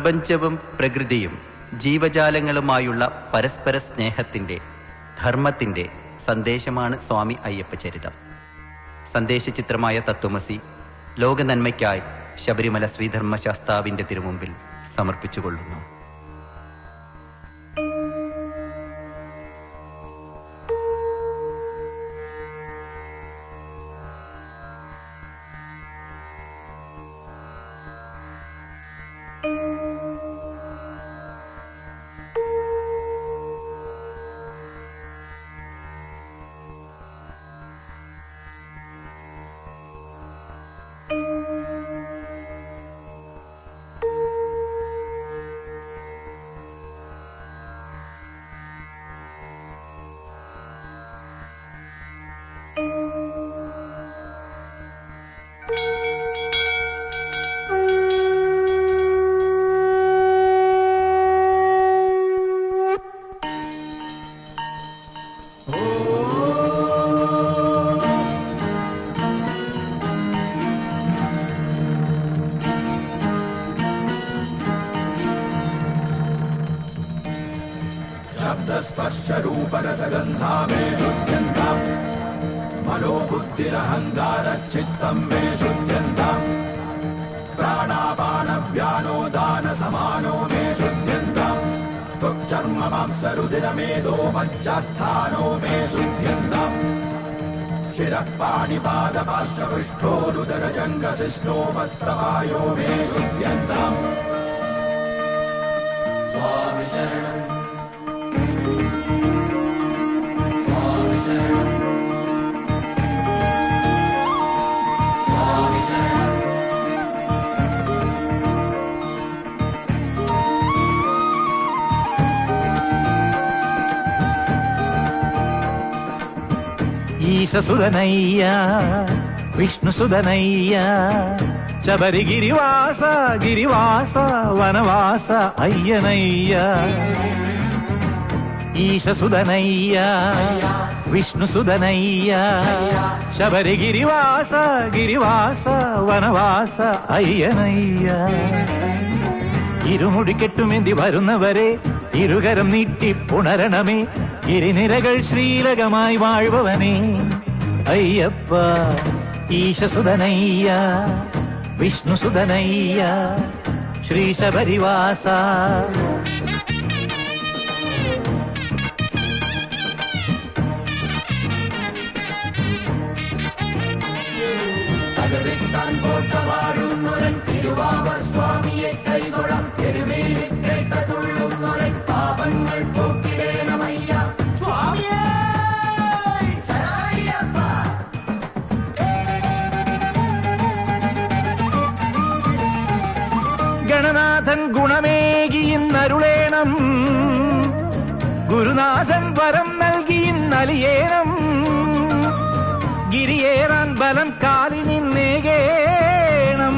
പ്രപഞ്ചവും പ്രകൃതിയും ജീവജാലങ്ങളുമായുള്ള പരസ്പര സ്നേഹത്തിന്റെ, ധർമ്മത്തിന്റെ സന്ദേശമാണ് സ്വാമി അയ്യപ്പചരിതം. സന്ദേശചിത്രമായ തത്വമസി ലോക നന്മയ്ക്കായി ശബരിമല ശ്രീധർമ്മശാസ്താവിന്റെ തിരുമുമ്പിൽ സമർപ്പിച്ചുകൊള്ളുന്നു. शब्दस्पर्शरूपरसगन्धा मे शुद्ध्यन्ताम् मनोबुद्धिरहङ्कारच्चित्तम् मे शुद्ध्यन्ताम् प्राणापानव्यानोदानसमानो मे शुद्ध्यन्ताम् त्वक्चर्म मांसरुधिरमेदो मज्जास्थानो मे शुद्ध्यन्ताम् शिरः पाणिपादपार्श्वपृष्ठोरुदरजङ्गशिष्णोपस्त्रवायो मे शुद्ध्यन्ताम्. स्वामि शरणम् ഈശസുതനയ്യ വിഷ്ണുസുതനയ്യ ശബരിഗിരിവാസ ഗിരിവാസ വനവാസ അയ്യനയ്യ. ഈശസുതനയ്യ വിഷ്ണുസുതനയ്യ ശബരിഗിരിവാസ ഗിരിവാസ വനവാസ അയ്യനയ്യ. ഇരുമുടിക്കെട്ടുമെന്തി വരുന്നവരെ ഇരുകരം നീട്ടി പുണരണമേ, ഗിരിനിരകൾ ശ്രീലകമായി വാഴുവവനേ അയ്യപ്പ. ഈശസുതനയ്യ വിഷ്ണുസുതനയ്യ ശ്രീ ശബരിവാസ. സ്വാമിയെ കൈകൊളം എരുമേലി കേട്ടതുള്ളുന്നൊരൻ പാപങ്ങൾ പോക്കിടേണമയ്യ. സ്വാമിയേ ശരണയ്യപ്പ. ഗണനാഥൻ ഗുണമേകിയിന്നരുളേണം, ഗുരുനാഥൻ വരം നൽകിയിന്നലിയേണം, ഗിരിയേറാൻ ബലം കാലിനിന്നേകേണം,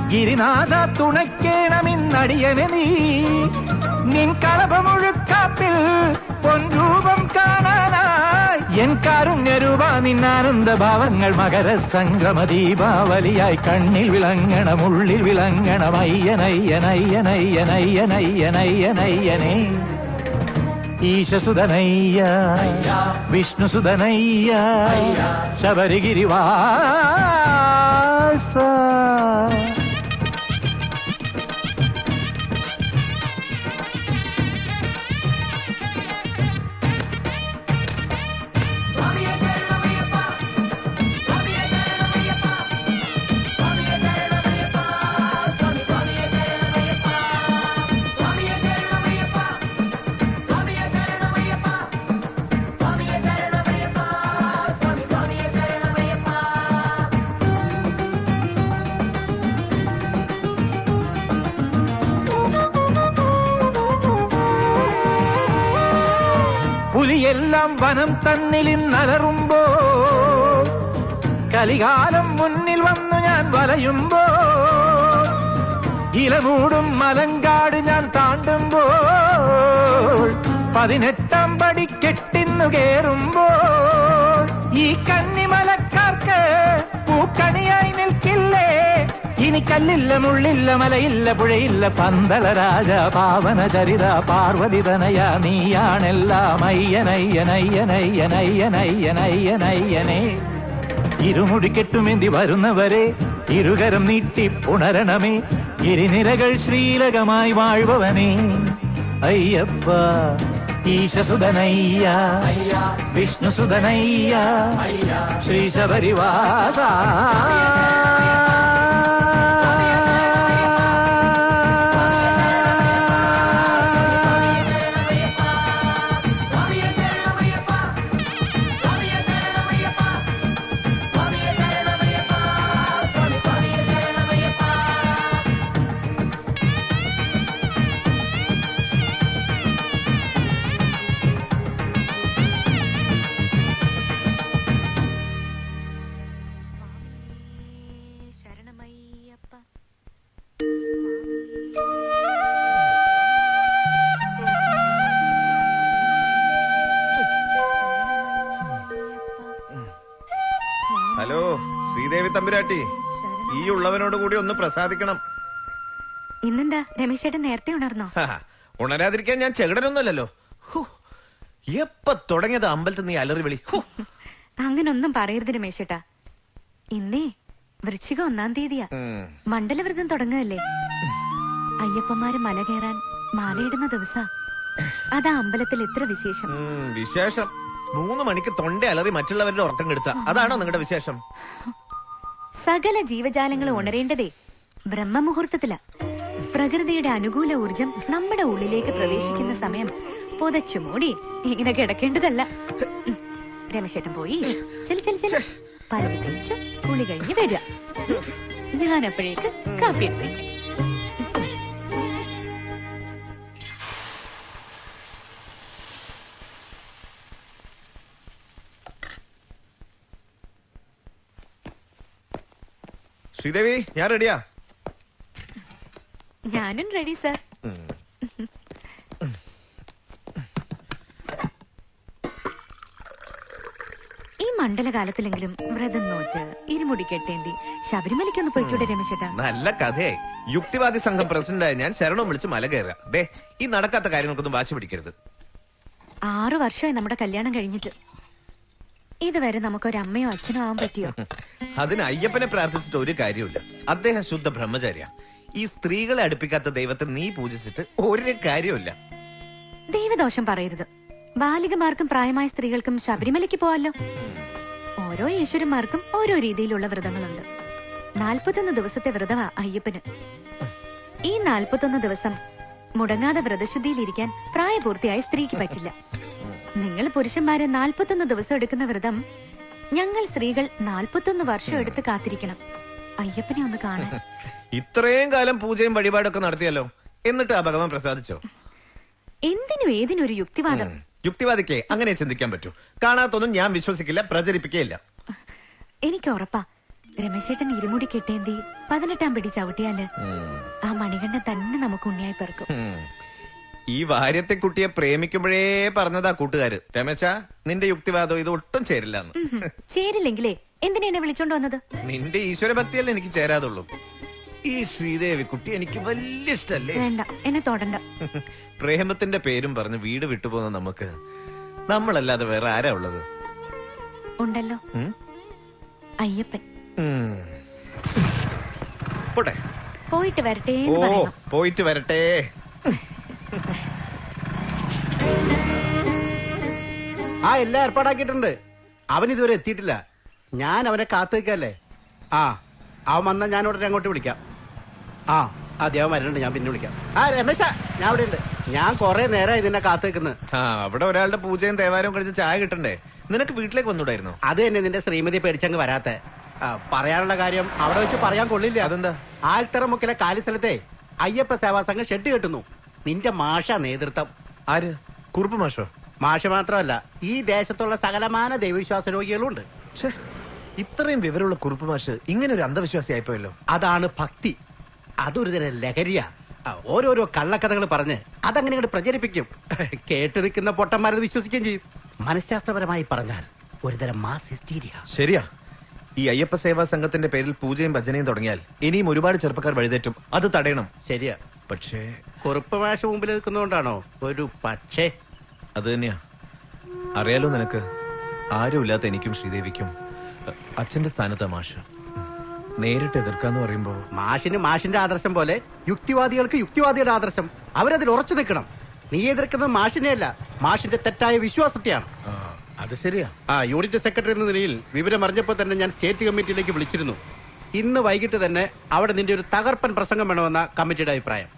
ഗിരിനാഥ തുണയ്ക്കേണമിന്നടിയനെ നീ. നിൻ കളഭമുഴുക്കാപ്പിൽ പൊൻരൂപം കാണാനായി എൻ കാരുണ്യരൂപ നിന്നാനന്ദ ഭാവങ്ങൾ മകര സംക്രമ ദീപാവലിയായി കണ്ണിൽ വിളങ്ങണം, ഉള്ളിൽ വിളങ്ങണം അയ്യനയ്യനയ്യനയ്യനയ്യനയ്യനയ്യനയ്യനേ. ഈശസുതനയ്യ വിഷ്ണുസുതനയ്യ ശബരിഗിരിവാസ. പുലിയെല്ലാം വനം തന്നിലിന്നലറുമ്പോ, കലികാലം മുന്നിൽ വന്നു ഞാൻ വലയുമ്പോ, ഇലമൂടും മലങ്കാട് ഞാൻ താണ്ടുമ്പോൾ, 18ാം പടിക്കെട്ടിന്നു കേറുമ്പോൾ, ഈ കന്നിമലക്കാർക്ക് പൂക്കണിയായി നിൽക്കില്ലേ ഇനി കല്ലില്ല മുള്ളില്ല മലയില്ല പുഴയില്ല പന്തള രാജ പാവന ചരിത പാർവതി തനയ നീയാണെല്ലാം അയ്യനയ്യനയ്യനയ്യനയ്യനയ്യനയ്യനയ്യനയ്യനേ. ഇരുമുടി കെട്ടുമെന്തി വരുന്നവരെ ഇരുകരം നീട്ടി പുണരണമേ. ഗിരിനിരകൾ ശ്രീലകമായി വാഴ്വവനേ അയ്യപ്പ. ഈശസുതനയ്യ വിഷ്ണുസുതനയ്യ ശ്രീ ശബരിവാസ. ഹലോ ശ്രീദേവി തമ്പുരാട്ടി, ഈ ഉള്ളവനോട് കൂടി ഒന്ന് പ്രസാദിക്കണം. ഇന്നെന്താ രമേശേട്ടൻ നേരത്തെ ഉണർന്നോ? ഉണരാതിരിക്കാൻ ഞാൻ ചെകിടനൊന്നുമല്ലല്ലോ. എപ്പ തുടങ്ങിയത് അമ്പലത്തിൽ നീ അലറി വിളി? അങ്ങനൊന്നും പറയരുത് രമേശേട്ടാ. ഇന്നേ വൃശ്ചിക 1-ാം തീയതിയാ. മണ്ഡലവ്രതം തുടങ്ങുകയല്ലേ. അയ്യപ്പന്മാര് മല കയറാൻ മാലയിടുന്ന ദിവസാ. അതാ അമ്പലത്തിൽ ഇത്ര വിശേഷം. വിശേഷം 3 മണിക്ക് തൊണ്ട അലറി മറ്റുള്ളവരുടെ ഉറക്കം കെടുത്ത, അതാണോ നിങ്ങളുടെ വിശേഷം? സകല ജീവജാലങ്ങളും ഉണരേണ്ടതേ ബ്രഹ്മമുഹൂർത്തത്തിലാ. പ്രകൃതിയുടെ അനുകൂല ഊർജം നമ്മുടെ ഉള്ളിലേക്ക് പ്രവേശിക്കുന്ന സമയം പുതച്ചു മൂടി ഇങ്ങനെ കിടക്കേണ്ടതല്ല. രമേശേട്ടൻ പോയി പലവി തേച്ചു കുളി കഴിഞ്ഞ് വരിക. ഞാൻ അപ്പോഴേക്ക് കാപ്പി എടുത്തേക്കും. ശ്രീദേവി, ഞാൻ റെഡിയാ. ഞാനും റെഡി സർ. ഈ മണ്ഡലകാലത്തിലെങ്കിലും വ്രതം നോറ്റ് ഇരുമുടി കെട്ടേണ്ടി ശബരിമലയ്ക്കൊന്ന് പോയിക്കൂടെ രമേശേട്ടാ? നല്ല കഥയായി. യുക്തിവാദി സംഘം പ്രസിഡന്റായ ഞാൻ ശരണം വിളിച്ച് മല കയറുക. ദേ, ഈ നടക്കാത്ത കാര്യങ്ങൾക്കൊന്നും വാശി പിടിക്കരുത്. 6 വർഷമായി നമ്മുടെ കല്യാണം കഴിഞ്ഞിട്ട്. ഇതുവരെ നമുക്കൊരമ്മയോ അച്ഛനോ ആവാൻ പറ്റിയോ? അതിന് അയ്യപ്പനെ പ്രാർത്ഥിച്ചിട്ട് ഒരു കാര്യമില്ല. അദ്ദേഹം ശുദ്ധ ബ്രഹ്മചാരിയ. ഈ സ്ത്രീകളെ അടുപ്പിക്കാത്ത ദൈവത്തെ നീ പൂജിച്ചിട്ട് ഒരു കാര്യമില്ല. ദൈവദോഷം പറയരുത്. ബാലികമാർക്കും പ്രായമായ സ്ത്രീകൾക്കും ശബരിമലയ്ക്ക് പോവാലോ. ഓരോ ഈശ്വരന്മാർക്കും ഓരോ രീതിയിലുള്ള വ്രതങ്ങളുണ്ട്. 41 ദിവസത്തെ വ്രതമാ അയ്യപ്പന്. ഈ 41 ദിവസം മുടങ്ങാതെ വ്രതശുദ്ധിയിലിരിക്കാൻ പ്രായപൂർത്തിയായ സ്ത്രീക്ക് പറ്റില്ല. നിങ്ങൾ പുരുഷന്മാരെ 41 ദിവസം എടുക്കുന്ന വ്രതം ഞങ്ങൾ സ്ത്രീകൾ 41 വർഷം എടുത്ത് കാത്തിരിക്കണം അയ്യപ്പനെ ഒന്ന് കാണാൻ. ഇത്രയും കാലം പൂജയും വഴിപാടൊക്കെ നടത്തിയല്ലോ, എന്നിട്ട് ആ ഭഗവാൻ പ്രസാദിച്ചോ? എന്തിനും ഏതിനൊരു യുക്തിവാദം. യുക്തിവാദിക്കേ അങ്ങനെ ചിന്തിക്കാൻ പറ്റൂ. കാണാത്തൊന്നും ഞാൻ വിശ്വസിക്കില്ല, പ്രചരിപ്പിക്കുകയില്ല. എനിക്ക് ഉറപ്പാ രമേശേട്ടൻ ഇരുമുടി കെട്ടേന്തി 18-ാം പിടി ചവിട്ടിയാല് ആ മണികണ്ഠൻ തന്നെ നമുക്ക് ഉണ്ണിയായി പിറക്കും. ഈ വാര്യത്തെ കുട്ടിയെ പ്രേമിക്കുമ്പോഴേ പറഞ്ഞതാ കൂട്ടുകാര്, രമേശ നിന്റെ യുക്തിവാദം ഇത് ഒട്ടും ചേരില്ലെന്ന്. ചേരില്ലെങ്കിലേ എന്തിനാ എന്നെ വിളിച്ചോണ്ട് വന്നത്? നിന്റെ ഈശ്വരഭക്തിയല്ലേ എനിക്ക് ചേരാതുള്ളൂ. ഈ ശ്രീദേവി കുട്ടി എനിക്ക് വലിയ ഇഷ്ടല്ലേ. വേണ്ട, എന്നെ തൊടണ്ട. പ്രേമത്തിന്റെ പേരും പറഞ്ഞ് വീട് വിട്ടുപോകുന്ന നമുക്ക് നമ്മളല്ലാതെ വേറെ ആരാ ഉള്ളത്? ഉണ്ടല്ലോ, അയ്യപ്പൻ. പോട്ടെ, പോയിട്ട് വരട്ടെ. പോയിട്ട് വരട്ടെ. ആ എല്ലാം ഏർപ്പാടാക്കിയിട്ടുണ്ട്. അവൻ ഇതുവരെ എത്തിയിട്ടില്ല. ഞാൻ അവനെ കാത്തു നിൽക്കല്ലേ. അവൻ വന്നാൽ ഞാൻ ഉടനെ അങ്ങോട്ട് വിളിക്കാം. അതെ, അവൻ വരുന്നുണ്ട്, ഞാൻ പിന്നെ വിളിക്കാം. രമേശ, ഞാൻ അവിടെ ഉണ്ട്. ഞാൻ കുറെ നേരമായി ഇതിനെ കാത്തു നിൽക്കുന്നത്. അവിടെ ഒരാളുടെ പൂജയും ദേവാലയവും കഴിഞ്ഞ് ചായ കിട്ടണ്ടേ? നിനക്ക് വീട്ടിലേക്ക് വന്നൂടായിരുന്നു? അത് തന്നെ നിന്റെ ശ്രീമതി പേടിച്ചങ്ങ് വരാത്ത. പറയാനുള്ള കാര്യം അവിടെ വെച്ച് പറയാൻ കൊള്ളില്ല. അതെന്താ? ആൽത്തറ മുക്കിലെ കാലിസ്ഥലത്തെ അയ്യപ്പ സേവാ സംഘം ഷെഡ് കെട്ടുന്നു. നിന്റെ മാഷ നേതൃത്വം. ആര്? കുറുപ്പ് മാഷോ? മാഷ മാത്രമല്ല, ഈ ദേശത്തുള്ള സകലമാന ദൈവവിശ്വാസ രോഗികളും ഉണ്ട്. ഇത്രയും വിവരമുള്ള കുറുപ്പ് മാഷ് ഇങ്ങനെ ഒരു അന്ധവിശ്വാസി ആയിപ്പോയല്ലോ. അതാണ് ഭക്തി. അതൊരു തരം ലഹരിയാ. ഓരോരോ കള്ളക്കഥകൾ പറഞ്ഞ് അതങ്ങനെ ഇങ്ങോട്ട് പ്രചരിപ്പിക്കും. കേട്ടു നിൽക്കുന്ന പൊട്ടന്മാരത് വിശ്വസിക്കുകയും ചെയ്യും. മനഃശാസ്ത്രപരമായി പറഞ്ഞാൽ ഒരുതരം മാസ് ഹിസ്റ്റീരിയ. ശരിയാ, ഈ അയ്യപ്പ സേവാ സംഘത്തിന്റെ പേരിൽ പൂജയും ഭജനയും തുടങ്ങിയാൽ ഇനിയും ഒരുപാട് ചെറുപ്പക്കാർ വഴിതെറ്റും. അത് തടയണം. ശരിയാ. പക്ഷേ കുറുപ്പ് മാഷ മുമ്പിൽ നിൽക്കുന്നതുകൊണ്ടാണോ ഒരു പക്ഷേ? അത് തന്നെയാ. അറിയാലോ നിനക്ക്, ആരുമില്ലാത്ത എനിക്കും ശ്രീദേവിക്കും അച്ഛന്റെ സ്ഥാനത്താ മാഷ്. നേരിട്ട് എതിർക്കാന്ന് പറയുമ്പോ മാഷിന് മാഷിന്റെ ആദർശം പോലെ യുക്തിവാദികൾക്ക് യുക്തിവാദിയുടെ ആദർശം. അവരതിൽ ഉറച്ചു നിൽക്കണം. നീ എതിർക്കുന്നത് മാഷിനെയല്ല, മാഷിന്റെ തെറ്റായ വിശ്വാസത്തെയാണ്. അത് ശരിയാ. യൂണിറ്റ് സെക്രട്ടറി എന്ന നിലയിൽ വിവരം അറിഞ്ഞപ്പോൾ തന്നെ ഞാൻ സ്റ്റേറ്റ് കമ്മിറ്റിയിലേക്ക് വിളിച്ചിരുന്നു. ഇന്ന് വൈകിട്ട് തന്നെ അവിടെ നിന്റെ ഒരു തകർപ്പൻ പ്രസംഗം വേണമെന്ന കമ്മിറ്റിയുടെ അഭിപ്രായം.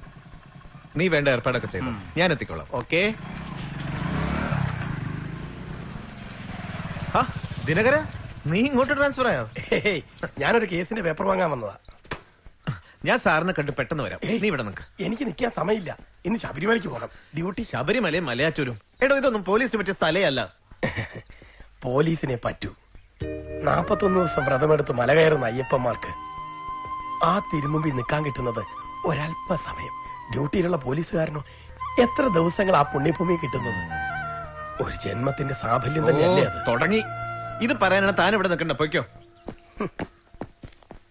നീ വേണ്ട ഏർപ്പാടൊക്കെ ചെയ്തു, ഞാൻ എത്തിക്കോളാം. ഓക്കെ. ദിനകര, നീ ഇങ്ങോട്ട് ട്രാൻസ്ഫർ ആയോ? ഞാനൊരു കേസിന്റെ പേപ്പർ വാങ്ങാൻ വന്നതാ. ഞാൻ സാറിനെ കണ്ട് പെട്ടെന്ന് വരാം. നീ ഇവിടെ നിൽക്ക്. എനിക്ക് നിൽക്കാൻ സമയമില്ല. ഇന്ന് ശബരിമലയ്ക്ക് പോകണം. ഡ്യൂട്ടി ശബരിമലയും മലയാറ്റൂരും. എടോ, ഇതൊന്നും പോലീസിന് പറ്റിയ സ്ഥലയല്ല. പോലീസിനെ പറ്റൂ. 41 ദിവസം വ്രതമെടുത്ത് മല കയറുന്ന അയ്യപ്പന്മാർക്ക് ആ തിരുമുമ്പിൽ നിൽക്കാൻ കിട്ടുന്നത് ഒരല്പ സമയം. ഡ്യൂട്ടിയിലുള്ള പോലീസുകാരനോ എത്ര ദിവസങ്ങൾ ആ പുണ്യഭൂമി കിട്ടുന്നത്? ഒരു ജന്മത്തിന്റെ സാഫല്യം തന്നെയല്ലേ അത്? തുടങ്ങി. ഇത് പറയാനാണ് താൻ ഇവിടെ നിൽക്കണ്ട. പോയിക്കോ.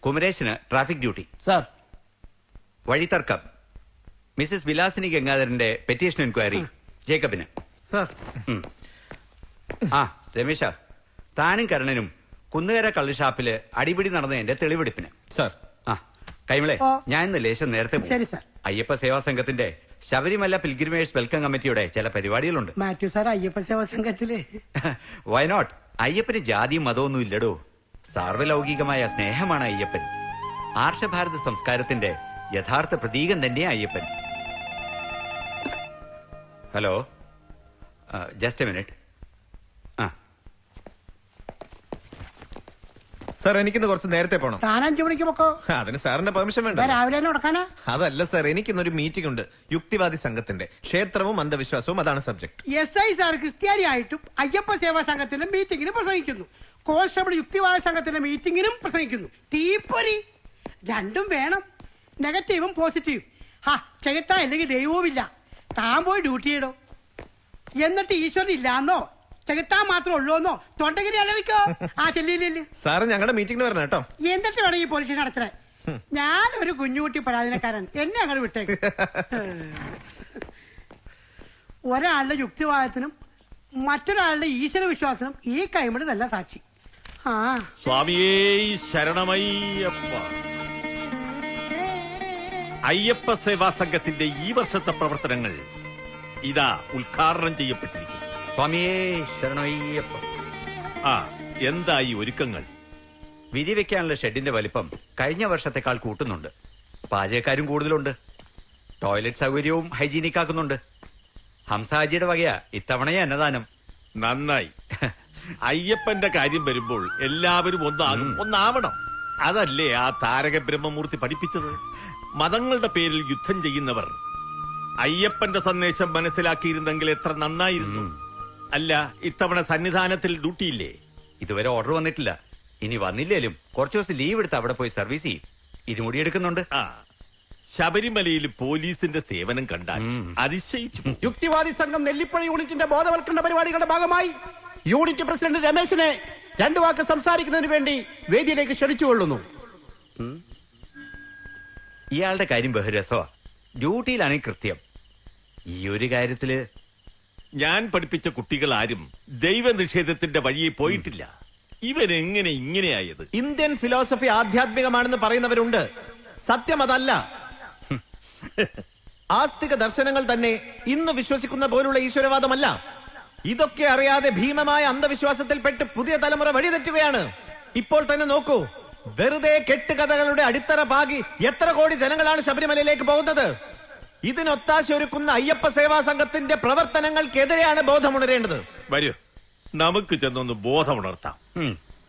കുമരേശന് ട്രാഫിക് ഡ്യൂട്ടി. സാർ. വഴിത്തർക്കം. മിസസ് വിലാസിനി ഗംഗാധരന്റെ പെറ്റീഷൻ എൻക്വയറി ജേക്കബിന്. സാർ. രമേശ, താനും കരുണനും കുന്നുകര കള്ളുഷാപ്പില് അടിപിടി നടന്നതിന്റെ തെളിവെടുപ്പിന്. സാർ. കൈമളെ, ഞാൻ ഇന്ന് ലേശം നേരത്തെ പോകും. അയ്യപ്പ സേവാ സംഘത്തിന്റെ ശബരിമല പിൽഗ്രിമേഴ്സ് വെൽക്കം കമ്മിറ്റിയുടെ ചില പരിപാടികളുണ്ട്. മാത്യു സാർ അയ്യപ്പ സേവാ സംഘത്തില്. വയനോട്ട്. അയ്യപ്പന് ജാതിയും മതമൊന്നും ഇല്ലടോ. സാർവലൗകികമായ സ്നേഹമാണ് അയ്യപ്പൻ. ആർഷഭാരത സംസ്കാരത്തിന്റെ യഥാർത്ഥ പ്രതീകം തന്നെയാണ് Ayyappan. Hello, just A minute. Sir, എനിക്കിന്ന് കുറച്ച് നേരത്തെ പോണം. താൻ 5 മണിക്ക് പൊക്കോ. അതിന് സാറിന്റെ പെർമിഷൻ വേണ്ട. രാവിലെ തന്നെ ഉടക്കാനാ? അതല്ല സാർ, എനിക്കിന്നൊരു മീറ്റിംഗ് ഉണ്ട്. യുക്തിവാദി സംഘത്തിന്റെ ക്ഷേത്രവും അന്ധവിശ്വാസവും, അതാണ് സബ്ജക്ട്. SI സാർ ക്രിസ്ത്യാനി ആയിട്ടും അയ്യപ്പ സേവാ സംഘത്തിന്റെ മീറ്റിംഗിന് പ്രസംഗിക്കുന്നു. കോൺസ്റ്റബിൾ യുക്തിവാദ സംഘത്തിന്റെ മീറ്റിംഗിനും പ്രസംഗിക്കുന്നു. തീപ്പൊരി രണ്ടും വേണം, നെഗറ്റീവും പോസിറ്റീവും. ചെയ്യട്ടാ, അല്ലെങ്കിൽ ദൈവവുമില്ല. താൻ പോയി ഡ്യൂട്ടി ചെയ്യടോ. എന്നിട്ട് ഈശ്വരൻ ഇല്ലാന്നോ ചെകുത്താൻ മാത്രം ഉള്ളൂന്നോ തൊണ്ടഗിരി അലവിക്കോ. ചെല്ലില്ലേ സാറ് ഞങ്ങളുടെ മീറ്റിംഗിന് വരണം കേട്ടോ. എന്നിട്ട് വേണം ഈ പോലീസ് നടത്തണേ. ഞാനൊരു കുഞ്ഞുകുട്ടി പരാധീനക്കാരൻ, എന്നെ അങ്ങോട്ട് വിട്ടേക്ക്. ഒരാളുടെ യുക്തിവാദത്തിനും മറ്റൊരാളുടെ ഈശ്വര വിശ്വാസത്തിനും ഈ കൈമടി നല്ല സാക്ഷി. സ്വാമിയേ ശരണമയ്യപ്പ. അയ്യപ്പ സേവാ സംഘത്തിന്റെ ഈ വർഷത്തെ പ്രവർത്തനങ്ങൾ ഇതാ ഉദ്ഘാടനം ചെയ്യപ്പെട്ടിരിക്കുന്നു. സ്വാമിയേ ശരണമയ്യപ്പ. എന്തായി ഒരുക്കങ്ങൾ? വിധി വെക്കാനുള്ള ഷെഡിന്റെ വലിപ്പം കഴിഞ്ഞ വർഷത്തെക്കാൾ കൂട്ടുന്നുണ്ട്. പാചകക്കാരും കൂടുതലുണ്ട്. ടോയ്ലറ്റ് സൗകര്യവും ഹൈജീനിക് ആക്കുന്നുണ്ട്. ഹംസാജിയുടെ വകയാ ഇത്തവണയെ അന്നദാനം. നന്നായി. അയ്യപ്പന്റെ കാര്യം വരുമ്പോൾ എല്ലാവരും ഒന്നാവണം. അതല്ലേ ആ താരക ബ്രഹ്മമൂർത്തി പഠിപ്പിച്ചത്? മതങ്ങളുടെ പേരിൽ യുദ്ധം ചെയ്യുന്നവർ അയ്യപ്പന്റെ സന്ദേശം മനസ്സിലാക്കിയിരുന്നെങ്കിൽ എത്ര നന്നായിരുന്നു. അല്ല, ഇത്തവണ സന്നിധാനത്തിൽ ഡ്യൂട്ടിയില്ലേ? ഇതുവരെ ഓർഡർ വന്നിട്ടില്ല. ഇനി വന്നില്ലേലും കുറച്ചു ദിവസം ലീവ് എടുത്ത് അവിടെ പോയി സർവീസ് ചെയ്യും. ഇരുമുടി എടുക്കുന്നുണ്ട്. ശബരിമലയിൽ പോലീസിന്റെ സേവനം കണ്ടാൽ അതിശയിച്ചു. യുക്തിവാദി സംഘം നെല്ലിപ്പുഴ യൂണിറ്റിന്റെ ബോധവൽക്കരണ പരിപാടികളുടെ ഭാഗമായി യൂണിറ്റ് പ്രസിഡന്റ് രമേശിനെ 2 വാക്ക് സംസാരിക്കുന്നതിന് വേണ്ടി വേദിയിലേക്ക് ക്ഷണിച്ചുകൊള്ളുന്നു. ഇയാളുടെ കാര്യം ബഹുരസമാ. ഡ്യൂട്ടിയിലാണ് കൃത്യം. ഈ ഒരു കാര്യത്തില് ഞാൻ പഠിപ്പിച്ച കുട്ടികൾ ആരും ദൈവനിഷേധത്തിന്റെ വഴിയെ പോയിട്ടില്ല. ഇവരെങ്ങനെ ഇങ്ങനെയായത്? ഇന്ത്യൻ ഫിലോസഫി ആധ്യാത്മികമാണെന്ന് പറയുന്നവരുണ്ട്. സത്യം അതല്ല. ആസ്തിക ദർശനങ്ങൾ തന്നെ ഇന്ന് വിശ്വസിക്കുന്ന പോലുള്ള ഈശ്വരവാദമല്ല. ഇതൊക്കെ അറിയാതെ ഭീമമായ അന്ധവിശ്വാസത്തിൽപ്പെട്ട് പുതിയ തലമുറ വഴിതെറ്റുകയാണ്. ഇപ്പോൾ തന്നെ നോക്കൂ, വെറുതെ കെട്ടുകഥകളുടെ അടിത്തറ പാകി എത്ര കോടി ജനങ്ങളാണ് ശബരിമലയിലേക്ക് പോകുന്നത്. ഇതിനൊത്താശ ഒരുക്കുന്ന അയ്യപ്പ സേവാ സംഘത്തിന്റെ പ്രവർത്തനങ്ങൾക്കെതിരെയാണ് ബോധമുണരേണ്ടത്. വരൂ, നമുക്ക് ചെന്നൊന്ന് ബോധമുണർത്താം.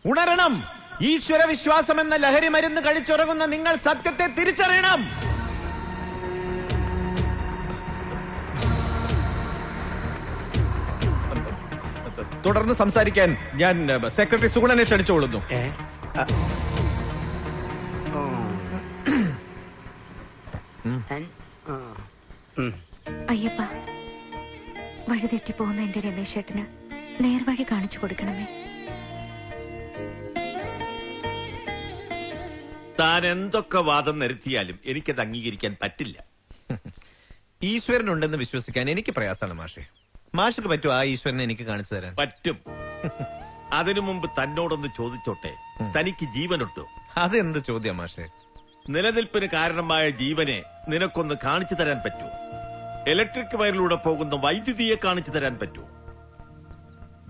ഉണരണം. ഈശ്വര വിശ്വാസം എന്ന ലഹരി മരുന്ന് കഴിച്ചുറങ്ങുന്ന നിങ്ങൾ സത്യത്തെ തിരിച്ചറിയണം. തുടർന്ന് സംസാരിക്കാൻ ഞാൻ സെക്രട്ടറി സുഗുണനെ ക്ഷണിച്ചുകൊള്ളുന്നു. അയ്യപ്പ, വഴിതെറ്റി പോകുന്ന എന്റെ രമേശേട്ടന് നേർവഴി കാണിച്ചു കൊടുക്കണമേ. താൻ എന്തൊക്കെ വാദം നിരത്തിയാലും എനിക്കത് അംഗീകരിക്കാൻ പറ്റില്ല. ഈശ്വരനുണ്ടെന്ന് വിശ്വസിക്കാൻ എനിക്ക് പ്രയാസമാണ് മാഷെ. മാഷിക്ക് പറ്റുമോ ആ ഈശ്വരനെ എനിക്ക് കാണിച്ചു തരാൻ? പറ്റും. അതിനു മുമ്പ് തന്നോടൊന്ന് ചോദിച്ചോട്ടെ, തനിക്ക് ജീവനുണ്ടോ? അതെന്ത് ചോദ്യം മാഷെ? നിലനിൽപ്പിന് കാരണമായ ജീവനെ നിനക്കൊന്ന് കാണിച്ചു തരാൻ പറ്റുമോ? ഇലക്ട്രിക് വയറിലൂടെ പോകുന്ന വൈദ്യുതിയെ കാണിച്ചു തരാൻ പറ്റുമോ?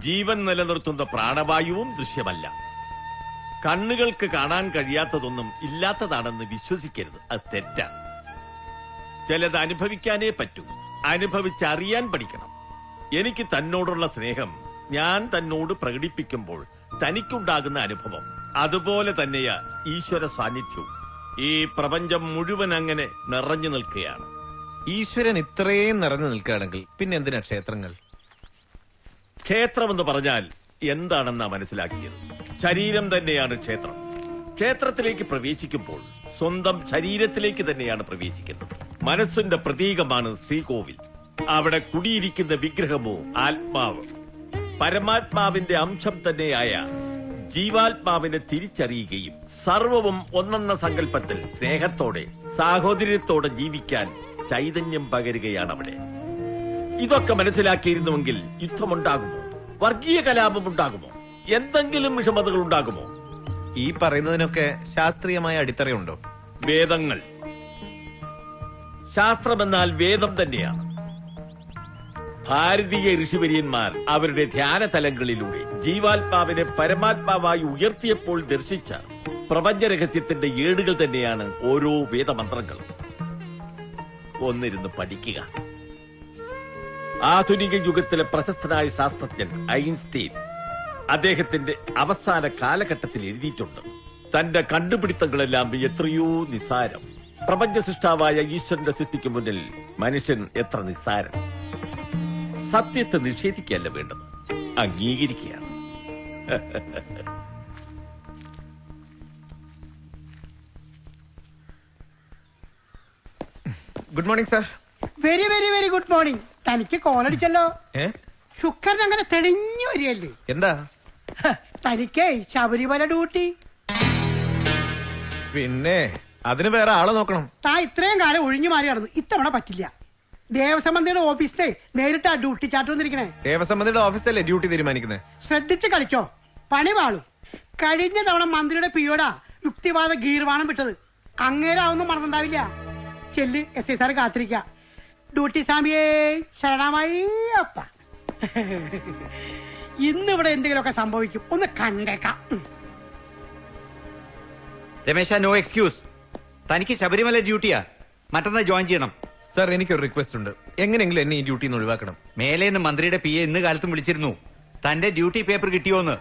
ജീവൻ നിലനിർത്തുന്ന പ്രാണവായുവും ദൃശ്യമല്ല. കണ്ണുകൾക്ക് കാണാൻ കഴിയാത്തതൊന്നും ഇല്ലാത്തതാണെന്ന് വിശ്വസിക്കരുത്, അത് തെറ്റാണ്. ചിലത് അനുഭവിക്കാനേ പറ്റൂ, അനുഭവിച്ചറിയാൻ പഠിക്കണം. എനിക്ക് തന്നോടുള്ള സ്നേഹം ഞാൻ തന്നോട് പ്രകടിപ്പിക്കുമ്പോൾ തനിക്കുണ്ടാകുന്ന അനുഭവം അതുപോലെ തന്നെയാ ഈശ്വര സാന്നിധ്യവും. ഈ പ്രപഞ്ചം മുഴുവൻ അങ്ങനെ നിറഞ്ഞു നിൽക്കുകയാണ്. ഈശ്വരൻ ഇത്രയും നിറഞ്ഞു നിൽക്കുകയാണെങ്കിൽ പിന്നെ എന്തിനാ ക്ഷേത്രങ്ങൾ? ക്ഷേത്രമെന്ന് പറഞ്ഞാൽ എന്താണെന്നാ മനസ്സിലാക്കിയത്? ശരീരം തന്നെയാണ് ക്ഷേത്രം. ക്ഷേത്രത്തിലേക്ക് പ്രവേശിക്കുമ്പോൾ സ്വന്തം ശരീരത്തിലേക്ക് തന്നെയാണ് പ്രവേശിക്കുന്നത്. മനസ്സിന്റെ പ്രതീകമാണ് ശ്രീകോവിൽ. അവിടെ കുടിയിരിക്കുന്ന വിഗ്രഹമോ ആത്മാവ്. പരമാത്മാവിന്റെ അംശം തന്നെയായ ജീവാത്മാവിനെ തിരിച്ചറിയുകയും സർവവും ഒന്നെന്ന സങ്കല്പത്തിൽ സ്നേഹത്തോടെ സാഹോദര്യത്തോടെ ജീവിക്കാൻ ചൈതന്യം പകരുകയാണ് അവിടെ. ഇതൊക്കെ മനസ്സിലാക്കിയിരുന്നുവെങ്കിൽ യുദ്ധമുണ്ടാകുമോ? വർഗീയ കലാപമുണ്ടാകുമോ? എന്തെങ്കിലും വിഷമതകൾ ഉണ്ടാകുമോ? ഈ പറയുന്നതിനൊക്കെ ശാസ്ത്രീയമായ അടിത്തറയുണ്ടോ? വേദങ്ങൾ. ശാസ്ത്രമെന്നാൽ വേദം തന്നെയാണ്. ഭാരതീയ ഋഷിവര്യന്മാർ അവരുടെ ധ്യാന തലങ്ങളിലൂടെ ജീവാത്മാവിനെ പരമാത്മാവായി ഉയർത്തിയപ്പോൾ ദർശിച്ച പ്രപഞ്ച രഹസ്യത്തിന്റെ ഏടുകൾ തന്നെയാണ് ഓരോ വേദമന്ത്രങ്ങളും. ഒന്നിരുന്ന് പഠിക്കുക. ആധുനിക യുഗത്തിലെ പ്രശസ്തനായ ശാസ്ത്രജ്ഞൻ ഐൻസ്റ്റീൻ അദ്ദേഹത്തിന്റെ അവസാന കാലഘട്ടത്തിൽ എഴുതിയിട്ടുണ്ട്, തന്റെ കണ്ടുപിടുത്തങ്ങളെല്ലാം എത്രയോ നിസ്സാരം. പ്രപഞ്ച സൃഷ്ടാവായ ഈശ്വരന്റെ സൃഷ്ടിക്ക് മുന്നിൽ മനുഷ്യൻ എത്ര നിസ്സാരം. സത്യത്തെ നിഷേധിക്കുകയല്ല വേണ്ടത്, അംഗീകരിക്കുകയാണ്. Good morning sir. Very very very good morning. തനിക്ക് കോളടിച്ചല്ലോ. ശുക്രൻ അങ്ങനെ തെളിഞ്ഞു വരികയല്ലേ? എന്താ? തനിക്കേ ശബരിമല ഡ്യൂട്ടി. പിന്നെ അതിന് വേറെ ആളെ നോക്കണം. താൻ ഇത്രയും കാലം ഒഴിഞ്ഞു മാറി നടന്നു, ഇത്തവണ പറ്റില്ല. ദേവസ്വം മന്ത്രിയുടെ ഓഫീസിലെ നേരിട്ട് ആ ഡ്യൂട്ടി ചാർട്ട് വന്നിരിക്കണേ. ദേവസ്വം മന്ത്രിയുടെ ഓഫീസല്ലേ ഡ്യൂട്ടി തീരുമാനിക്കുന്നത്? ശ്രദ്ധിച്ച് കളിച്ചോ, പണി വാളും. കഴിഞ്ഞ തവണ മന്ത്രിയുടെ പിയോടാ യുക്തിവാദ ഗീർവാണം വിട്ടത്. അങ്ങേരാവൊന്നും മറന്നുണ്ടാവില്ല. ചെല്ല്, എസ് ഐ സാറ് കാത്തിരിക്ക. ഡ്യൂട്ടി സ്വാമിയേ ശരണമായി അപ്പ. ഇന്നിവിടെ എന്തെങ്കിലുമൊക്കെ സംഭവിക്കും, ഒന്ന് കണ്ടേക്കാം. Ramesh, no excuse. തനിക്ക് ശബരിമല ഡ്യൂട്ടിയാ, മറ്റന്നാൾ ജോയിൻ ചെയ്യണം. സാർ, എനിക്കൊരു റിക്വസ്റ്റ് ഉണ്ട്. എങ്ങനെയെങ്കിലും എന്നെ ഈ ഡ്യൂട്ടിയിൽ നിന്ന് ഒഴിവാക്കണം. മേലേന്ന് മന്ത്രിയുടെ PA ഇന്ന് കാലത്തും വിളിച്ചിരുന്നു. തന്റെ ഡ്യൂട്ടി പേപ്പർ കിട്ടിയോന്ന്.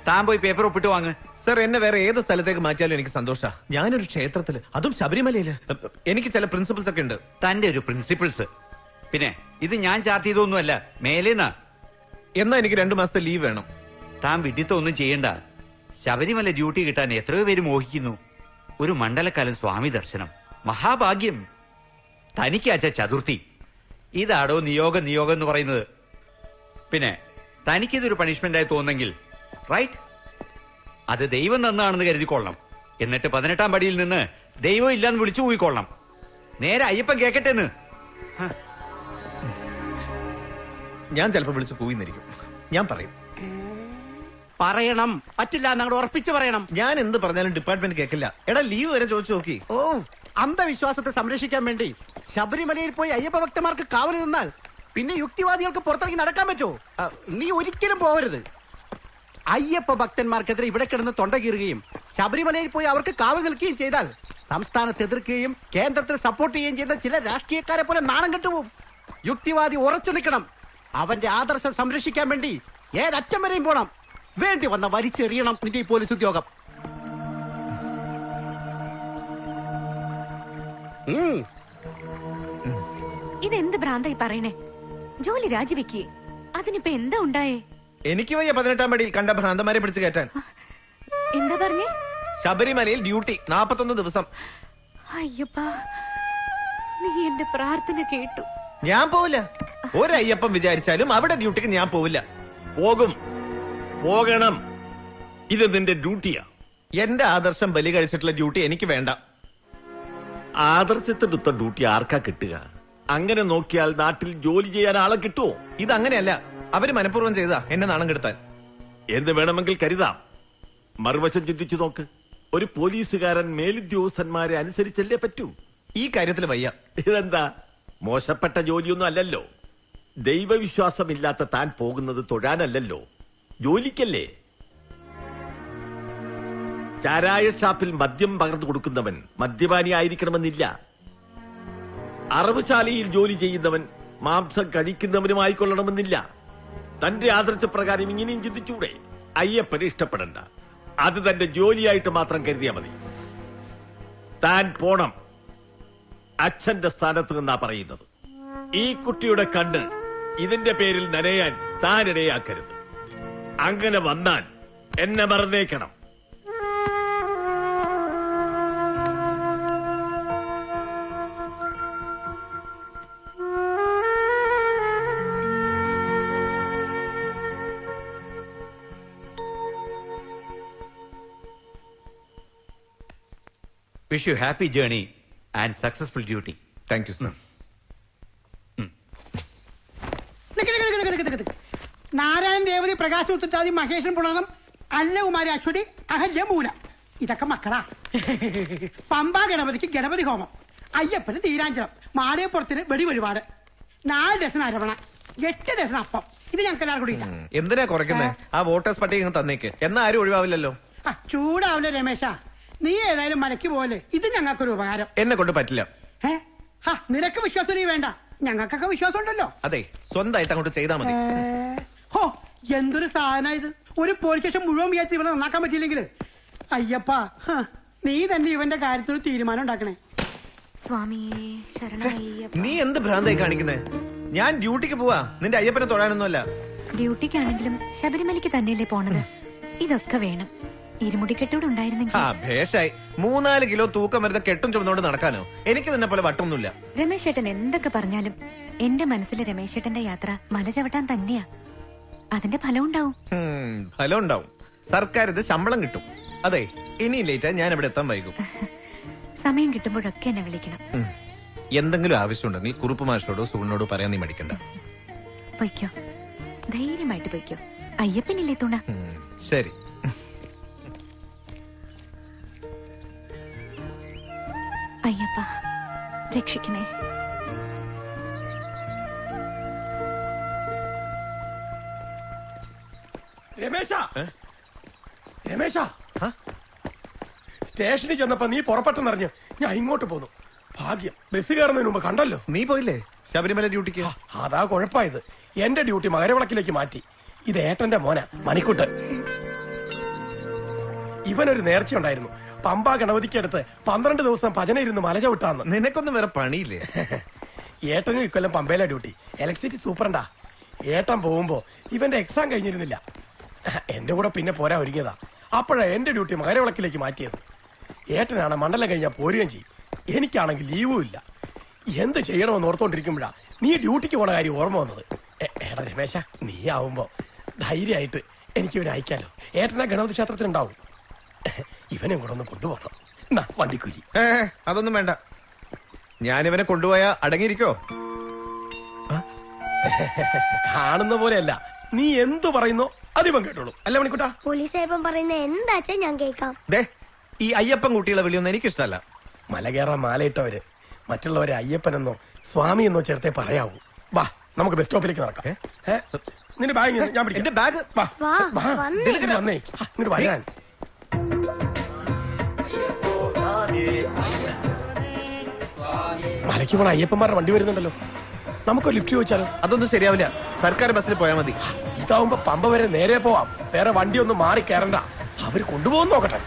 താൻ പോയി പേപ്പർ ഒപ്പിട്ട് വാങ്ങ്. സാർ, എന്നെ വേറെ ഏത് സ്ഥലത്തേക്ക് മാറ്റിയാലും എനിക്ക് സന്തോഷാ. ഞാനൊരു ക്ഷേത്രത്തില്, അതും ശബരിമലയില്. എനിക്ക് ചില പ്രിൻസിപ്പിൾസ് ഒക്കെ ഉണ്ട്. തന്റെ ഒരു പ്രിൻസിപ്പിൾസ്. പിന്നെ ഇത് ഞാൻ ചാർട്ട് ചെയ്തൊന്നുമല്ല, മേലേന്നാ. എന്നാ എനിക്ക് 2 മാസത്തെ ലീവ് വേണം. താൻ വിഡിത്തമൊന്നും ചെയ്യണ്ട. ശബരിമല ഡ്യൂട്ടി കിട്ടാൻ എത്രയോ പേര് മോഹിക്കുന്നു. ഒരു മണ്ഡലക്കാലം സ്വാമി ദർശനം, മഹാഭാഗ്യം. തനിക്ക് അച്ഛ ചതുർത്ഥി. ഇതാടോ നിയോഗം എന്ന് പറയുന്നത്. പിന്നെ തനിക്കിതൊരു പണിഷ്മെന്റായി തോന്നെങ്കിൽ റൈറ്റ്, അത് ദൈവം തന്നാണെന്ന് കരുതിക്കൊള്ളണം. എന്നിട്ട് 18-ാം പടിയിൽ നിന്ന് ദൈവം ഇല്ലാന്ന് വിളിച്ചു പോയിക്കൊള്ളണം. നേരെ അയ്യപ്പൻ കേക്കട്ടെന്ന്. ഞാൻ ചിലപ്പോൾ വിളിച്ച് പോയിന്നിരിക്കും. ഞാൻ പറയും. പറയണം. പറ്റില്ല, ഞങ്ങൾ ഉറപ്പിച്ച് പറയണം. ഞാൻ എന്ത് പറഞ്ഞാലും ഡിപ്പാർട്ട്മെന്റ് കേൾക്കില്ല. എടാ, ലീവ് വരെ ചോദിച്ചു നോക്കി. ഓ, അന്ധവിശ്വാസത്തെ സംരക്ഷിക്കാൻ വേണ്ടി ശബരിമലയിൽ പോയി അയ്യപ്പ ഭക്തന്മാർക്ക് കാവൽ നിന്നാൽ പിന്നെ യുക്തിവാദികൾക്ക് പുറത്തിറങ്ങി നടക്കാൻ പറ്റുമോ? നീ ഒരിക്കലും പോവരുത്. അയ്യപ്പ ഭക്തന്മാർക്കെതിരെ ഇവിടെ കിടന്ന് തൊണ്ട കീറുകയും ശബരിമലയിൽ പോയി അവർക്ക് കാവൽ നിൽക്കുകയും ചെയ്താൽ സംസ്ഥാനത്ത് എതിർക്കുകയും കേന്ദ്രത്തിൽ സപ്പോർട്ട് ചെയ്യുകയും ചെയ്യുന്ന ചില രാഷ്ട്രീയക്കാരെ പോലെ നാണം കെട്ടുപോകും. യുക്തിവാദി ഉറച്ചു നിൽക്കണം. അവന്റെ ആദർശം സംരക്ഷിക്കാൻ വേണ്ടി ഏതറ്റം വരെയും പോണം. വേണ്ടി വന്ന വലിച്ചെറിയണം നിന്റെ ഈ പോലീസ് ഉദ്യോഗം. ഇതെന്ത് ഭ്രാന്തായി പറയണേ? ജോലി രാജിവെക്കേ. അതിനിപ്പോ എന്താ ഉണ്ടായേ? എനിക്ക് വയ്യ 18-ാം പടിയിൽ കണ്ട ഭ്രാന്തമാരെ പിടിച്ചു കയറ്റാൻ. എന്താ പറഞ്ഞേ? ശബരിമലയിൽ ഡ്യൂട്ടി 41 ദിവസം. അയ്യപ്പാ, നീ എന്റെ പ്രാർത്ഥന കേട്ടു. ഞാൻ പോവില്ല. ഒരയ്യപ്പം വിചാരിച്ചാലും അവിടെ ഡ്യൂട്ടിക്ക് ഞാൻ പോവില്ല. പോകും, പോകണം. ഇത് നിന്റെ ഡ്യൂട്ടിയാ. എന്റെ ആദർശം ബലി കഴിച്ചിട്ടുള്ള ഡ്യൂട്ടി എനിക്ക് വേണ്ട. ആദർശത്തിനൊത്ത ഡ്യൂട്ടി ആർക്കാ കിട്ടുക? അങ്ങനെ നോക്കിയാൽ നാട്ടിൽ ജോലി ചെയ്യാൻ ആളെ കിട്ടുമോ? ഇതങ്ങനെയല്ല, അവര് മനഃപൂർവ്വം ചെയ്താ എന്നെ നാണം കെടുത്താൻ. എന്ന് വേണമെങ്കിൽ കരുതാം. മറുവശം ചിന്തിച്ചു നോക്ക്. ഒരു പോലീസുകാരൻ മേലുദ്യോഗസ്ഥന്മാരെ അനുസരിച്ചല്ലേ പറ്റൂ. ഈ കാര്യത്തിൽ വയ്യ. ഇതെന്താ മോശപ്പെട്ട ജോലിയൊന്നും അല്ലല്ലോ. ദൈവവിശ്വാസമില്ലാത്ത താൻ പോകുന്നത് തൊഴാനല്ലല്ലോ, ജോലിക്കല്ലേ. ചാരായ ഷാപ്പിൽ മദ്യം പകർന്നു കൊടുക്കുന്നവൻ മദ്യപാനി ആയിരിക്കണമെന്നില്ല. അറവുശാലയിൽ ജോലി ചെയ്യുന്നവൻ മാംസം കഴിക്കുന്നവനുമായിക്കൊള്ളണമെന്നില്ല. തന്റെ ആദർശപ്രകാരം ഇങ്ങനെയും ചിന്തിച്ചൂടെ? അയ്യപ്പനെ ഇഷ്ടപ്പെടണ്ട, അത് തന്റെ ജോലിയായിട്ട് മാത്രം കരുതിയാൽ മതി. താൻ പോണം. അച്ഛന്റെ സ്ഥാനത്ത് നിന്നാ പറയുന്നത്. ഈ കുട്ടിയുടെ കണ്ണ് ഇതിന്റെ പേരിൽ നനയാൻ താൻ ഇടയാക്കരുത്. അങ്ങനെ വന്നാൽ എന്നെ മറന്നേക്കണം. Wish you happy journey and successful duty. Thank you, sir. Narayanan Revathi Prakash ഉത്തരാദി Maheshan പുണർന്നം അല്ലകുമാരി Aswathy Ahalya മൂല ഇതൊക്കെ മക്കളാ. പമ്പ ഗണപതിക്ക് ഗണപതി ഹോമം, അയ്യപ്പന് തീരാഞ്ചലം, മാളികപ്പുറത്തിന് വെടി വഴിപാട്, 4 ഡസൻ അരവണ, 8 ഡസൻ അപ്പം. ഇത് ഞങ്ങൾക്ക് എല്ലാവർക്കും കൂടി ഇല്ല. എന്തിനാ കുറയ്ക്കുന്നേ? ആ വോട്ടേഴ്സ് പട്ടിക തന്നേക്ക്, എന്നാ ആരും ഒഴിവാവില്ലല്ലോ. ചൂടാവില്ല രമേശ, നീ ഏതായാലും മലയ്ക്ക് പോലെ ഇത് ഞങ്ങൾക്കൊരു ഉപകാരം. എന്നെ കൊണ്ട് പറ്റില്ല. നിനക്ക് വിശ്വാസം നീ വേണ്ട, ഞങ്ങൾക്കൊക്കെ വിശ്വാസം ഉണ്ടല്ലോ. അതെ, സ്വന്തമായിട്ട് അങ്ങോട്ട് ചെയ്താൽ മതി. ഹോ, എന്തൊരു സാധന ഇത്! ഒരു പോലീസ് സ്റ്റേഷൻ മുഴുവൻ വിചാരിച്ച് ഇവനെ നന്നാക്കാൻ പറ്റിയില്ലെങ്കിൽ അയ്യപ്പ നീ തന്നെ ഇവന്റെ കാര്യത്തിൽ ഒരു തീരുമാനം ഉണ്ടാക്കണേ. സ്വാമിയേ ശരണമയ്യപ്പ. നീ എന്ത് ഭ്രാന്തായി കാണിക്കുന്നേ? ഞാൻ ഡ്യൂട്ടിക്ക് പോവാ, നിന്റെ അയ്യപ്പനെ തൊഴാനൊന്നുമല്ല. ഡ്യൂട്ടിക്കാണെങ്കിലും ശബരിമലയ്ക്ക് തന്നെയല്ലേ പോണത്. ഇതൊക്കെ വേണം. ഇരുമുടിക്കെട്ടോട് ഉണ്ടായിരുന്നെങ്കിൽ. ഭേഷായി. 3-4 കിലോ തൂക്കം വരുന്ന കെട്ടും ചുമന്നുകൊണ്ട് നടക്കാനോ? എനിക്ക് നിന്നെ പോലെ വട്ടൊന്നുമില്ല. രമേശേട്ടൻ എന്തൊക്കെ പറഞ്ഞാലും എന്റെ മനസ്സിലെ രമേശേട്ടന്റെ യാത്ര മല ചവിട്ടാൻ തന്നെയാ. അതിന്റെ ഫലം ഉണ്ടാവും. ഫലം ഉണ്ടാവും. സർക്കാർ ഇത് ശമ്പളം കിട്ടും. അതെ, ഇനി ലേറ്റാ ഞാൻ ഇവിടെ എത്താൻ വൈകും. സമയം കിട്ടുമ്പോഴൊക്കെ എന്നെ വിളിക്കണം. എന്തെങ്കിലും ആവശ്യമുണ്ടെങ്കിൽ കുറുപ്പ് മാസ്റ്ററോടോ സുഗുണോടോ പറയാൻ നീ മടിക്കണ്ട. പൊയ്ക്കോ, ധൈര്യമായിട്ട് പൊയ്ക്കോ. അയ്യപ്പനില്ലേ തുണ. ശരി. അയ്യപ്പ രക്ഷിക്കണേ. രമേശ, രമേശ, സ്റ്റേഷനിൽ ചെന്നപ്പോ നീ പുറപ്പെട്ടെന്നറിഞ്ഞ് ഞാൻ ഇങ്ങോട്ട് പോന്നു. ഭാഗ്യം, ബസ് കയറുന്നതിന് മുമ്പ് കണ്ടല്ലോ. നീ പോയില്ലേ ശബരിമല ഡ്യൂട്ടിക്ക്? അതാ കുഴപ്പമായത്. എന്റെ ഡ്യൂട്ടി മകരവിളക്കിലേക്ക് മാറ്റി. ഇത് ഏട്ടന്റെ മോന മണിക്കുട്ട്. ഇവനൊരു നേർച്ച ഉണ്ടായിരുന്നു. പമ്പ ഗണപതിക്കടുത്ത് 12 ദിവസം ഭജന ഇരുന്ന് മല ചവിട്ടാന്ന്. നിനക്കൊന്നും വേറെ പണിയില്ലേ? ഏട്ടനും ഇക്കൊല്ലം പമ്പയിലെ ഡ്യൂട്ടി. ഇലക്ട്രിസിറ്റി സൂപ്രണ്ടാ. ഏട്ടൻ പോകുമ്പോ ഇവന്റെ എക്സാം കഴിഞ്ഞിരുന്നില്ല. എന്റെ കൂടെ പിന്നെ പോരാ ഒരുങ്ങിയതാ. അപ്പോഴാ എന്റെ ഡ്യൂട്ടി മകരവിളക്കിലേക്ക് മാറ്റിയത്. ഏട്ടനാണ് മണ്ഡലം കഴിഞ്ഞാൽ പോരുകയും ചെയ്യും. എനിക്കാണെങ്കിൽ ലീവും ഇല്ല. എന്ത് ചെയ്യണമെന്ന് ഓർത്തോണ്ടിരിക്കുമ്പോഴാ നീ ഡ്യൂട്ടിക്ക് പോണ കാര്യം ഓർമ്മ വന്നത്. ഏട്ടാ രമേശ, നീ ആവുമ്പോ ധൈര്യമായിട്ട് എനിക്ക് ഇവനെ അയക്കാലോ. ഏട്ടനാ ഗണപതി ക്ഷേത്രത്തിലുണ്ടാവും. ഇവനെ കൂടെ ഒന്ന് കൊണ്ടുപോകണം. വണ്ടിക്കൂലി. അതൊന്നും വേണ്ട. ഞാനിവനെ കൊണ്ടുപോയാ അടങ്ങിയിരിക്കോ? കാണുന്ന പോലെയല്ല, നീ എന്തു പറയുന്നോ അതിവൻ കേട്ടോളൂ. അല്ല മണിക്കുട്ടാ? പോലീസ് സാഹിബൻ പറയുന്ന എന്താച്ചാ ഞാൻ കേൾക്കാം. ഈ അയ്യപ്പൻ കുട്ടികളെ വിളിയൊന്നും എനിക്കിഷ്ടമല്ല. മല കയറാൻ മാലയിട്ടവര് മറ്റുള്ളവരെ അയ്യപ്പനെന്നോ സ്വാമി എന്നോ ചേർത്തേ പറയാവൂ. വാ, നമുക്ക് ബസ് സ്റ്റോപ്പിലേക്ക് നടക്കാം. നിന്റെ ബാഗ് ഞാൻ പിടിക്കാം. എന്റെ ബാഗ് വന്നേ, ഇങ്ങോട്ട് വരാൻ. മലയ്ക്ക് പോണ അയ്യപ്പന്മാരുടെ വണ്ടി വരുന്നുണ്ടല്ലോ. നമുക്കൊരു ലിഫ്റ്റ് ചോദിച്ചാലോ? അതൊന്നും ശരിയാവില്ല. സർക്കാർ ബസ്സിൽ പോയാൽ മതി. ഇതാവുമ്പോ പമ്പ വരെ നേരെ പോവാം. വേറെ വണ്ടി ഒന്നും മാറി കയറണ്ട. അവര് കൊണ്ടുപോകുന്ന നോക്കട്ടെ.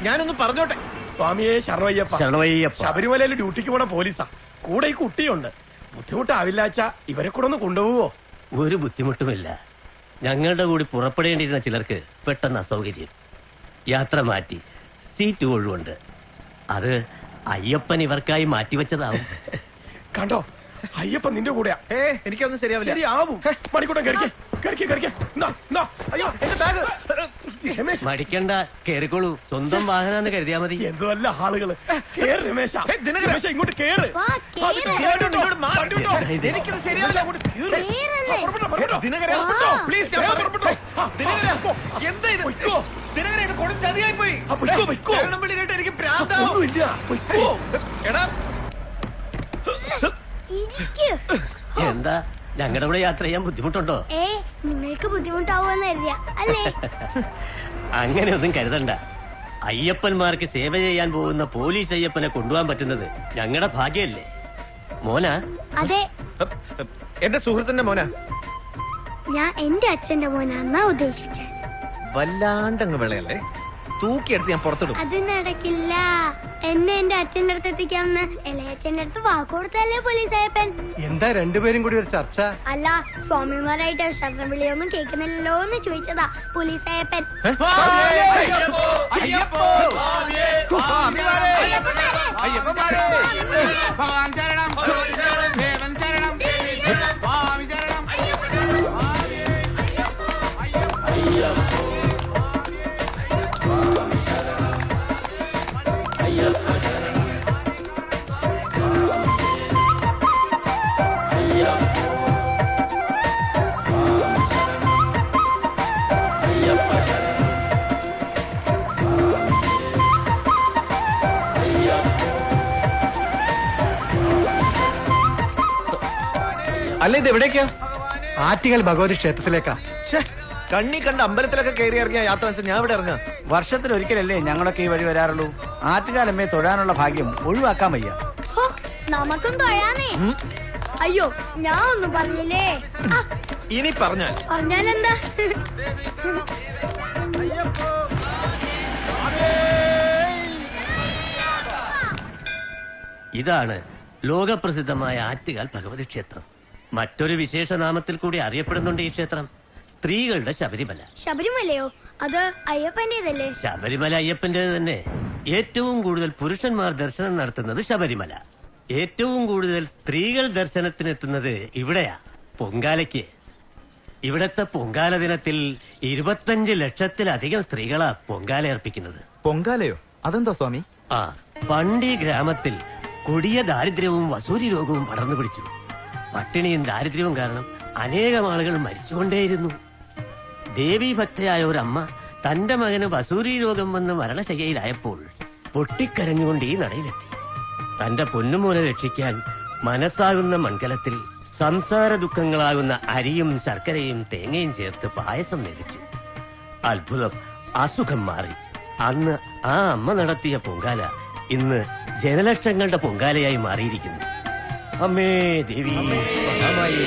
ഞാനൊന്നും പറഞ്ഞോട്ടെ. സ്വാമിയെ ശരണയ്യപ്പ. ശബരിമലയിൽ ഡ്യൂട്ടിക്ക് പോണ പോലീസാ. കൂടെ ഈ കുട്ടിയുണ്ട്. ബുദ്ധിമുട്ടാവില്ലാച്ചാ ഇവരെ കൂടെ ഒന്ന് കൊണ്ടുപോവോ? ഒരു ബുദ്ധിമുട്ടുമില്ല. ഞങ്ങളുടെ കൂടി പുറപ്പെടേണ്ടിയിരുന്ന ചിലർക്ക് പെട്ടെന്ന് അസൗകര്യം. യാത്ര മാറ്റി സീറ്റ് ഒഴിവുണ്ട്. അത് അയ്യപ്പൻ ഇവർക്കായി മാറ്റിവെച്ചതാവും. കണ്ടോ, അയ്യപ്പൻ നിന്റെ കൂടെയാ. എനിക്കൊന്നും ശരിയാവില്ല. ശരിയാവും. മണിക്കൂട്ടം കരിക്കേ. അയ്യോ എന്റെ ബാഗ്. രമേശ് മടിക്കണ്ട, കേറിക്കോളൂ. സ്വന്തം വാഹനാന്ന് കരുതിയാ മതി. എന്തുമല്ല ആളുകള്. കേറ് രമേശ. രമേശ ഇങ്ങോട്ട് കേറ്. എനിക്കത് ശരിയാവില്ല. എന്താ ഇത്? ദിനകര ഇത് കൊടുത്ത് ചതിയായി പോയി. വിളി കേട്ട് എനിക്ക് പ്രാന്താവും. എടാ എന്താ ഞങ്ങളുടെ കൂടെ യാത്ര ചെയ്യാൻ ബുദ്ധിമുട്ടുണ്ടോ? നിങ്ങൾക്ക് ബുദ്ധിമുട്ടാവുമെന്ന് കരുതിയ അല്ലേ? അങ്ങനെയൊന്നും കരുതണ്ട. അയ്യപ്പന്മാർക്ക് സേവ ചെയ്യാൻ പോകുന്ന പോലീസ് അയ്യപ്പനെ കൊണ്ടുപോകാൻ പറ്റുന്നത് ഞങ്ങളുടെ ഭാഗ്യമല്ലേ മോനാ? അതെ, എന്റെ സുഹൃത്തിന്റെ മോനാ. ഞാൻ എന്റെ അച്ഛന്റെ മോനാന്നാ ഉദ്ദേശിച്ചത്. വല്ലാണ്ടങ്ങ് വിളയല്ലേ, തൂക്കിയെടുത്ത് ഞാൻ പുറത്തിടും. അത് നടക്കില്ല. എന്നെ എന്റെ അച്ഛന്റെ അടുത്ത് എത്തിക്കാമെന്ന് ഇളയച്ഛന്റെ അടുത്ത് വാക്കുകൊടുത്തല്ലേ പോലീസ് അയ്യപ്പൻ. എന്താ രണ്ടുപേരും കൂടി ഒരു ചർച്ച? അല്ല, സ്വാമിമാരായിട്ട് ശബ്ദം വിളിയൊന്നും കേൾക്കുന്നില്ലല്ലോ എന്ന് ചോദിച്ചതാ പോലീസ് അയ്യപ്പൻ. അല്ല, ഇത് എവിടേക്കാ? ആറ്റിങ്ങൽ ഭഗവതി ക്ഷേത്രത്തിലേക്കാ. കണ്ണി കണ്ട അമ്പലത്തിലൊക്കെ കയറി ഇറങ്ങിയ യാത്ര വെച്ചാൽ ഞാൻ ഇവിടെ ഇറങ്ങാം. വർഷത്തിലൊരിക്കലല്ലേ ഞങ്ങളൊക്കെ ഈ വഴി വരാറുള്ളൂ. ആറ്റുകാലമ്മയെ തൊഴാനുള്ള ഭാഗ്യം ഒഴിവാക്കാൻ വയ്യ. നമുക്കും തൊഴാനേ. അയ്യോ, ഞാൻ ഒന്നും പറഞ്ഞില്ലേ. ഇനി പറഞ്ഞാലെന്താ? ഇതാണ് ലോകപ്രസിദ്ധമായ ആറ്റുകാൽ ഭഗവതി ക്ഷേത്രം. മറ്റൊരു വിശേഷ നാമത്തിൽ കൂടി അറിയപ്പെടുന്നുണ്ട് ഈ ക്ഷേത്രം, സ്ത്രീകളുടെ ശബരിമല. ശബരിമലയോ? അത് അയ്യപ്പന്റേതല്ലേ? ശബരിമല അയ്യപ്പന്റേത് തന്നെ. ഏറ്റവും കൂടുതൽ പുരുഷന്മാർ ദർശനം നടത്തുന്നത് ശബരിമല. ഏറ്റവും കൂടുതൽ സ്ത്രീകൾ ദർശനത്തിനെത്തുന്നത് ഇവിടെയാ, പൊങ്കാലയ്ക്ക്. ഇവിടത്തെ പൊങ്കാല ദിനത്തിൽ 25 ലക്ഷത്തിലധികം സ്ത്രീകളാ പൊങ്കാല അർപ്പിക്കുന്നത്. പൊങ്കാലയോ? അതെന്താ സ്വാമി? പണ്ട് ഈ ഗ്രാമത്തിൽ കൊടിയ ദാരിദ്ര്യവും വസൂരി രോഗവും പടർന്നു പിടിച്ചു. പട്ടിണിയും ദാരിദ്ര്യവും കാരണം അനേകം ആളുകൾ മരിച്ചുകൊണ്ടേയിരുന്നു. ദേവീഭക്തയായ ഒരമ്മ തന്റെ മകന് വസൂരി രോഗം വന്ന് മരണശയ്യയിലായപ്പോൾ പൊട്ടിക്കരഞ്ഞുകൊണ്ട് ഈ നടയിലെത്തി. തന്റെ പൊന്നുമോനെ രക്ഷിക്കാൻ മനസ്സാകുന്ന മൺകലത്തിൽ സംസാര ദുഃഖങ്ങളാകുന്ന അരിയും ശർക്കരയും തേങ്ങയും ചേർത്ത് പായസം നേദിച്ചു. അത്ഭുതം, അസുഖം മാറി. അന്ന് ആ അമ്മ നടത്തിയ പൊങ്കാല ഇന്ന് ജനലക്ഷങ്ങളുടെ പൊങ്കാലയായി മാറിയിരിക്കുന്നു. അമ്മേ ദേവി മഹാമായേ.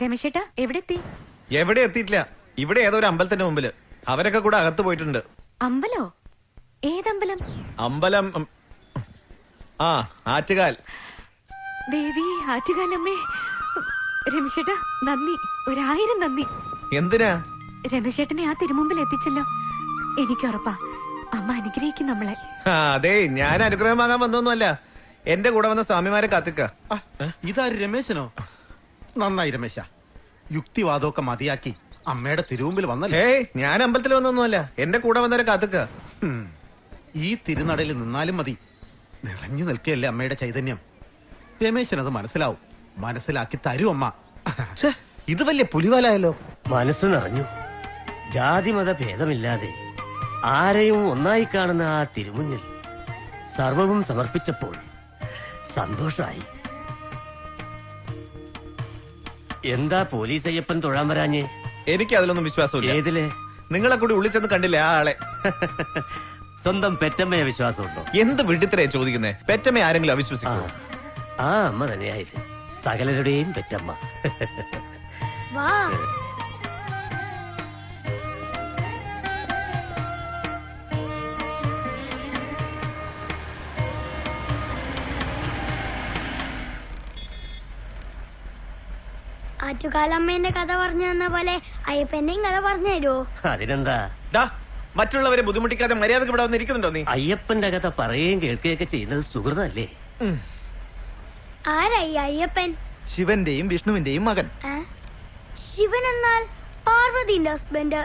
രമേശേട്ടാ, എവിടെ എത്തി? എവിടെ എത്തിയിട്ടില്ല. ഇവിടെ ഏതോ ഒരു അമ്പലത്തിന്റെ മുമ്പില്. അവരൊക്കെ കൂടെ അകത്ത് പോയിട്ടുണ്ട്. അമ്പലോ? ഏതമ്പലം? അമ്പലം ആറ്റുകാൽ. ദേവി ആറ്റുകാലമ്മേ. രമേശേട്ടാ, നന്ദി, 1000 നന്ദി. എന്തിനാ? രമേശേട്ടനെ ആ തിരുമുമ്പിൽ എത്തിച്ചല്ലോ. എനിക്ക് ഉറപ്പാ അമ്മ അനുഗ്രഹിക്കും നമ്മളെ. അതെ, ഞാൻ അനുഗ്രഹം വാങ്ങാൻ വന്നൊന്നുമല്ല. എന്റെ കൂടെ വന്ന സ്വാമിമാരെ കാത്തിക്ക. ഇതാര്, രമേശനോ? നന്നായി രമേശ, യുക്തിവാദമൊക്കെ മതിയാക്കി അമ്മയുടെ തിരുമുമ്പിൽ വന്നല്ലേ. ഞാൻ അമ്പലത്തിൽ വന്നൊന്നുമല്ല, എന്റെ കൂടെ വന്നവരെ കാത്തിക്ക. ഈ തിരുനടയിൽ നിന്നാലും മതി. നിറഞ്ഞു നിൽക്കുകയല്ലേ അമ്മയുടെ ചൈതന്യം. രമേശനത് മനസ്സിലാവും. മനസ്സിലാക്കി തരും അമ്മ. ഇത് വലിയ പുലിവാലായല്ലോ. മനസ്സ് നിറഞ്ഞു. ജാതിമത ഭേദമില്ലാതെ ആരെയും ഒന്നായി കാണുന്ന ആ തിരുമുന്നിൽ സർവവും സമർപ്പിച്ചപ്പോൾ സന്തോഷമായി. എന്താ പോലീസ് അയ്യപ്പൻ തൊഴാൻ വരാഞ്ഞേ? എനിക്ക് അതിലൊന്നും വിശ്വാസമില്ല. ഏതിലെ? നിങ്ങളെ കൂടി ഉള്ളിച്ചെന്ന് കണ്ടില്ലേ ആ ആളെ? സ്വന്തം പെറ്റമ്മയെ വിശ്വാസമുണ്ടോ? എന്ത് വിഡിത്തരേ ചോദിക്കുന്നേ? പെറ്റമ്മയെ ആരെങ്കിലും അവിശ്വസിക്കോ? ആ അമ്മ തന്നെയായത്, സകലരുടെയും പെറ്റമ്മ. വാ. ആറ്റുകാലമ്മേന്റെ കഥ പറഞ്ഞു തന്ന പോലെ അയ്യപ്പന്റെയും കഥ പറഞ്ഞു തരുമോ? അതിനെന്താ, മറ്റുള്ളവരെ ബുദ്ധിമുട്ടിക്കാതെ മര്യാദക്ക് ഇവിടെ വന്നിരിക്കുന്നുണ്ടോ നീ? അയ്യപ്പന്റെ കഥ പറയുകയും കേൾക്കുകയൊക്കെ ചെയ്യുന്നത് സുഹൃതല്ലേ? ആരായി അയ്യപ്പൻ? ശിവന്റെയും വിഷ്ണുവിന്റെയും മകൻ. ശിവൻ എന്നാൽ പാർവതിന്റെ ഹസ്ബൻഡ്,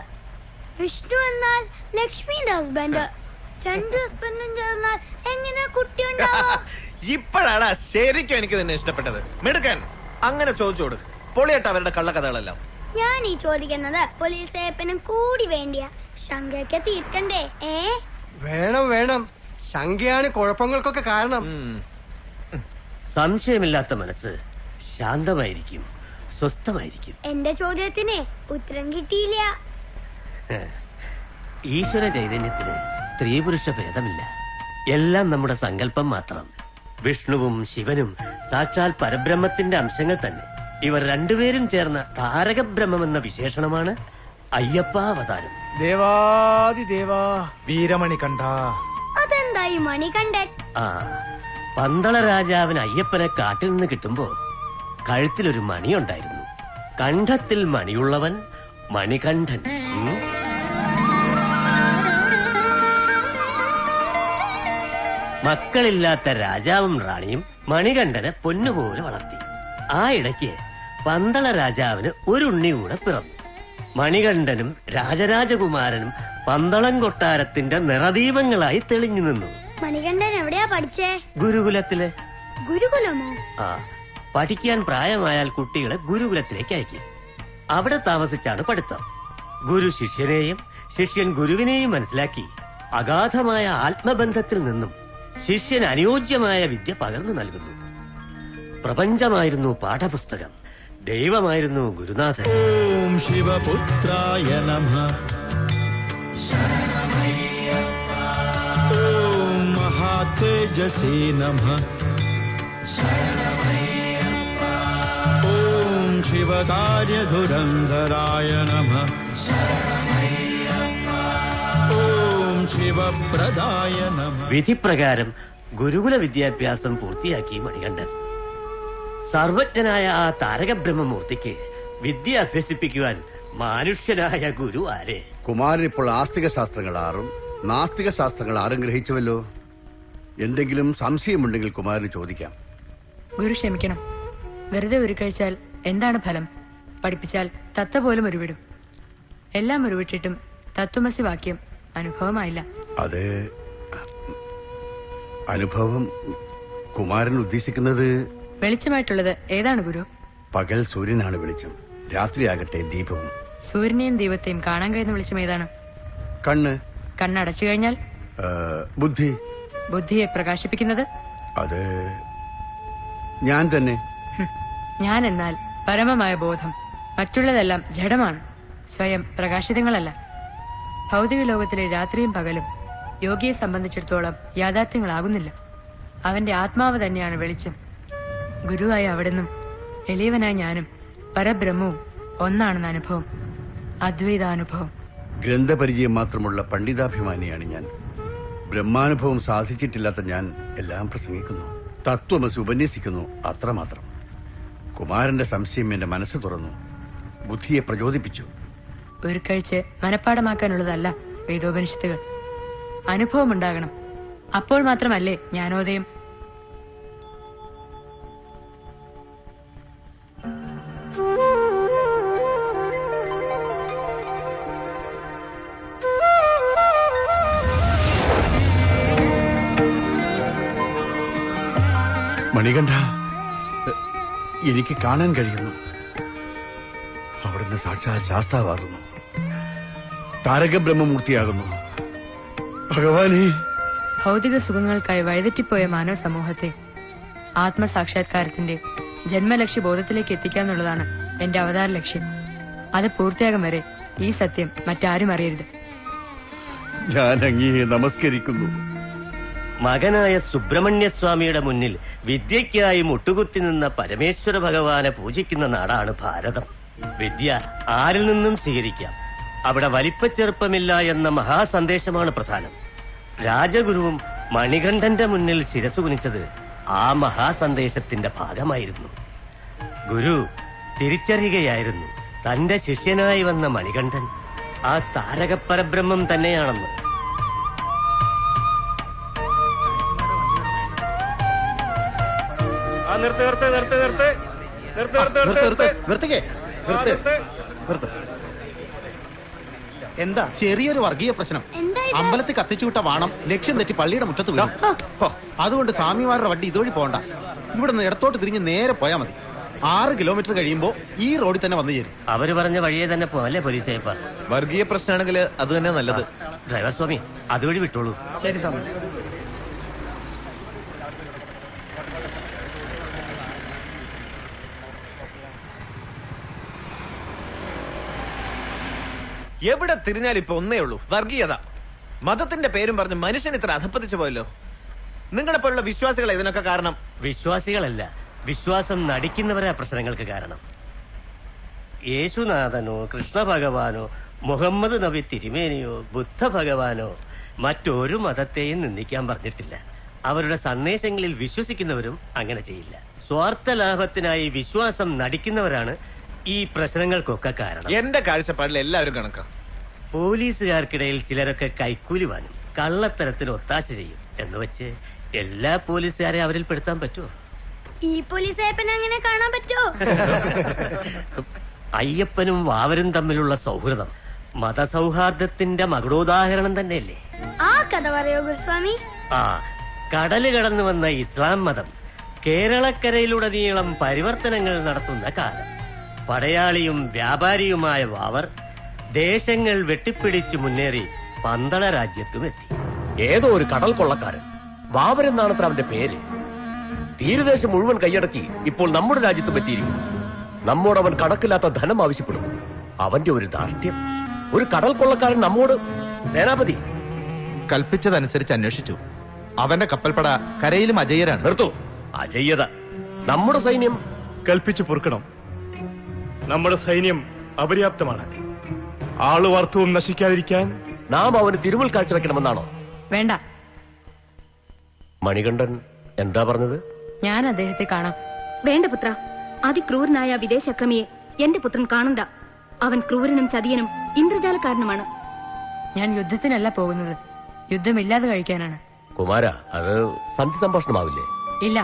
വിഷ്ണു എന്നാൽ ലക്ഷ്മിന്റെ ഹസ്ബൻഡ്. രണ്ട് ഹസ്ബൻഡും ചേർന്നാൽ എങ്ങനെ കുട്ടി ഉണ്ടാവും? ഇപ്പോഴാണ് ശരിക്കും എനിക്ക് നിന്നെ ഇഷ്ടപ്പെട്ടത്. മിടുക്കൻ. അങ്ങനെ ചോദിച്ചോട്. പൊളിയട്ട അവരുടെ കള്ളക്കഥകളെല്ലാം. ഞാൻ ഈ ചോദിക്കുന്നത് പോലീസ് അയ്യപ്പനും കൂടി വേണ്ടിയാ. ശങ്കയ്ക്ക് തീർക്കണ്ടേ? വേണം. ശങ്കയാണ് കുഴപ്പങ്ങൾക്കൊക്കെ കാരണം. സംശയമില്ലാത്ത മനസ്സ് ശാന്തമായിരിക്കും, സ്വസ്ഥമായിരിക്കും. എന്റെ ചോദ്യത്തിന് ഉത്തരം കിട്ടിയില്ല. ഈശ്വര ചൈതന്യത്തിന് സ്ത്രീ പുരുഷ ഭേദമില്ല. എല്ലാം നമ്മുടെ സങ്കല്പം മാത്രം. വിഷ്ണുവും ശിവനും സാക്ഷാൽ പരബ്രഹ്മത്തിന്റെ അംശങ്ങൾ തന്നെ. ഇവർ രണ്ടുപേരും ചേർന്ന താരകബ്രഹ്മമെന്ന വിശേഷണമാണ് അയ്യപ്പാവതാരം. ദേവാദിദേവാ വീരമണി കണ്ട. അതെന്തായി മണികണ്ഠൻ? പന്തള രാജാവിന് അയ്യപ്പനെ കാട്ടിൽ നിന്ന് കിട്ടുമ്പോ കഴുത്തിലൊരു മണിയുണ്ടായിരുന്നു. കണ്ഠത്തിൽ മണിയുള്ളവൻ മണികണ്ഠൻ. മക്കളില്ലാത്ത രാജാവും റാണിയും മണികണ്ഠനെ പൊന്നുപോലെ വളർത്തി. ആ ഇടയ്ക്ക് പന്തള രാജാവിന് ഒരു ഉണ്ണി കൂടെ പിറന്നു. മണികണ്ഠനും രാജരാജകുമാരനും പന്തളം കൊട്ടാരത്തിന്റെ നിറദീപങ്ങളായി തെളിഞ്ഞു നിന്നു. മണികണ്ഠൻ എവിടെയാ പഠിച്ചേ? ഗുരുകുലത്തില്. ഗുരുകുലമോ? പഠിക്കാൻ പ്രായമായാൽ കുട്ടികളെ ഗുരുകുലത്തിലേക്ക് അയക്കും. അവിടെ താമസിച്ചാണ് പഠിത്തം. ഗുരു ശിഷ്യനെയും ശിഷ്യൻ ഗുരുവിനെയും മനസ്സിലാക്കി അഗാധമായ ആത്മബന്ധത്തിൽ നിന്നും ശിഷ്യന് അനുയോജ്യമായ വിദ്യ പകർന്നു നൽകുന്നു. പ്രപഞ്ചമായിരുന്നു പാഠപുസ്തകം, ദൈവമായിരുന്നു ഗുരുനാഥൻ. ഓം ശിവപുത്രായ നമഃ. ഓം മഹാതേജസേ നമഃ. ഓം ശിവകാര്യധുരന്ധരായ നമഃ. ഓം ശിവപ്രദായ നമഃ. വിധിപ്രകാരം ഗുരുകുല വിദ്യാഭ്യാസം പൂർത്തിയാക്കി മണികണ്ഠൻ. സർവജ്ഞനായ ആ താരകബ്രഹ്മമൂർത്തിക്ക് വിദ്യ അഭ്യസിപ്പിക്കുവാൻ മാനുഷ്യനായ ഗുരു ആരെ? കുമാരൻ ഇപ്പോൾ ആസ്തിക ശാസ്ത്രങ്ങൾ 6ഉം നാസ്തിക ശാസ്ത്രങ്ങൾ 6ഉം ഗ്രഹിച്ചുവല്ലോ. എന്തെങ്കിലും സംശയമുണ്ടെങ്കിൽ കുമാരന് ചോദിക്കാം. ഗുരു ക്ഷമിക്കണം. വെറുതെ ഉരുക്കഴിച്ചാൽ എന്താണ് ഫലം? പഠിപ്പിച്ചാൽ തത്ത പോലും ഉരുവിടും. എല്ലാം ഉരുവിട്ടിട്ടും തത്വമസി വാക്യം അനുഭവമായില്ല. അത് അനുഭവം കുമാരൻ ഉദ്ദേശിക്കുന്നത് വെളിച്ചമായിട്ടുള്ളത് ഏതാണ് ഗുരു? പകൽ സൂര്യനാണ് വെളിച്ചം, രാത്രിയാകട്ടെ ദീപവും. സൂര്യനെയും ദീപത്തെയും കാണാൻ കഴിയുന്ന വെളിച്ചം ഏതാണ്? കണ്ണ്. കണ്ണടച്ചു കഴിഞ്ഞാൽ? ബുദ്ധി. ബുദ്ധിയെ പ്രകാശിപ്പിക്കുന്നത്? അത് ഞാൻ തന്നെ. ഞാൻ എന്നാൽ പരമമായ ബോധം. മറ്റുള്ളതെല്ലാം ജഡമാണ്, സ്വയം പ്രകാശിതങ്ങളല്ല. ഭൗതിക ലോകത്തിലെ രാത്രിയും പകലും യോഗിയെ സംബന്ധിച്ചിടത്തോളം യാഥാർത്ഥ്യങ്ങളാകുന്നില്ല. അവന്റെ ആത്മാവ് തന്നെയാണ് വെളിച്ചം. ഗുരുവായ അവിടുന്നും എളിയവനായ ഞാനും പരബ്രഹ്മവും ഒന്നാണെന്ന അനുഭവം, അദ്വൈതാനുഭവം. ഗ്രന്ഥപരിചയം മാത്രമുള്ള പണ്ഡിതാഭിമാനിയാണ് ഞാൻ. ബ്രഹ്മാനുഭവം സാധിച്ചിട്ടില്ലാത്ത ഞാൻ എല്ലാം പ്രസംഗിക്കുന്നു, തത്വമസി ഉപന്യസിക്കുന്നു, അത്രമാത്രം. കുമാരന്റെ സംശയം എന്റെ മനസ്സ് തുറന്നു, ബുദ്ധിയെ പ്രചോദിപ്പിച്ചു. ഉരുക്കഴിച്ച് മനഃപ്പാടമാക്കാനുള്ളതല്ല വേദോപനിഷത്തുകൾ. അനുഭവമുണ്ടാകണം. അപ്പോൾ മാത്രമല്ലേ ജ്ഞാനോദയം. മണികണ്ഠ, എനിക്ക് കാണാൻ കഴിയുന്നു. അവിടുന്ന് സാക്ഷാൽ ശാസ്താവാകുന്നു, താരകബ്രഹ്മമൂർത്തിയാകുന്നു. ഭഗവാനേ, ഭൗതിക സുഖങ്ങൾക്കായി വഴിതെറ്റിപ്പോയ മാനവ സമൂഹത്തെ ആത്മസാക്ഷാത്കാരത്തിന്റെ ജന്മലക്ഷ്യ ബോധത്തിലേക്ക് എത്തിക്കാന്നുള്ളതാണ് എന്റെ അവതാര ലക്ഷ്യം. അത് പൂർത്തിയാകും വരെ ഈ സത്യം മറ്റാരും അറിയരുത്. ഞാൻ അങ്ങയെ നമസ്കരിക്കുന്നു. മകനായ സുബ്രഹ്മണ്യസ്വാമിയുടെ മുന്നിൽ വിദ്യയ്ക്കായി മുട്ടുകുത്തി നിന്ന പരമേശ്വര ഭഗവാനെ പൂജിക്കുന്ന നാടാണ് ഭാരതം. വിദ്യ ആരിൽ നിന്നും സ്വീകരിക്കാം, അവിടെ വലിപ്പച്ചെറുപ്പമില്ല എന്ന മഹാസന്ദേശമാണ് പ്രധാനം. രാജഗുരുവും മണികണ്ഠന്റെ മുന്നിൽ ശിരസു കുനിച്ചത് ആ മഹാസന്ദേശത്തിന്റെ ഭാഗമായിരുന്നു. ഗുരു തിരിച്ചറിയുകയായിരുന്നു തന്റെ ശിഷ്യനായി വന്ന മണികണ്ഠൻ ആ താരകപരബ്രഹ്മം തന്നെയാണെന്ന്. എന്താ ചെറിയൊരു വർഗീയ പ്രശ്നം? അമ്പലത്തിൽ കത്തിച്ചുവിട്ട വാണം ലക്ഷ്യം തെറ്റി പള്ളിയുടെ മുറ്റത്ത് വീണു. അതുകൊണ്ട് സ്വാമിമാരുടെ വണ്ടി ഇതുവഴി പോകണ്ട, ഇവിടെ നിന്ന് ഇടത്തോട്ട് തിരിഞ്ഞ് നേരെ പോയാൽ മതി. 6 കിലോമീറ്റർ കഴിയുമ്പോ ഈ റോഡിൽ തന്നെ വന്നു ചേരും. അവര് പറഞ്ഞ വഴിയെ തന്നെ പോവല്ലേ പോലീസ്? വർഗീയ പ്രശ്നമാണെങ്കിൽ അത് തന്നെ നല്ലത്. ഡ്രൈവർ സ്വാമി അതുവഴി വിട്ടോളൂ. ശരി സ്വാമി. എവിടെ തിരിഞ്ഞാൽ ഇപ്പൊ ഒന്നേ ഉള്ളൂ, വർഗീയത. മതത്തിന്റെ പേരും പറഞ്ഞ് മനുഷ്യൻ ഇത്ര അധപ്പതിച്ചു പോയല്ലോ. നിങ്ങളെ പോലുള്ള വിശ്വാസികളെ ഇതിനൊക്കെ കാരണം. വിശ്വാസികളല്ല, വിശ്വാസം നടിക്കുന്നവരാ പ്രശ്നങ്ങൾക്ക് കാരണം. യേശുനാഥനോ കൃഷ്ണ ഭഗവാനോ മുഹമ്മദ് നബി തിരുമേനിയോ ബുദ്ധ ഭഗവാനോ മറ്റൊരു മതത്തെയും നിന്ദിക്കാൻ പറഞ്ഞിട്ടില്ല. അവരുടെ സന്ദേശങ്ങളിൽ വിശ്വസിക്കുന്നവരും അങ്ങനെ ചെയ്യില്ല. സ്വാർത്ഥ ലാഭത്തിനായി വിശ്വാസം നടിക്കുന്നവരാണ് ഈ പ്രശ്നങ്ങൾക്കൊക്കെ കാരണം. എന്റെ കാഴ്ചപ്പാടിൽ എല്ലാവരും കണക്കാം. പോലീസുകാർക്കിടയിൽ ചിലരൊക്കെ കൈക്കൂലി വാങ്ങും, കള്ളത്തരത്തിന് ഒത്താശ ചെയ്യും എന്ന് വെച്ച് എല്ലാ പോലീസുകാരെ അവരിൽ പെടുത്താൻ പറ്റുമോ? ഈ പോലീസ് അയ്യപ്പനെ അങ്ങനെ കാണാൻ പറ്റുമോ? അയ്യപ്പനും വാവരും തമ്മിലുള്ള സൗഹൃദം മതസൗഹാർദ്ദത്തിന്റെ മകുടോദാഹരണം തന്നെയല്ലേ? ആ കഥ പറയോ ഗുരുസ്വാമി? ആ കടല് കടന്നു വന്ന ഇസ്ലാം മതം കേരളക്കരയിലുടനീളം പരിവർത്തനങ്ങൾ നടത്തുന്ന കാലം. പടയാളിയും വ്യാപാരിയുമായ വാവർ ദേശങ്ങൾ വെട്ടിപ്പിടിച്ചു മുന്നേറി പന്തള രാജ്യത്തുമെത്തി. ഏതോ ഒരു കടൽ കൊള്ളക്കാരൻ വാവരെന്നാണത്ര അവന്റെ പേര്. തീരദേശം മുഴുവൻ കൈയടക്കി ഇപ്പോൾ നമ്മുടെ രാജ്യത്തും എത്തിയിരിക്കുന്നു. നമ്മോട് അവൻ കണക്കില്ലാത്ത ധനം ആവശ്യപ്പെടും. അവന്റെ ഒരു ധാർഷ്ട്യം. ഒരു കടൽ കൊള്ളക്കാരൻ നമ്മോട്. സേനാപതി കൽപ്പിച്ചതനുസരിച്ച് അന്വേഷിച്ചു. അവന്റെ കപ്പൽപ്പട കരയിലും അജയ്യരാണ്. നിർത്തൂ അജയ്യത. നമ്മുടെ സൈന്യം കൽപ്പിച്ചു പൊറുക്കണം. നമ്മുടെ സൈന്യം അപര്യാപ്തമാണ്. ആളുവാർത്തവും നശിക്കാതിരിക്കാൻ നാം അവന് തിരുമുൽ കാഴ്ചവെക്കണമെന്നാണോ? വേണ്ട. മണികണ്ഠൻ എന്താ പറഞ്ഞത്? ഞാൻ അദ്ദേഹത്തെ കാണാം. വേണ്ട പുത്ര, അതിക്രൂരനായ വിദേശക്രമിയെ എന്റെ പുത്രൻ കാണണ്ട. അവൻ ക്രൂരനും ചതിയനും ഇന്ദ്രജാലക്കാരനുമാണ്. ഞാൻ യുദ്ധത്തിനല്ല പോകുന്നത്, യുദ്ധമില്ലാതെ കഴിക്കാനാണ്. കുമാര, അത് സന്ധി സംഭാഷണമാവില്ലേ? ഇല്ല,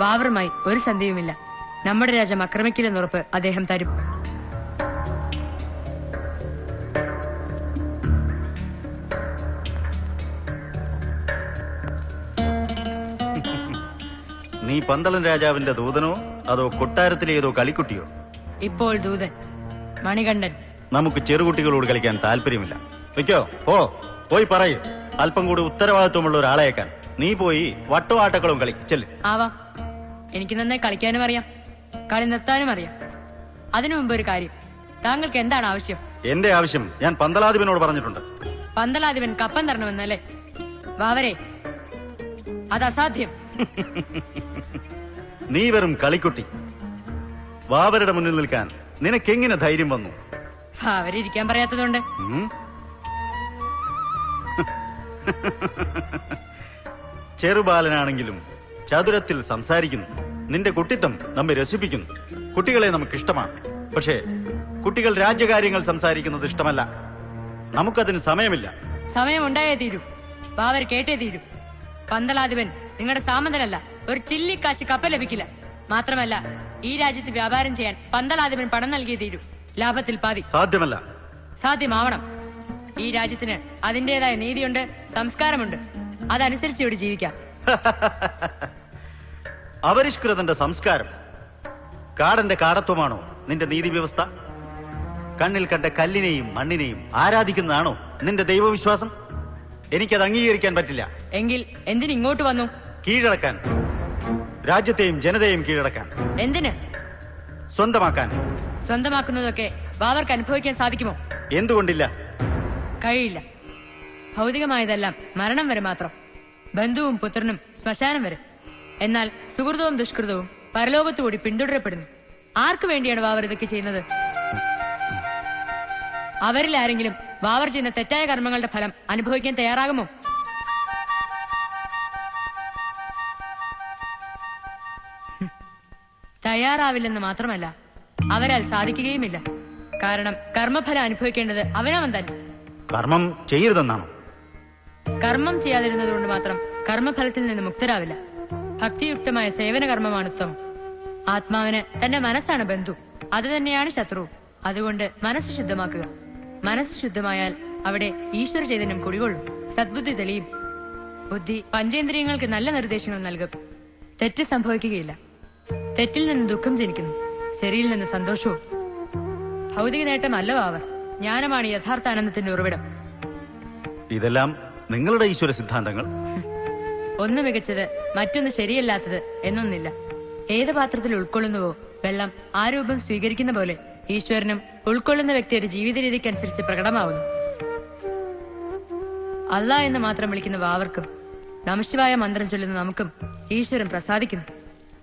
ബാബറുമായി ഒരു സന്ധിയുമില്ല. നമ്മുടെ രാജ്യം ആക്രമിക്കില്ലെന്നുറപ്പ് അദ്ദേഹം തരും. നീ പന്തളൻ രാജാവിന്റെ ദൂതനോ അതോ കൊട്ടാരത്തിലെ ഏതോ കളിക്കുട്ടിയോ? ഇപ്പോൾ ദൂതൻ മണികണ്ഠൻ. നമുക്ക് ചെറുകുട്ടികളോട് കളിക്കാൻ താല്പര്യമില്ല. വെക്കോ, പോയി പറയൂ. അല്പം കൂടി ഉത്തരവാദിത്വമുള്ള ഒരാളേക്കാൻ. നീ പോയി വട്ടുവാട്ടക്കളും കളിച്ചല്ലേ. ആവാം, എനിക്ക് നന്നായി കളിക്കാനും അറിയാം, കളി നിർത്താനും അറിയാം. അതിനു മുമ്പ് ഒരു കാര്യം, താങ്കൾക്ക് എന്താണ് ആവശ്യം? എന്റെ ആവശ്യം ഞാൻ പന്തളാധിപനോട് പറഞ്ഞിട്ടുണ്ട്. പന്തളാധിപൻ കപ്പം തരണമെന്നല്ലേ? വാവരെ, അത് അസാധ്യം. നീ വെറും കളിക്കുട്ടി. വാവരുടെ മുന്നിൽ നിൽക്കാൻ നിനക്കെങ്ങനെ ധൈര്യം വന്നു? അവരിയ്ക്കാൻ പറയാത്തതുകൊണ്ട്. ചെറുബാലനാണെങ്കിലും ചതുരത്തിൽ സംസാരിക്കുന്നു. നിന്റെ കുട്ടിത്തം നമ്മെ രസിപ്പിക്കുന്നു. കുട്ടികളെ നമുക്കിഷ്ടമാണ്. പക്ഷേ കുട്ടികൾ രാജ്യകാര്യങ്ങൾ സംസാരിക്കുന്നത് ഇഷ്ടമല്ല. നമുക്കതിന് സമയമില്ല. സമയമുണ്ടായേ തീരൂ. വാവർ കേട്ടേ തീരൂ. പന്തളാധിപൻ നിങ്ങളുടെ സാമന്തനല്ല. ഒരു ചില്ലിക്കാശ് കപ്പൽ ലഭിക്കില്ല. മാത്രമല്ല, ഈ രാജ്യത്ത് വ്യാപാരം ചെയ്യാൻ പന്തളാധിപൻ പണം നൽകിയേ തീരൂ. ലാഭത്തിൽ പാതി. സാധ്യമല്ല. സാധ്യമാവണം. ഈ രാജ്യത്തിന് അതിന്റേതായ നീതിയുണ്ട്, സംസ്കാരമുണ്ട്. അതനുസരിച്ച് ഇവിടെ ജീവിക്കാം. അപരിഷ്കൃതന്റെ സംസ്കാരം. കാടന്റെ കാടത്വമാണോ നിന്റെ നീതി വ്യവസ്ഥ? കണ്ണിൽ കണ്ട കല്ലിനെയും മണ്ണിനെയും ആരാധിക്കുന്നതാണോ നിന്റെ ദൈവവിശ്വാസം? എനിക്കത് അംഗീകരിക്കാൻ പറ്റില്ല. എങ്കിൽ എന്തിനിങ്ങോട്ട് വന്നു? കീഴടക്കാൻ. രാജ്യത്തെയും ജനതയെയും കീഴടക്കാൻ. എന്തിന്? സ്വന്തമാക്കാൻ. സ്വന്തമാക്കുന്നതൊക്കെ ബാബർക്ക് അനുഭവിക്കാൻ സാധിക്കുമോ? എന്തുകൊണ്ടില്ല? കഴിയില്ല. ഭൗതികമായതെല്ലാം മരണം വരെ മാത്രം. ബന്ധുവും പുത്രനും ശ്മശാനം വരെ. എന്നാൽ സുഹൃതവും ദുഷ്കൃതവും പരലോകത്തുകൂടി പിന്തുടരപ്പെടുന്നു. ആർക്കു വേണ്ടിയാണ് വാവർ ഇതൊക്കെ ചെയ്യുന്നത്? അവരിൽ ആരെങ്കിലും വാവർ ചെയ്യുന്ന തെറ്റായ കർമ്മങ്ങളുടെ ഫലം അനുഭവിക്കാൻ തയ്യാറാകുമോ? തയ്യാറാവില്ലെന്ന് മാത്രമല്ല, അവരാൽ സാധിക്കുകയുമില്ല. കാരണം കർമ്മഫലം അനുഭവിക്കേണ്ടത് അവനവൻ തന്നെ. കർമ്മം ചെയ്യരുതെന്നാണോ? കർമ്മം ചെയ്യാതിരുന്നത് കൊണ്ട് മാത്രം കർമ്മഫലത്തിൽ നിന്ന് മുക്തരാവില്ല. ഭക്തിയുക്തമായ സേവന കർമ്മമാണ് ഉത്തമം. ആത്മാവിന് തന്റെ മനസ്സാണ് ബന്ധു, അത് തന്നെയാണ് ശത്രു. അതുകൊണ്ട് മനസ്സ് ശുദ്ധമാക്കുക. മനസ്സ് ശുദ്ധമായാൽ അവിടെ ഈശ്വര ചൈതന്യം കുടികൊള്ളും, സദ്ബുദ്ധി തെളിയും. ബുദ്ധി പഞ്ചേന്ദ്രിയങ്ങൾക്ക് നല്ല നിർദ്ദേശങ്ങൾ നൽകും. തെറ്റ് സംഭവിക്കുകയില്ല. തെറ്റിൽ നിന്ന് ദുഃഖം ജനിക്കുന്നു, ശരിയിൽ നിന്ന് സന്തോഷവും. ഭൗതിക നേട്ടമല്ല വാവർ, ജ്ഞാനമാണ് യഥാർത്ഥ ആനന്ദത്തിന്റെ ഉറവിടം. ഇതെല്ലാം നിങ്ങളുടെ ഈശ്വര സിദ്ധാന്തങ്ങൾ. ഒന്ന് മികച്ചത് മറ്റൊന്ന് ശരിയല്ലാത്തത് എന്നൊന്നില്ല. ഏത് പാത്രത്തിൽ ഉൾക്കൊള്ളുന്നുവോ വെള്ളം ആ രൂപം സ്വീകരിക്കുന്ന പോലെ ഈശ്വരനും ഉൾക്കൊള്ളുന്ന വ്യക്തിയുടെ ജീവിത രീതിക്കനുസരിച്ച് പ്രകടമാവുന്നു. അല്ലാ എന്ന് മാത്രം വിളിക്കുന്ന വാവർക്കും നമഃശിവായ മന്ത്രം ചൊല്ലുന്ന നമുക്കും ഈശ്വരൻ പ്രസാദിക്കുന്നു.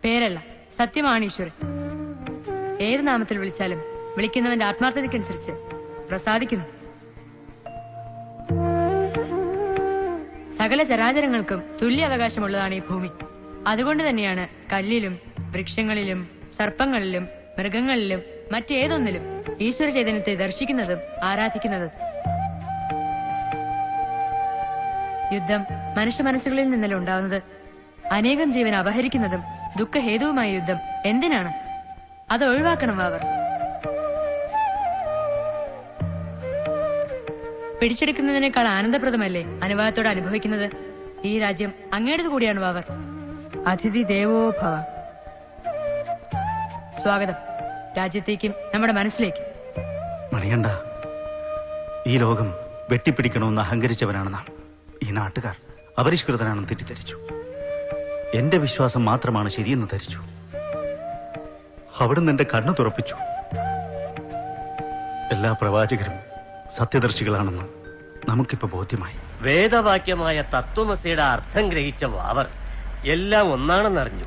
പേരല്ല, സത്യമാണ് ഈശ്വരൻ. ഏത് നാമത്തിൽ വിളിച്ചാലും വിളിക്കുന്നവന്റെ ആത്മാർത്ഥതയ്ക്കനുസരിച്ച് പ്രസാദിക്കുന്നു. സകല ചരാചരങ്ങൾക്കും തുല്യ അവകാശമുള്ളതാണ് ഈ ഭൂമി. അതുകൊണ്ട് തന്നെയാണ് കല്ലിലും വൃക്ഷങ്ങളിലും സർപ്പങ്ങളിലും മൃഗങ്ങളിലും മറ്റേതൊന്നിലും ഈശ്വര ചൈതന്യത്തെ ദർശിക്കുന്നതും ആരാധിക്കുന്നതും. യുദ്ധം മനുഷ്യ മനസ്സുകളിൽ നിന്നല്ല ഉണ്ടാവുന്നത്. അനേകം ജീവൻ അപഹരിക്കുന്നതും ദുഃഖഹേതുവുമായ യുദ്ധം എന്തിനാണ്? അത് ഒഴിവാക്കണം വാവർ. പിടിച്ചെടുക്കുന്നതിനേക്കാൾ ആനന്ദപ്രദമല്ലേ അനുവാദത്തോടെ അനുഭവിക്കുന്നത്? ഈ രാജ്യം അങ്ങയുടേത് കൂടിയാണ് വാവർ. അതിഥി ദേവോ ഭവ. സ്വാഗതം രാജ്യത്തേക്കും നമ്മുടെ മനസ്സിലേക്കും. മണികണ്ഠ, ഈ ലോകം വെട്ടിപ്പിടിക്കണമെന്ന് അഹങ്കരിച്ചവനാണ് നാം. ഈ നാട്ടുകാർ അപരിഷ്കൃതനാണെന്ന് തെറ്റിദ്ധരിച്ചു. എന്റെ വിശ്വാസം മാത്രമാണ് ശരിയെന്ന് ധരിച്ചു. അവിടുന്ന് എന്റെ കണ്ണു തുറപ്പിച്ചു. എല്ലാ പ്രവാചകരും സത്യദർശികളാണെന്ന് നമുക്കിപ്പോ ബോധ്യമായി. വേദവാക്യമായ തത്വമസിയുടെ അർത്ഥം ഗ്രഹിച്ച വാവർ എല്ലാം ഒന്നാണെന്നറിഞ്ഞു.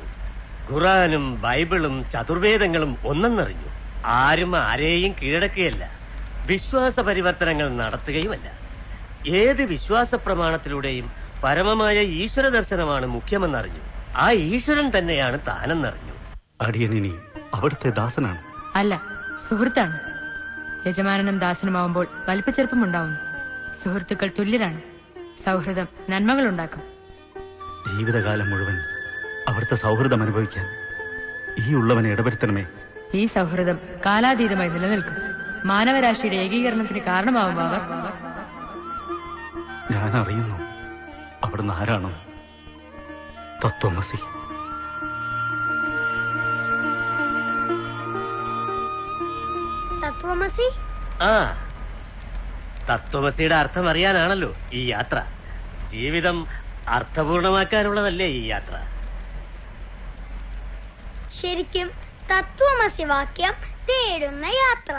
ഖുറാനും ബൈബിളും ചതുർവേദങ്ങളും ഒന്നെന്നറിഞ്ഞു. ആരും ആരെയും കീഴടക്കുകയല്ല, വിശ്വാസ പരിവർത്തനങ്ങൾ നടത്തുകയുമല്ല. ഏത് വിശ്വാസ പ്രമാണത്തിലൂടെയും പരമമായ ഈശ്വര ദർശനമാണ് മുഖ്യമെന്നറിഞ്ഞു. ആ ഈശ്വരൻ തന്നെയാണ് താനെന്നറിഞ്ഞു. അടിയനിനി അവിടുത്തെ ദാസനാണ്. അല്ല, സുഹൃത്താണ്. യജമാനനും ദാസനുമാവുമ്പോൾ വലിപ്പച്ചെറുപ്പമുണ്ടാവുന്നു. സുഹൃത്തുക്കൾ തുല്യരാണ്. സൗഹൃദം നന്മകളുണ്ടാക്കും. ജീവിതകാലം മുഴുവൻ അവിടുത്തെ സൗഹൃദം അനുഭവിക്കാൻ ഈ ഉള്ളവനെ ഇടവരുത്തണമേ. ഈ സൗഹൃദം കാലാതീതമായി നിലനിൽക്കും. മാനവരാശിയുടെ ഏകീകരണത്തിന് കാരണമാവും അവർ. ഞാൻ അറിയുന്നു അവിടുന്ന് ആരാണോ. തത്വമസി. തത്വമസി? ആ, തത്വമസിയുടെ അർത്ഥം അറിയാനാണല്ലോ ഈ യാത്ര. ജീവിതം അർത്ഥപൂർണമാക്കാനുള്ളതല്ലേ ഈ യാത്ര? ശരിക്കും തത്വമസി വാക്യം തേടുന്ന യാത്ര.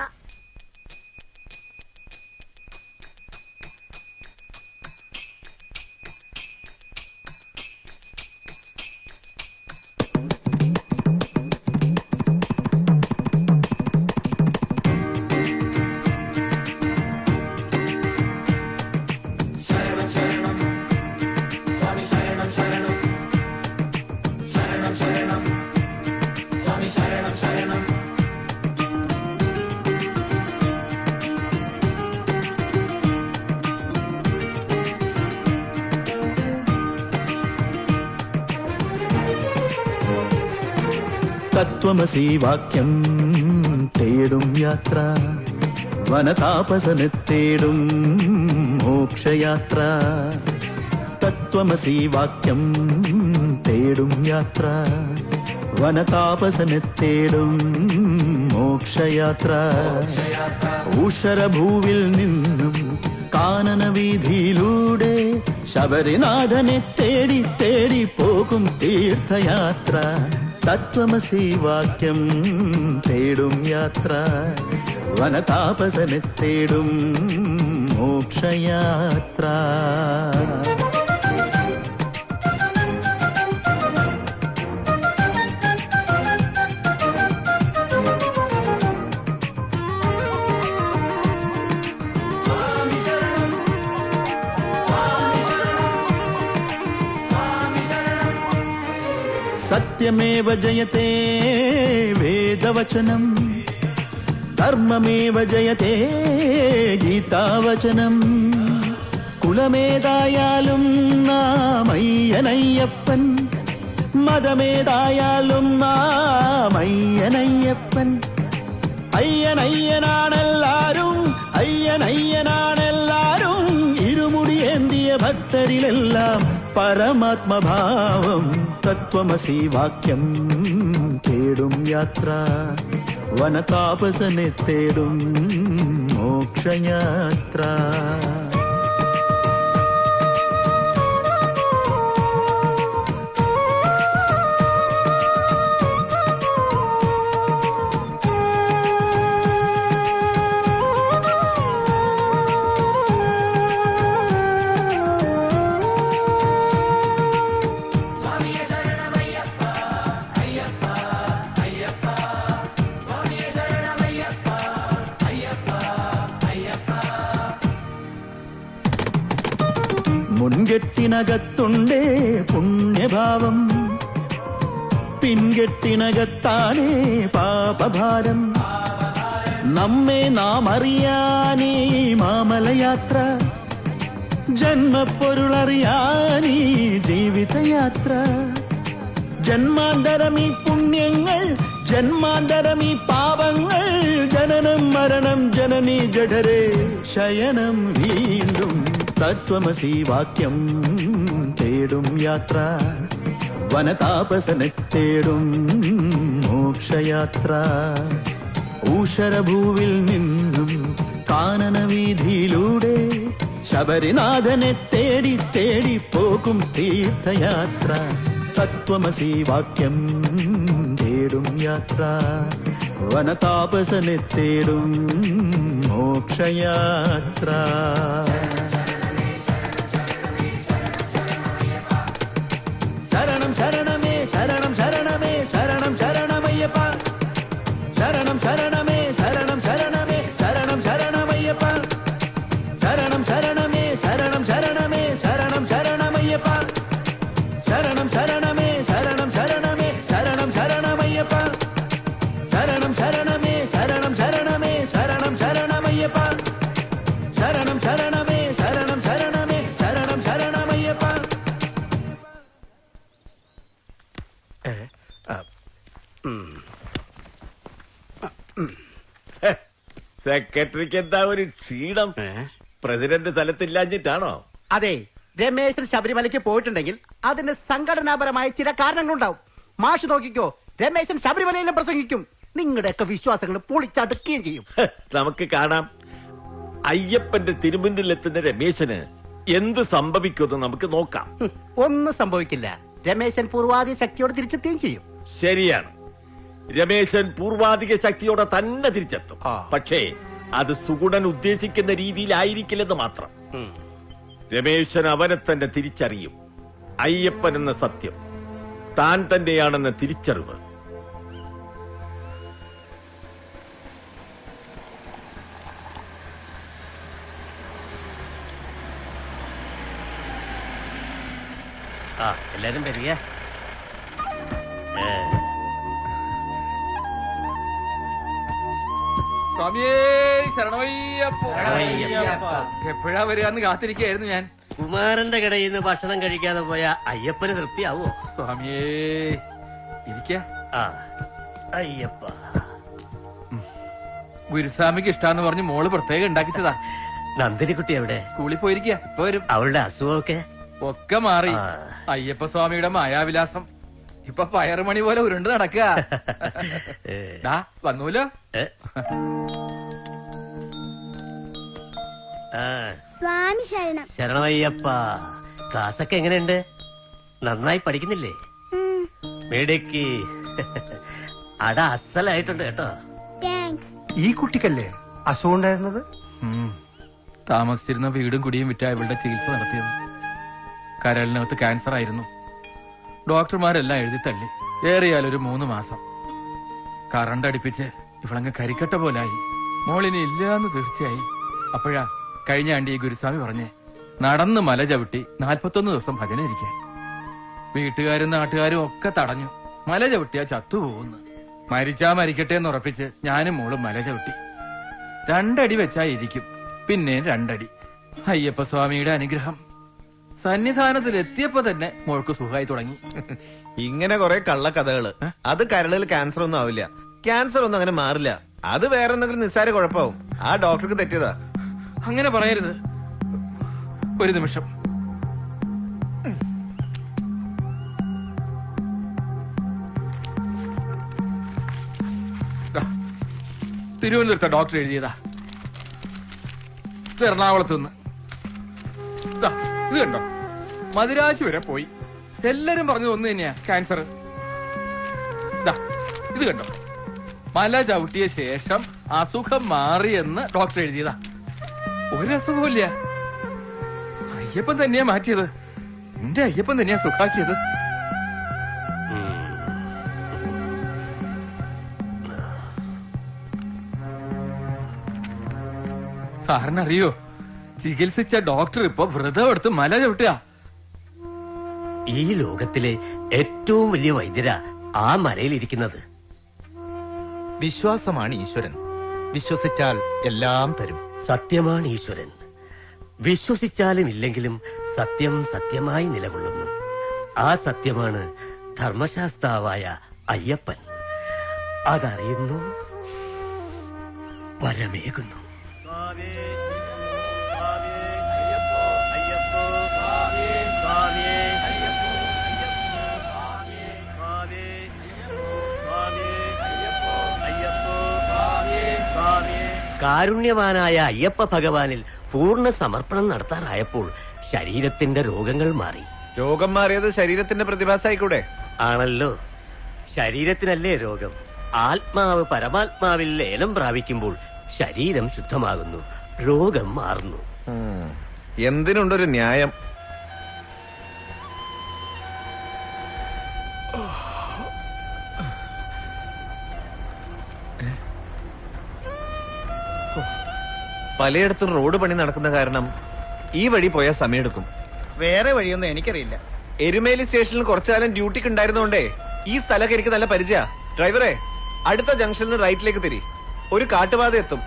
തത്വമസി വാക്യം തേടും യാത്ര, വനതാപസനെ തേടും മോക്ഷയാത്ര. തത്വമസി വാക്യം തേടും യാത്ര, വനതാപസനെ തേടും മോക്ഷയാത്ര. ഊഷരഭൂവിൽ നിന്നും കാനന വീതിയിലൂടെ ശബരിനാഥനെ തേടി തേടി പോകും തീർത്ഥയാത്ര. തത്വമസി വാക്യം തേടും യാത്ര, വനതാപസനെ തേടും മോക്ഷയാത്ര. സത്യമേവ ജയത്തെ വേദവചനം ധർമ്മമേവ ജയത്തെ ഗീതാവചനം കുലമേതായാലും നാമയ്യനയ്യപ്പൻ മതമേതായാലും നാമയ്യനയ്യപ്പൻ അയ്യനയ്യനാണെല്ലാരും അയ്യനയ്യനാണെല്ലാരും ഇരുമുടിയേന്തിയ ഭക്തരിലെല്ലാം പരമാത്മഭാവം തത്വമസി വാക്യം തേടും യാത്ര വനതാപസനെ തേടും മോക്ഷയാത്ര മുൻകെട്ടിനകത്തുണ്ടേ പുണ്യഭാവം പിൻകെട്ടിനകത്താണേ പാപഭാരം നമ്മെ നാം അറിയാനീ മാമലയാത്ര ജന്മപ്പൊരുളറിയാനീ ജീവിതയാത്ര ജന്മാന്തരമീ പുണ്യങ്ങൾ ജന്മാന്തരമീ പാപങ്ങൾ ജനനം മരണം ജനനീ ജഠരേ ശയനം വീണ്ടും തത്വമസി വാക്യം തേടും യാത്ര വനതാപസനെ തേടും മോക്ഷയാത്ര ഊഷരഭൂവിൽ നിന്നും കാനനവീതിയിലൂടെ ശബരിനാഥനെ തേടി തേടി പോകും തീർത്ഥയാത്ര തത്വമസി വാക്യം തേടും യാത്ര വനതാപസനെ തേടും മോക്ഷയാത്ര ശരണം ശരണമേ ശരണം ശരണമേ ശരണം ശരണമയ്യപ്പ ശരണം ശരണമേ ശരണം ശരണമേ ശരണം ശരണമയ്യപ്പ ശരണം ശരണമേ ശരണം ശരണമേ ശരണം ശരണമയ്യപ്പ ശരണം ശരണമേ ശരണം ശരണമേ ശരണം ശരണമയ്യപ്പ ശരണം ശരണമേ ശരണം ശരണമേ ശരണം ശരണമയ്യപ്പ ശരണം ശരണമേ ശരണം ശരണമേ ശരണം ശരണമയ്യപ്പ. സെക്രട്ടറിക്ക് എന്താ ഒരു ക്ഷീണം? പ്രസിഡന്റ് സ്ഥലത്തില്ലാഞ്ഞിട്ടാണോ? അതെ, രമേശൻ ശബരിമലയ്ക്ക് പോയിട്ടുണ്ടെങ്കിൽ അതിന് സംഘടനാപരമായ ചില കാരണങ്ങളുണ്ടാവും. മാഷ് നോക്കിക്കോ, രമേശൻ ശബരിമലയിലും പ്രസംഗിക്കും. നിങ്ങളുടെയൊക്കെ വിശ്വാസങ്ങൾ പൊളിച്ചടുക്കുകയും ചെയ്യും. നമുക്ക് കാണാം. അയ്യപ്പന്റെ തിരുമുന്നിലെത്തുന്ന രമേശന് എന്ത് സംഭവിക്കുമെന്ന് നമുക്ക് നോക്കാം. ഒന്നും സംഭവിക്കില്ല. രമേശൻ പൂർവാധിക ശക്തിയോടെ തിരിച്ചെത്തുകയും ചെയ്യും. ശരിയാണ്, രമേശൻ പൂർവാധിക ശക്തിയോടെ തന്നെ തിരിച്ചെത്തും. പക്ഷേ അത് സുഗുണൻ ഉദ്ദേശിക്കുന്ന രീതിയിലായിരിക്കില്ലെന്ന് മാത്രം. രമേശൻ അവനെ തന്നെ തിരിച്ചറിയും. അയ്യപ്പൻ എന്ന സത്യം താൻ തന്നെയാണെന്ന തിരിച്ചറിവ്. എല്ലാരും വരിക. സ്വാമിയേ ശരണമയ്യപ്പോ. എപ്പോഴാ വരികയെന്ന് കാത്തിരിക്കുകയായിരുന്നു ഞാൻ. കുമാരന്റെ കടയിൽ നിന്ന് ഭക്ഷണം കഴിക്കാതെ പോയ അയ്യപ്പന് തൃപ്തിയാവോ? സ്വാമിയേ ഇരിക്ക. അയ്യപ്പ, ഗുരുസ്വാമിക്ക് ഇഷ്ടാന്ന് പറഞ്ഞ് മോള് പ്രത്യേകം ഉണ്ടാക്കിച്ചതാ. നന്ദിനിക്കുട്ടി എവിടെ? സ്കൂളിൽ പോയിരിക്കുക. ഇപ്പൊ വരും. അവളുടെ അസുഖമൊക്കെ ഒക്കെ മാറി. അയ്യപ്പ സ്വാമിയുടെ മായാവിലാസം ഇപ്പൊ പയറുമണി പോലെ ഉരുണ്ട് നടക്കുക. വന്നൂലോ. സ്വാമി ശരണം. ശരണമയ്യപ്പ. ക്ലാസ്സൊക്കെ എങ്ങനെയുണ്ട്? നന്നായി പഠിക്കുന്നില്ലേ? മേടക്ക് അട അസലായിട്ടുണ്ട് കേട്ടോ. ഈ കുട്ടിക്കല്ലേ അസുഖം ഉണ്ടായിരുന്നത്? താമസിച്ചിരുന്ന വീടും കുടിയും വിറ്റ ഇവളുടെ ചികിത്സ നടത്തിയത്. കരളിനകത്ത് ക്യാൻസർ ആയിരുന്നു. ഡോക്ടർമാരെല്ലാം എഴുതി തള്ളി. ഏറിയാലൊരു 3 മാസം. കറണ്ട് അടുപ്പിച്ച് ഇവളങ്ങ് കരിക്കട്ട പോലായി. മോളിനി ഇല്ലാന്ന് തീർച്ചയായി. അപ്പോഴാ കഴിഞ്ഞ ആണ്ടി ഈ ഗുരുസ്വാമി പറഞ്ഞേ നടന്ന് മല ചവിട്ടി 41 ദിവസം ഭജന ഇരിക്കാൻ. വീട്ടുകാരും നാട്ടുകാരും ഒക്കെ തടഞ്ഞു. മല ചവിട്ടിയാ ചത്തുപോകുന്നു. മരിച്ചാ മരിക്കട്ടെ എന്ന് ഉറപ്പിച്ച് ഞാനും മോളും മല ചവിട്ടി. 2 അടി വെച്ചാ ഇരിക്കും, പിന്നെ 2 അടി. അയ്യപ്പസ്വാമിയുടെ അനുഗ്രഹം. സന്നിധാനത്തിൽ എത്തിയപ്പോ തന്നെ മോൾക്ക് സുഖമായി തുടങ്ങി. ഇങ്ങനെ കുറെ കള്ളക്കഥകള്. അത് കരളിൽ ക്യാൻസർ ഒന്നും ആവില്ല. ക്യാൻസർ ഒന്നും അങ്ങനെ മാറില്ല. അത് വേറെ എന്തെങ്കിലും നിസ്സാര കുഴപ്പമാവും. ആ ഡോക്ടർക്ക് തെറ്റിയതാ. അങ്ങനെ പറയരുത്. ഒരു നിമിഷം. തിരുവനന്തപുരത്തെ ഡോക്ടർ എഴുതിയതാ. എറണാകുളത്ത് നിന്ന്. ഇത് കണ്ടോ, മദിരാശി വരെ പോയി. എല്ലാരും പറഞ്ഞത് ഒന്ന് തന്നെയാ, ക്യാൻസർ. ഇത് കണ്ടോ, മല ചവിട്ടിയ ശേഷം അസുഖം മാറിയെന്ന് ഡോക്ടർ എഴുതിയതാ. ഒരു അസുഖമില്ല. അയ്യപ്പൻ തന്നെയാ മാറ്റിയത്. എന്റെ അയ്യപ്പൻ തന്നെയാ സുഖാക്കിയത്. സാറിനറിയോ, ചികിത്സിച്ച ഡോക്ടർ ഇപ്പൊ വ്രതം എടുത്ത് മല ചവിട്ടുക. ഈ ലോകത്തിലെ ഏറ്റവും വലിയ വൈദ്യരാ ആ മലയിലിരിക്കുന്നത്. വിശ്വാസമാണ് ഈശ്വരൻ. വിശ്വസിച്ചാൽ എല്ലാം തരും. സത്യമാണ് ഈശ്വരൻ. വിശ്വസിച്ചാലും ഇല്ലെങ്കിലും സത്യം സത്യമായി നിലകൊള്ളുന്നു. ആ സത്യമാണ് ധർമ്മശാസ്താവായ അയ്യപ്പൻ. അതറിയുന്നു, വരമേകുന്നു. കാരുണ്യവാനായ അയ്യപ്പ ഭഗവാനിൽ പൂർണ്ണ സമർപ്പണം നടത്താറായപ്പോൾ ശരീരത്തിന്റെ രോഗങ്ങൾ മാറി. രോഗം മാറിയത് ശരീരത്തിന്റെ പ്രതിഭാസമായിക്കൂടെ? ആണല്ലോ. ശരീരത്തിനല്ലേ രോഗം. ആത്മാവ് പരമാത്മാവിൽ ലയനം പ്രാപിക്കുമ്പോൾ ശരീരം ശുദ്ധമാകുന്നു, രോഗം മാറുന്നു. എന്തിനുണ്ടൊരു ന്യായം? പലയിടത്തും റോഡ് പണി നടക്കുന്ന കാരണം ഈ വഴി പോയാൽ സമയമെടുക്കും. വേറെ വഴിയൊന്നും എനിക്കറിയില്ല. എരുമേലി സ്റ്റേഷനിൽ കുറച്ചുകാലം ഡ്യൂട്ടിക്ക് ഉണ്ടായിരുന്നോണ്ടേ ഈ സ്ഥലമൊക്കെ എനിക്ക് നല്ല പരിചയ. ഡ്രൈവറെ, അടുത്ത ജംഗ്ഷനിൽ റൈറ്റിലേക്ക് തിരി. ഒരു കാട്ടുപാത എത്തും.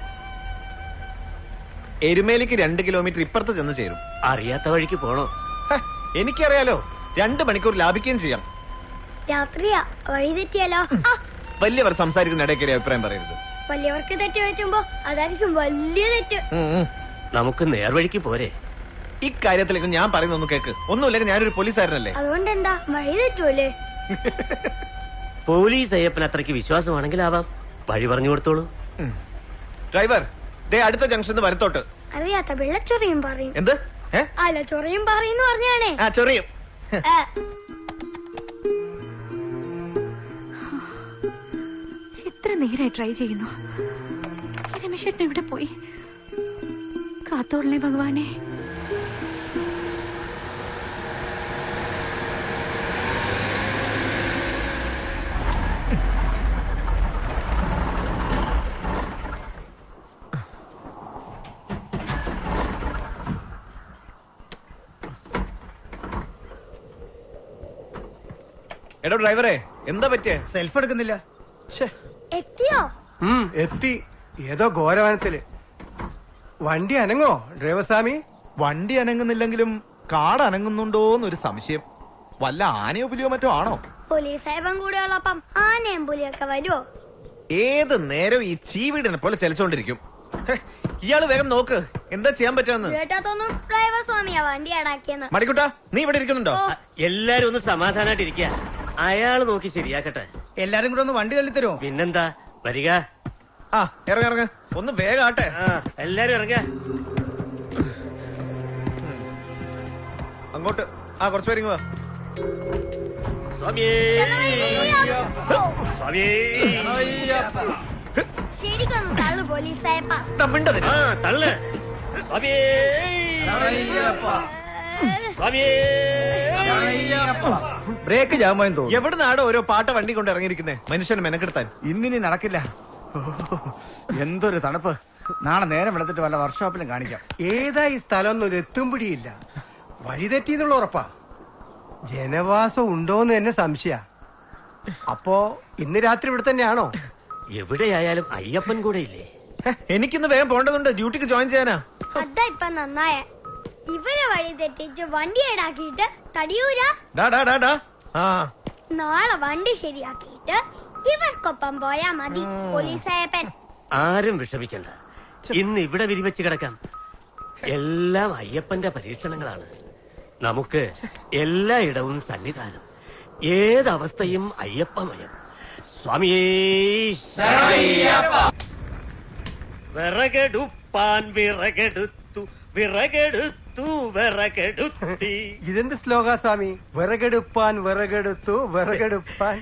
എരുമേലിക്ക് 2 കിലോമീറ്റർ ഇപ്പുറത്ത് ചെന്ന് ചേരും. അറിയാത്ത വഴിക്ക് പോണോ? എനിക്കറിയാലോ. 2 മണിക്കൂർ ലാഭിക്കുകയും ചെയ്യാം. രാത്രിയാ, വഴി തെറ്റിയാലോ? വലിയവർ സംസാരിക്കുന്ന ഇടയ്ക്ക് അഭിപ്രായം പറയരുത്. വലിയവർക്ക് തെറ്റ് പറ്റുമ്പോ അതായിരിക്കും വലിയ തെറ്റ്. നമുക്ക് നേർവഴിക്ക് പോരെ? ഇക്കാര്യത്തിലേക്ക് ഞാൻ പറയുന്ന ഒന്ന് കേക്ക്. ഒന്നുമില്ലെങ്കിൽ ഞാനൊരു പോലീസുകാരനല്ലേ. അതുകൊണ്ട് എന്താ, വഴി തെറ്റൂലേ? പോലീസ് അയ്യപ്പൻ അത്രയ്ക്ക് വിശ്വാസമാണെങ്കിലാവാം. വഴി പറഞ്ഞു കൊടുത്തോളൂ. ഡ്രൈവർ, അടുത്ത ജംഗ്ഷന് വരത്തോട്ട്. അറിയാത്ത വെള്ളച്ചൊറിയും പറയും. എന്ത്? അല്ല, ചൊറിയും പറയുന്നു പറഞ്ഞാണേ. ചൊറിയും. എത്ര നേരായി ട്രൈ ചെയ്യുന്നു. രമേശേട്ടൻ എവിടെ പോയി? കാത്തോളണേ ഭഗവാനെ. എടോ ഡ്രൈവറെ, എന്താ പറ്റിയ? സെൽഫ് എടുക്കുന്നില്ല. എത്തിയോ? എത്തി. ഏതോ ഘോരവനത്തില്. വണ്ടി അനങ്ങോ ഡ്രൈവർ സ്വാമി? വണ്ടി അനങ്ങുന്നില്ലെങ്കിലും കാട് അനങ്ങുന്നുണ്ടോന്നൊരു സംശയം. വല്ല ആനയോ പുലിയോ മറ്റോ ആണോ? പോലീസ് സാഹിബൻ കൂടെ ഉള്ളപ്പം ആനയും പുലിയൊക്കെ വരുമോ? ഏത് നേരം ഈ ചീവീടിനെ പോലെ ചലിച്ചോണ്ടിരിക്കും. ഇയാള് വേഗം നോക്ക്, എന്താ ചെയ്യാൻ പറ്റുമെന്ന്. കേട്ടാത്തൊന്നും ഡ്രൈവർ സ്വാമിയാ വണ്ടി അടാക്കിയെന്ന്. മണിക്കുട്ടാ, നീ ഇവിടെ ഇരിക്കുന്നുണ്ടോ? എല്ലാരും ഒന്ന് സമാധാനായിട്ട് ഇരിക്കുക. അയാള് നോക്കി ശരിയാക്കട്ടെ. എല്ലാരും കൂടെ ഒന്ന് വണ്ടി തള്ളിത്തരുമോ? പിന്നെന്താ, വരിക. ഇറങ്ങ, ഒന്ന് വേഗം ആട്ടെ. എല്ലാരും ഇറങ്ങ. അങ്ങോട്ട്. കുറച്ചു പേര് വാ. ശരിക്കൊന്ന് തള്ളു പോലീസ് സാഹിബ. തള്ളു. ബ്രേക്ക് ജാമെന്ന് തോന്നുന്നു. എവിടുന്നാടോ ഓരോ പാട്ട വണ്ടി കൊണ്ട് ഇറങ്ങിയിരിക്കുന്നേ മനുഷ്യന് മെനക്കെടുത്താൻ. ഇന്നിനി നടക്കില്ല. എന്തൊരു തണുപ്പ്. നാളെ നേരം വെളുത്തിട്ട് വല്ല വർക്ക്ഷോപ്പിലും കാണിക്കാം. ഏതാ ഈ സ്ഥലം എന്നൊരു എത്തുംപിടിയില്ല. വഴി തെറ്റിയതുള്ള ഉറപ്പാ. ജനവാസം ഉണ്ടോന്ന് തന്നെ സംശയ. അപ്പോ ഇന്ന് രാത്രി ഇവിടെ തന്നെയാണോ? എവിടെയായാലും അയ്യപ്പൻ കൂടെ ഇല്ലേ? എനിക്കിന്ന് വേഗം പോണ്ടതുണ്ട്, ഡ്യൂട്ടിക്ക് ജോയിൻ ചെയ്യാനാ. അതാ ഇപ്പൊ നന്നായ. ഇവരെ വഴി തെറ്റിച്ച് വണ്ടി ഏടാക്കിയിട്ട് തടിയൂരാ. നാളെ വണ്ടി ശരിയാക്കിയിട്ട് ഇവർക്കൊപ്പം പോയാ മതി പോലീസായപ്പൻ. ആരും വിഷമിക്കണ്ട, ഇന്ന് ഇവിടെ വിരിവെച്ച് കിടക്കാം. എല്ലാം അയ്യപ്പന്റെ പരീക്ഷണങ്ങളാണ്. നമുക്ക് എല്ലായിടവും സന്നിധാനം, ഏതവസ്ഥയും അയ്യപ്പമയം. സ്വാമിയേ വിറകെടുപ്പാൻ വിറകെടുത്തു വിറകെടുത്തു വിറകെടുത്തി. ഇതെന്ത് ശ്ലോക സ്വാമി? വിറകെടുപ്പാൻ വിറകെടുത്തു വിറകെടുപ്പാൻ.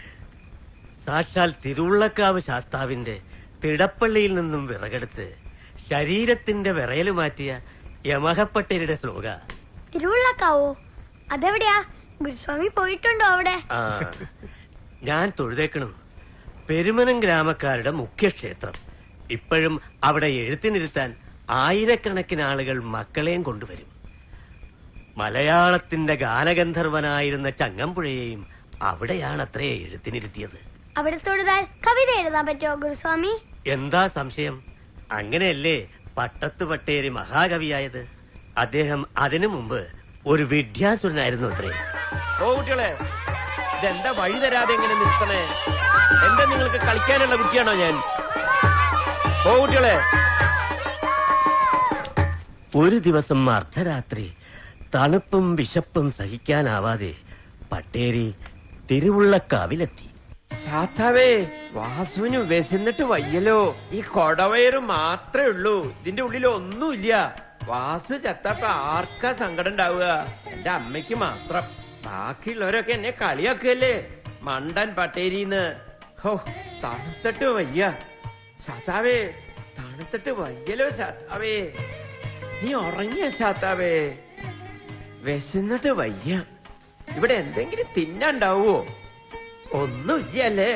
സാക്ഷാൽ തിരുവുള്ളക്കാവ് ശാസ്താവിന്റെ തിടപ്പള്ളിയിൽ നിന്നും വിറകെടുത്ത് ശരീരത്തിന്റെ വിറയല് മാറ്റിയ യമഹപ്പട്ടരുടെ ശ്ലോക. തിരുവുള്ളക്കാവോ? അതെവിടെയാ? ഗുരുസ്വാമി പോയിട്ടുണ്ടോ അവിടെ? ആ, ഞാൻ തൊഴുതേക്കണം. പെരുമനം ഗ്രാമക്കാരുടെ മുഖ്യക്ഷേത്രം. ഇപ്പോഴും അവിടെ എഴുത്തിനിരുത്താൻ ആയിരക്കണക്കിന് ആളുകൾ മക്കളെയും കൊണ്ടുവരും. മലയാളത്തിന്റെ ഗാനഗന്ധർവനായിരുന്ന ചങ്ങമ്പുഴയെയും അവിടെയാണത്രേ എഴുത്തിനിരുത്തിയത്. അവിടെ തൊഴുതാൽ കവിത എഴുതാൻ പറ്റുമോ ഗുരുസ്വാമി? എന്താ സംശയം? അങ്ങനെയല്ലേ പട്ടത്ത് പട്ടേരി മഹാകവിയായത്? അദ്ദേഹം അതിനു മുമ്പ് ഒരു വിദ്യാസുരനായിരുന്നു അത്രേ. ഓ കുട്ടികളെ, ഇതെന്താ വഴി തരാതെ എങ്ങനെ നിർത്തണേ? എന്താ നിങ്ങൾക്ക് കളിക്കാനുള്ള കുട്ടിയാണോ ഞാൻ? ഓ കുട്ടികളെ. ഒരു ദിവസം അർദ്ധരാത്രി തണുപ്പും വിശപ്പും സഹിക്കാനാവാതെ പട്ടേരി തിരുവുള്ളക്കാവിലെത്തി. ശാസ്താവേ, വാസുവിന് വിശന്നിട്ട് വയ്യല്ലോ. ഈ കൊടവയറ് മാത്രമേ ഉള്ളൂ, ഇതിന്റെ ഉള്ളിൽ ഒന്നുമില്ല. വാസു ചത്തപ്പ ആർക്കാ സങ്കടം ഉണ്ടാവുക? എന്റെ അമ്മയ്ക്ക് മാത്രം. ബാക്കിയുള്ളവരൊക്കെ എന്നെ കളിയാക്കല്ലേ, മണ്ടൻ പട്ടേരിന്ന്. ഹോ, തണുത്തിട്ട് വയ്യ ശാസ്താവേ, തണുത്തിട്ട് വയ്യല്ലോ ശാസ്താവേ. നീ ഉറങ്ങിയ ശാസ്താവേ? വിശന്നിട്ട് വയ്യ. ഇവിടെ എന്തെങ്കിലും തിന്നുണ്ടാവോ? ഒന്നുമില്ലല്ലേ.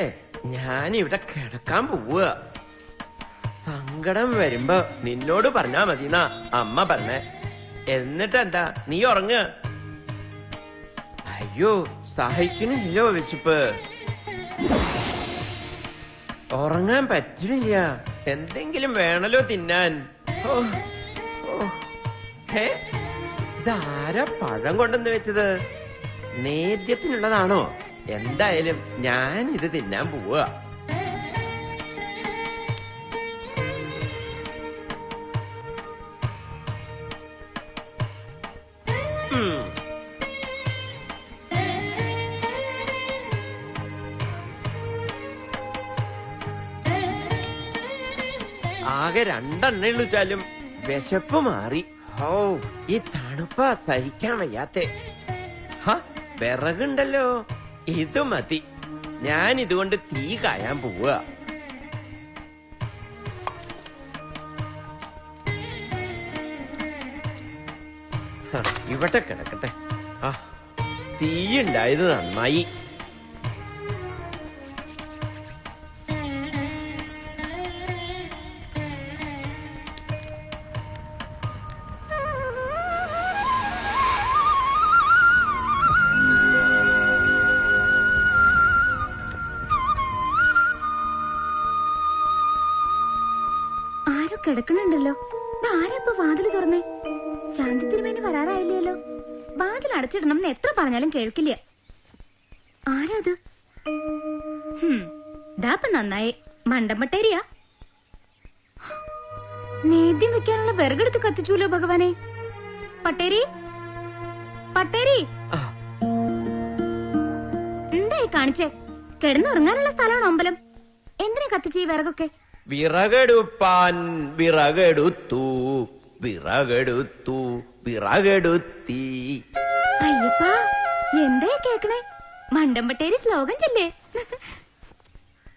ഞാനിവിടെ കിടക്കാൻ പോവുക. സങ്കടം വരുമ്പോ നിന്നോട് പറഞ്ഞാ മതിന്നാ അമ്മ പറഞ്ഞേ. എന്നിട്ടെന്താ, നീ ഉറങ്ങ. അയ്യോ, സഹിക്കണില്ലോ വിശപ്പ്. ഉറങ്ങാൻ പറ്റണില്ല. എന്തെങ്കിലും വേണല്ലോ തിന്നാൻ. ഇതാരാ പഴം കൊണ്ടെന്ന് വെച്ചത്? നേദ്യത്തിനുള്ളതാണോ? എന്തായാലും ഞാൻ ഇത് തിന്നാൻ പോവുക. ആകെ 2 എണ്ണ വെച്ചാലും വിശപ്പ് മാറി. ഓ, ഈ തണുപ്പ സഹിക്കാൻ വയ്യാത്തെ. വിറകുണ്ടല്ലോ, ഇത് മതി. ഞാൻ ഇതുകൊണ്ട് തീ കായാൻ പോവുക. ഇവിടെ കിടക്കട്ടെ. തീയുണ്ടായത് നന്നായി. കിടക്കണുണ്ടല്ലോ. ആരപ്പോ വാതിൽ തുറന്നേ? ശാന്തി തിരുമേനി വരാറായില്ലല്ലോ. വാതിൽ അടച്ചിടണം എന്ന് എത്ര പറഞ്ഞാലും കേൾക്കില്ല. ആരാത്? ദാപ്പ നന്നായി. മണ്ടമ്പട്ടേരിയാ. നേദ്യം വെക്കാനുള്ള വിറകെടുത്ത് കത്തിച്ചൂലോ ഭഗവാനെ. പട്ടേരി, പട്ടേരി, എന്തായി കാണിച്ചേ? കിടന്നുറങ്ങാനുള്ള സ്ഥലമാണ് അമ്പലം. എന്തിനാ കത്തിച്ച് ഈ വിറകൊക്കെ? വിറകെടുപ്പാൻ വിറകെടുത്തു വിറകെടുത്തു വിറകെടുത്തി. അയ്യപ്പാ, എന്താ കേക്കണേ? മണ്ടമ്പട്ടേരി ശ്ലോകം ചെല്ലേ.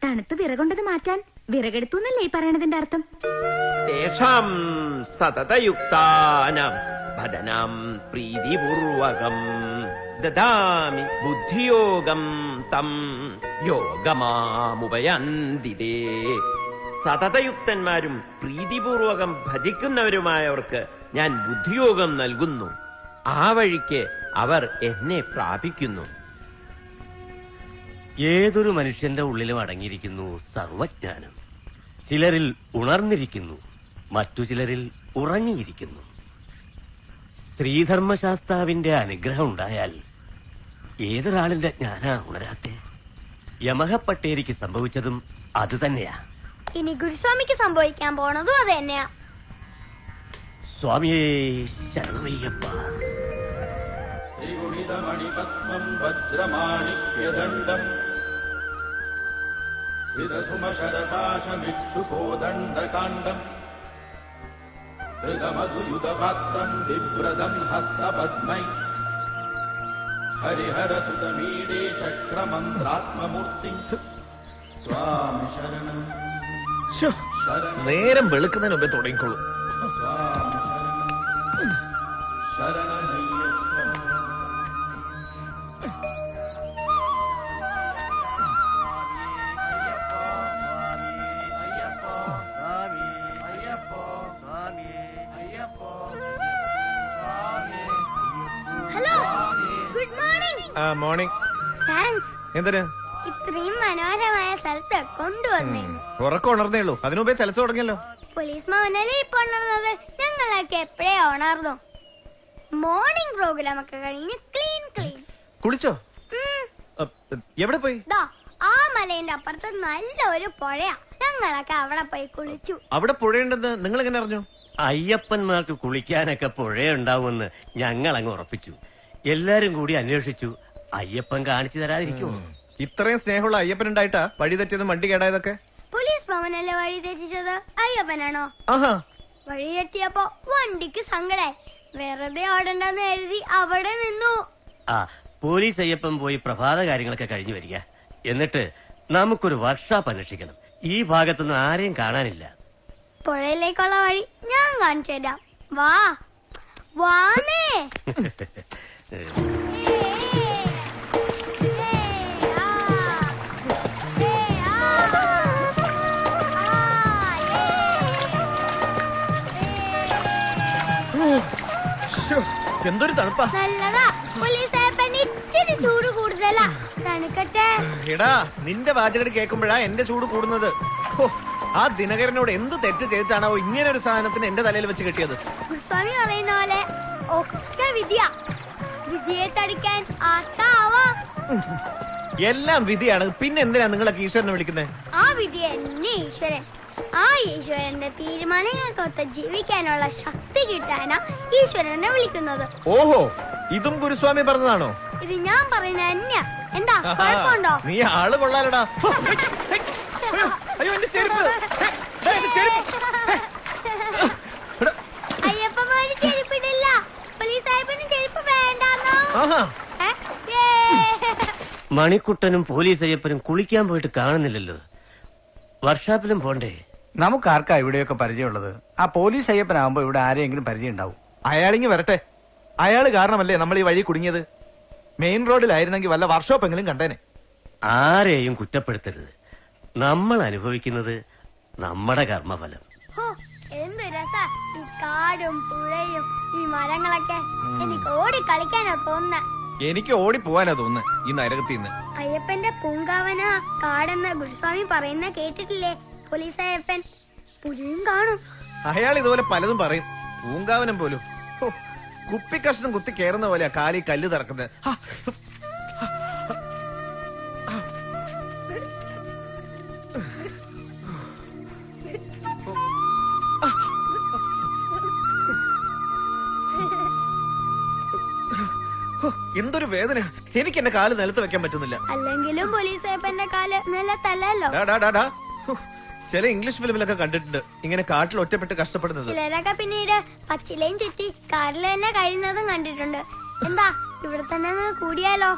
തണുത്ത് വിറകൊണ്ടത് മാറ്റാൻ വിറകെടുത്തു എന്നല്ലേ ഈ പറയണതിന്റെ അർത്ഥം? തേഷാം സതതയുക്താനാം ഭജനം പ്രീതിപൂർവകം ദദാമി ബുദ്ധിയോഗം തം യോഗമാമുപയന്തിതേ. സതതയുക്തന്മാരും പ്രീതിപൂർവകം ഭജിക്കുന്നവരുമായവർക്ക് ഞാൻ ബുദ്ധിയോഗം നൽകുന്നു. ആ വഴിക്ക് അവർ എന്നെ പ്രാപിക്കുന്നു. ഏതൊരു മനുഷ്യന്റെ ഉള്ളിലും അടങ്ങിയിരിക്കുന്നു സർവജ്ഞാനം. ചിലരിൽ ഉണർന്നിരിക്കുന്നു, മറ്റു ചിലരിൽ ഉറങ്ങിയിരിക്കുന്നു. ശ്രീധർമ്മശാസ്താവിന്റെ അനുഗ്രഹം ഉണ്ടായാൽ ഏതൊരാളിന്റെ ജ്ഞാനാ ഉണരാത്തെ? യമഹ പട്ടേരിക്ക് സംഭവിച്ചതും അത് തന്നെയാ. ഇനി ഗുരുസ്വാമിക്ക് സംഭവിക്കാൻ പോണതും അത് തന്നെയാ. സ്വാമിയേ ശരണമയ്യപ്പ. ത്രിഗുണിതമണിപത്മം വജ്രമാണിക്യദണ്ഡം ശ്രിതസുമശരപാശമിക്ഷുകോദണ്ഡകാണ്ഡം ധൃതമധുയുതപാത്രം വിവ്രതം ഹസ്തപദ്മൈ ഹരിഹരസുതമീഡേ ചക്രമന്ത്രാത്മമൂർത്തി സ്വാമി ശരണം. നേരം വെളുക്കുന്നതിന് മുമ്പേ തുടങ്ങിക്കോളൂ. Hello, good morning. Morning. Thanks. എന്തിന്? ഇത്രയും മനോഹരമായ സ്ഥലത്ത് കൊണ്ടുവന്നേ. ഉറക്കം ഉണർന്നേ ഉള്ളൂ, അതിനു മുമ്പേ ചലച്ചു തുടങ്ങിയല്ലോ. പോലീസ് മോഹനല്ലേ ഇപ്പൊ ഉണർന്നത്? ഞങ്ങളൊക്കെ എപ്പോഴേ ഉണർന്നു. മോർണിംഗ് പ്രോഗ്രാം ഒക്കെ കഴിഞ്ഞ് ക്ലീൻ. കുളിച്ചോ? എവിടെ പോയി? ആ മലേന്റെ അപ്പുറത്ത് നല്ല ഒരു പുഴയാ. ഞങ്ങളൊക്കെ അവിടെ പോയി കുളിച്ചു. അവിടെ പുഴയുണ്ടെന്ന് നിങ്ങൾ എങ്ങനെ അറിഞ്ഞു? അയ്യപ്പന്മാർക്ക് കുളിക്കാനൊക്കെ പുഴയുണ്ടാവുമെന്ന് ഞങ്ങൾ അങ്ങ് ഉറപ്പിച്ചു. എല്ലാരും കൂടി അന്വേഷിച്ചു. അയ്യപ്പൻ കാണിച്ചു തരാതിരിക്കുമോ? ഇത്രയും സ്നേഹമുള്ള അയ്യപ്പനുണ്ടായിട്ടാ വഴി തെറ്റിയതും വണ്ടി കേടായതൊക്കെ? പോലീസ് ഭവനല്ലേ വഴി തെറ്റിച്ചത്? അയ്യപ്പനാണോ? വഴി തെറ്റിയപ്പോ വണ്ടിക്ക് സങ്കടായി. വെറുതെ ഓടണ്ടെന്ന് എഴുതി അവിടെ നിന്നു. പോലീസ് അയ്യപ്പൻ പോയി പ്രഭാത കാര്യങ്ങളൊക്കെ കഴിഞ്ഞു വരിക. എന്നിട്ട് നമുക്കൊരു വർക്ക്ഷോപ്പ് അന്വേഷിക്കണം. ഈ ഭാഗത്തൊന്നും ആരെയും കാണാനില്ല. പുഴയിലേക്കുള്ള വഴി ഞാൻ കാണിച്ചു തരാം. വാ വാനേ. എന്തൊരു തണുപ്പാ. നല്ലതാ. പോലീസ് ഇച്ചിരി ചൂട് കൂടുതലാ. തണുക്കട്ടെ. എടാ, നിന്റെ വാചകടി കേൾക്കുമ്പോഴാ എന്റെ ചൂട് കൂടുന്നത്. ആ ദിനകരനോട് എന്ത് തെറ്റ് ചെയ്തിട്ടാണോ ഇങ്ങനെ ഒരു സാധനത്തിന് എന്റെ തലയിൽ വെച്ച് കെട്ടിയത്? ഗുരുസ്വാമി പറയുന്ന പോലെ ഒക്കെ വിധിയാ. വിധിയെ തടിക്കാൻ ആർക്കാവാ? എല്ലാം വിധിയാണ്. പിന്നെ എന്തിനാ നിങ്ങളൊക്കെ ഈശ്വരനെ വിളിക്കുന്നത്? ആ വിധി എന്നെ ഈശ്വരൻ. ആ ഈശ്വരന്റെ തീരുമാനങ്ങൾക്കൊത്ത് ജീവിക്കാനുള്ള ശക്തി കിട്ടാനാ ഈശ്വരനെ വിളിക്കുന്നത്. ഓഹോ, ഇതും ഗുരുസ്വാമി പറഞ്ഞതാണോ? ഇത് ഞാൻ പറയുന്ന തന്നെയാ. എന്താ കുഴപ്പമുണ്ടോ? നീ ആള് കൊള്ളാലടാ. അയ്യോ, എന്റെ ചെരുപ്പ്. അയ്യപ്പന്മാര് ചെരുപ്പിടില്ല. പോലീസ് സാഹിബിന് ചെരുപ്പ് വേണ്ടെന്നോ? മണിക്കുട്ടനും പോലീസ് അയ്യപ്പനും കുളിക്കാൻ പോയിട്ട് കാണുന്നില്ലല്ലോ. വർക്ക്ഷോപ്പിലും പോണ്ടേ? നമുക്കാർക്കാ ഇവിടെയൊക്കെ പരിചയമുള്ളത്? ആ പോലീസ് അയ്യപ്പനാകുമ്പോ ഇവിടെ ആരെയെങ്കിലും പരിചയം ഉണ്ടാവും. അയാളിങ്ങി വരട്ടെ. അയാള് കാരണമല്ലേ നമ്മൾ ഈ വഴി കുടുങ്ങിയത്. മെയിൻ റോഡിലായിരുന്നെങ്കിൽ വല്ല വർക്ക്ഷോപ്പ് എങ്കിലും കണ്ടേനെ. ആരെയും കുറ്റപ്പെടുത്തരുത്. നമ്മൾ അനുഭവിക്കുന്നത് നമ്മുടെ കർമ്മഫലം. എന്ത് രസാ ഈ കാടും പുഴയും ഈ മരങ്ങളൊക്കെ. എനിക്ക് ഓടി കളിക്കാനാ തോന്നുന്നേ. എനിക്ക് ഓടിപ്പോവാനാ തോന്നുന്നു ഈ നരകത്തിന്ന്. അയ്യപ്പന്റെ പൂങ്കാവന കാടെന്ന് ഗുരുസ്വാമി പറയുന്ന കേട്ടിട്ടില്ലേ? പോലീസ് അയ്യപ്പൻ പുലിയും കാണും. അയാൾ ഇതുപോലെ പലതും പറയും. പൂങ്കാവനം പോലും കുപ്പിക്കഷ്ണം കുത്തി കയറുന്ന പോലെയാ കാലി കല്ല് തറക്കുന്നത്. എന്തൊരു വേദന. എനിക്ക് എന്റെ കാല് നിലത്ത് വെക്കാൻ പറ്റുന്നില്ല. അല്ലെങ്കിലും പോലീസ് അയ്യപ്പന്റെ കാല് നിലത്തല്ലല്ലോ. ചില ഇംഗ്ലീഷ് ഫിലിമിലൊക്കെ കണ്ടിട്ടുണ്ട് ഇങ്ങനെ കാട്ടിൽ ഒറ്റപ്പെട്ട് കഷ്ടപ്പെടുന്നത്. ചിലരൊക്കെ പിന്നീട് പച്ചിലയും ചുറ്റി കാറിൽ തന്നെ കഴിയുന്നതും കണ്ടിട്ടുണ്ട്. എന്താ ഇവിടെ തന്നെ കൂടിയാലോ?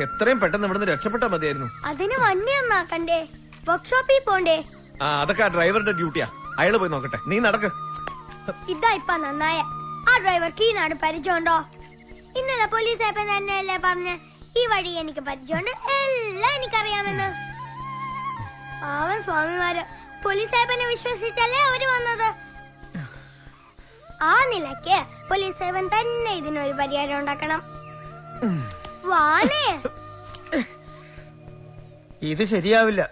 എത്രയും പെട്ടെന്ന് ഇവിടുന്ന് രക്ഷപ്പെട്ടാ മതിയായിരുന്നു. അതിന് വണ്ടി ഒന്നാക്കണ്ടേ? വർക്ക്ഷോപ്പിൽ പോണ്ടേ? അതൊക്കെ ആ ഡ്രൈവറുടെ ഡ്യൂട്ടിയാ. അയാള് പോയി നോക്കട്ടെ. നീ നടക്ക്. ഇതാ ഇപ്പൊ നന്നായ. ആ ഡ്രൈവർക്ക് ഈ നാട് പരിചയമുണ്ടോ? ഇന്നലെ പോലീസ് അയ്യപ്പൻ തന്നെയല്ലേ പറഞ്ഞ് ഈ വഴി എനിക്ക് പരിചയമുണ്ട്, എല്ലാം എനിക്കറിയാമെന്ന്. പാവം സ്വാമിമാര് പോലീസ് അയ്യപ്പനെ വിശ്വസിച്ചല്ലേ അവര് വന്നത്. ആ നിലയ്ക്ക് പോലീസ് അയ്യപ്പൻ തന്നെ ഇതിനൊരു പരിഹാരം ഉണ്ടാക്കണം. വാനേ ഇത് ശരിയാവില്ല.